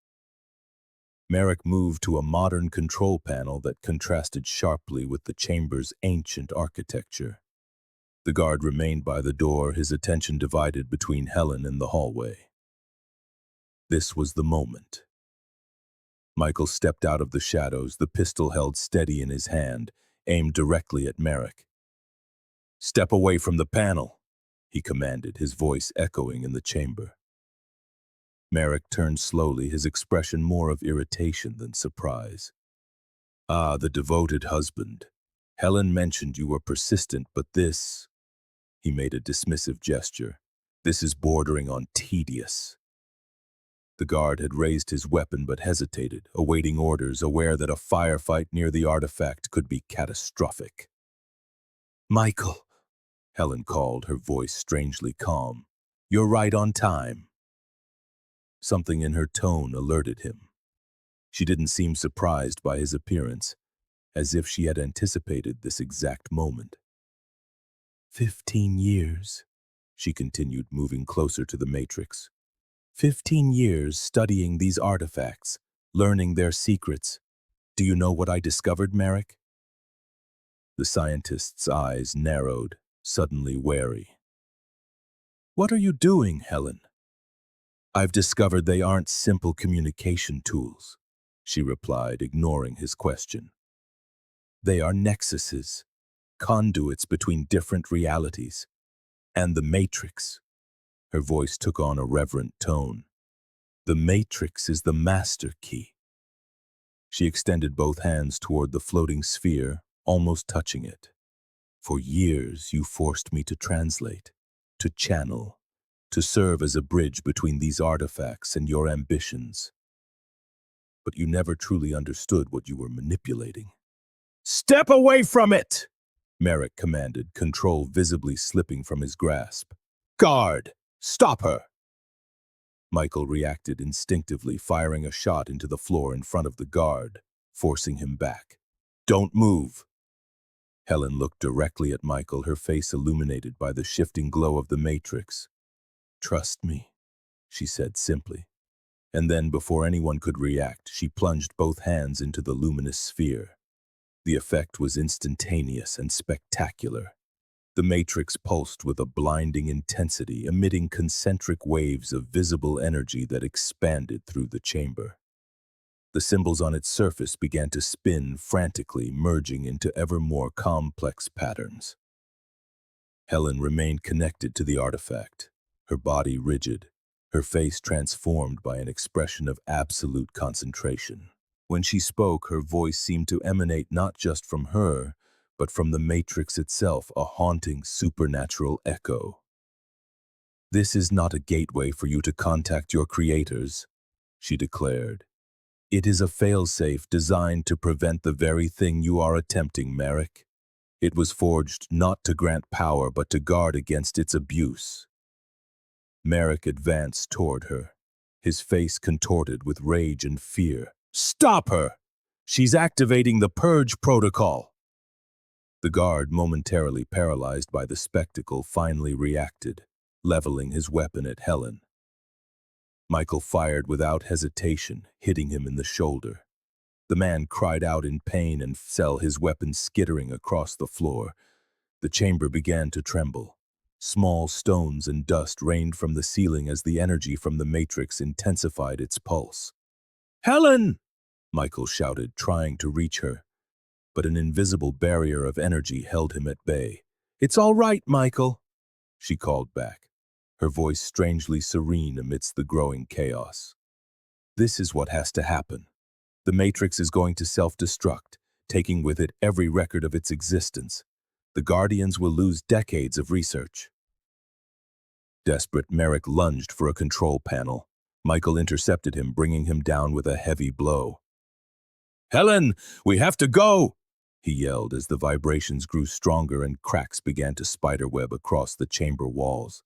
Merrick moved to a modern control panel that contrasted sharply with the chamber's ancient architecture. The guard remained by the door, his attention divided between Helen and the hallway. This was the moment. Michael stepped out of the shadows, the pistol held steady in his hand, aimed directly at Merrick. "Step away from the panel," he commanded, his voice echoing in the chamber. Merrick turned slowly, his expression more of irritation than surprise. "Ah, the devoted husband. Helen mentioned you were persistent, but this—" He made a dismissive gesture. "This is bordering on tedious." The guard had raised his weapon but hesitated, awaiting orders, aware that a firefight near the artifact could be catastrophic. "Michael," Helen called, her voice strangely calm. "You're right on time." Something in her tone alerted him. She didn't seem surprised by his appearance, as if she had anticipated this exact moment. 15 years, she continued, moving closer to the matrix. 15 years studying these artifacts, learning their secrets. Do you know what I discovered, Merrick? The scientist's eyes narrowed, suddenly wary. "What are you doing, Helen?" "I've discovered they aren't simple communication tools," she replied, ignoring his question. "They are nexuses, conduits between different realities. And the Matrix." Her voice took on a reverent tone. "The Matrix is the master key." She extended both hands toward the floating sphere, almost touching it. "For years you forced me to translate, to channel, to serve as a bridge between these artifacts and your ambitions. But you never truly understood what you were manipulating." "Step away from it!" Merrick commanded, control visibly slipping from his grasp. "Guard! Stop her!" Michael reacted instinctively, firing a shot into the floor in front of the guard, forcing him back. "Don't move!" Helen looked directly at Michael, her face illuminated by the shifting glow of the matrix. "Trust me," she said simply. And then, before anyone could react, she plunged both hands into the luminous sphere. The effect was instantaneous and spectacular. The matrix pulsed with a blinding intensity, emitting concentric waves of visible energy that expanded through the chamber. The symbols on its surface began to spin frantically, merging into ever more complex patterns. Helen remained connected to the artifact, her body rigid, her face transformed by an expression of absolute concentration. When she spoke, her voice seemed to emanate not just from her, but from the matrix itself, a haunting, supernatural echo. "This is not a gateway for you to contact your creators," she declared. "It is a failsafe designed to prevent the very thing you are attempting, Merrick. It was forged not to grant power, but to guard against its abuse." Merrick advanced toward her, his face contorted with rage and fear. "Stop her! She's activating the Purge Protocol!" The guard, momentarily paralyzed by the spectacle, finally reacted, leveling his weapon at Helen. Michael fired without hesitation, hitting him in the shoulder. The man cried out in pain and fell, his weapon skittering across the floor. The chamber began to tremble. Small stones and dust rained from the ceiling as the energy from the matrix intensified its pulse. "Helen!" Michael shouted, trying to reach her. But an invisible barrier of energy held him at bay. "It's all right, Michael," she called back. her voice strangely serene amidst the growing chaos. This is what has to happen. The Matrix is going to self-destruct, taking with it every record of its existence. The Guardians will lose decades of research. Desperate, Merrick lunged for a control panel. Michael intercepted him, bringing him down with a heavy blow. "Helen, we have to go!" he yelled as the vibrations grew stronger and cracks began to spiderweb across the chamber walls.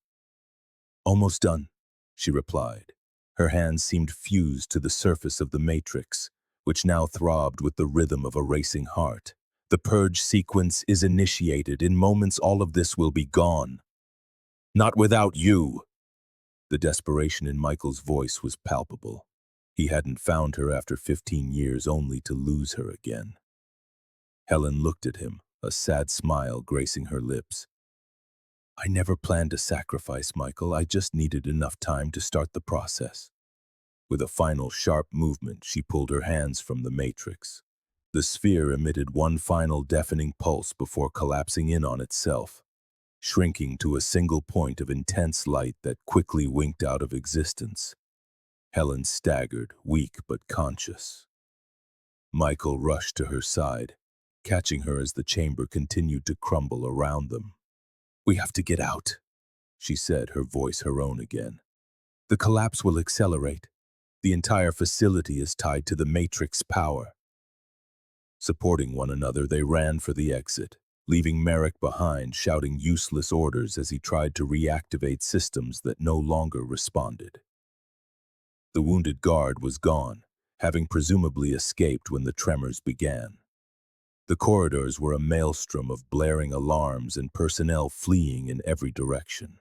"Almost done," she replied. Her hands seemed fused to the surface of the Matrix, which now throbbed with the rhythm of a racing heart. "The purge sequence is initiated. In moments, all of this will be gone. Not without you." The desperation in Michael's voice was palpable. He hadn't found her after 15 years only to lose her again. Helen looked at him, a sad smile gracing her lips. "I never planned to sacrifice Michael. I just needed enough time to start the process." With a final sharp movement, she pulled her hands from the Matrix. The sphere emitted one final deafening pulse before collapsing in on itself, shrinking to a single point of intense light that quickly winked out of existence. Helen staggered, weak but conscious. Michael rushed to her side, catching her as the chamber continued to crumble around them. "We have to get out," she said, her voice her own again. "The collapse will accelerate. The entire facility is tied to the Matrix power." Supporting one another, they ran for the exit, leaving Merrick behind, shouting useless orders as he tried to reactivate systems that no longer responded. The wounded guard was gone, having presumably escaped when the tremors began. The corridors were a maelstrom of blaring alarms and personnel fleeing in every direction.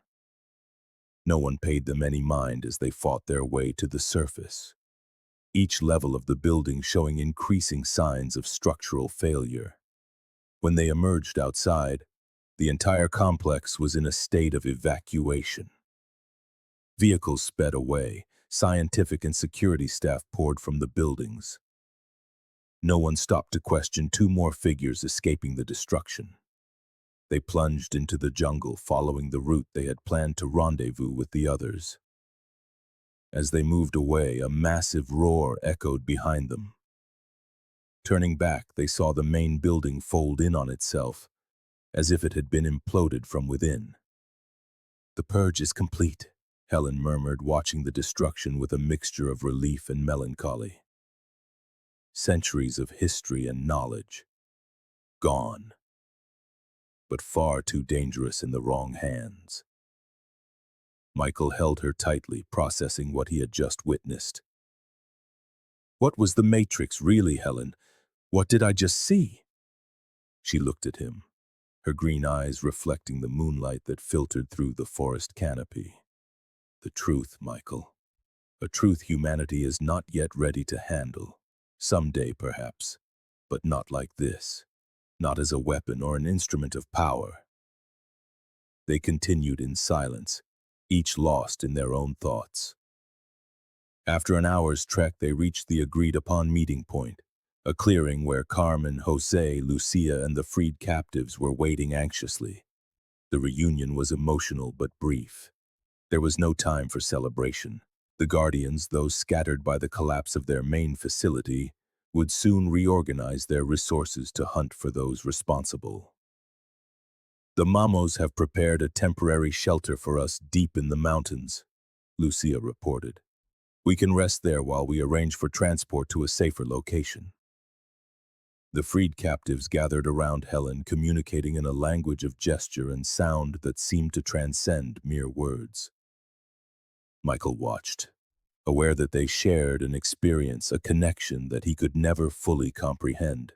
No one paid them any mind as they fought their way to the surface, each level of the building showing increasing signs of structural failure. When they emerged outside, the entire complex was in a state of evacuation. Vehicles sped away, scientific and security staff poured from the buildings. No one stopped to question two more figures escaping the destruction. They plunged into the jungle, following the route they had planned to rendezvous with the others. As they moved away, a massive roar echoed behind them. Turning back, they saw the main building fold in on itself, as if it had been imploded from within. "The purge is complete," Helen murmured, watching the destruction with a mixture of relief and melancholy. Centuries of history and knowledge, gone, but far too dangerous in the wrong hands. Michael held her tightly, processing what he had just witnessed. "What was the Matrix really, Helen? What did I just see?" She looked at him, her green eyes reflecting the moonlight that filtered through the forest canopy. "The truth, Michael. A truth humanity is not yet ready to handle. Someday, perhaps, but not like this. Not as a weapon or an instrument of power." They continued in silence, each lost in their own thoughts. After an hour's trek, they reached the agreed-upon meeting point, a clearing where Carmen, Jose, Lucia, and the freed captives were waiting anxiously. The reunion was emotional but brief. There was no time for celebration. The Guardians, those scattered by the collapse of their main facility, would soon reorganize their resources to hunt for those responsible. "The Mamos have prepared a temporary shelter for us deep in the mountains," Lucia reported. "We can rest there while we arrange for transport to a safer location." The freed captives gathered around Helen, communicating in a language of gesture and sound that seemed to transcend mere words. Michael watched, aware that they shared an experience, a connection that he could never fully comprehend.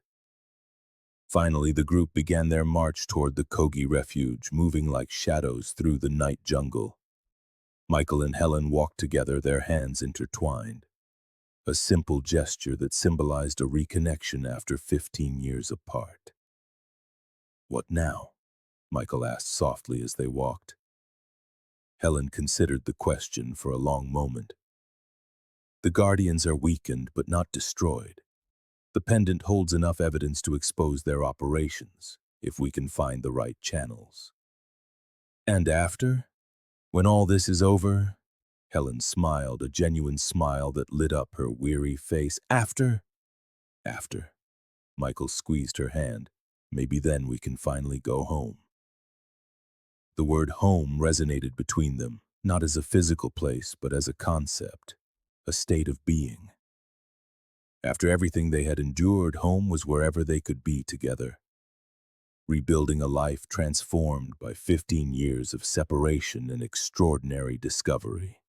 Finally, the group began their march toward the Kogi refuge, moving like shadows through the night jungle. Michael and Helen walked together, their hands intertwined, a simple gesture that symbolized a reconnection after 15 years apart. "What now?" Michael asked softly as they walked. Helen considered the question for a long moment. "The Guardians are weakened but not destroyed. The pendant holds enough evidence to expose their operations, if we can find the right channels." "And after? When all this is over, Helen smiled, a genuine smile that lit up her weary face. After. Michael squeezed her hand. Maybe then we can finally go home. The word home resonated between them, not as a physical place, but as a concept, a state of being. After everything they had endured, home was wherever they could be together, rebuilding a life transformed by 15 years of separation and extraordinary discovery.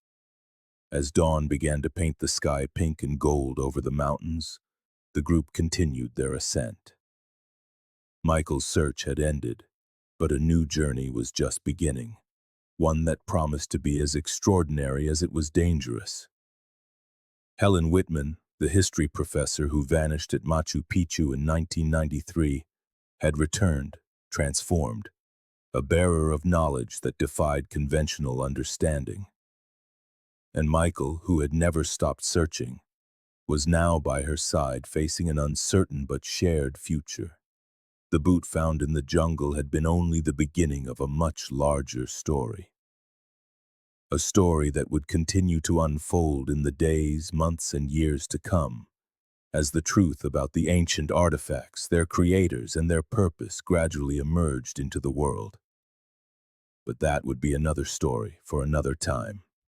As dawn began to paint the sky pink and gold over the mountains, the group continued their ascent. Michael's search had ended, but a new journey was just beginning, one that promised to be as extraordinary as it was dangerous. Helen Whitman, the history professor who vanished at Machu Picchu in 1993, had returned, transformed, a bearer of knowledge that defied conventional understanding. And Michael, who had never stopped searching, was now by her side facing an uncertain but shared future. The boot found in the jungle had been only the beginning of a much larger story. A story that would continue to unfold in the days, months, and years to come, as the truth about the ancient artifacts, their creators, and their purpose gradually emerged into the world. But that would be another story for another time.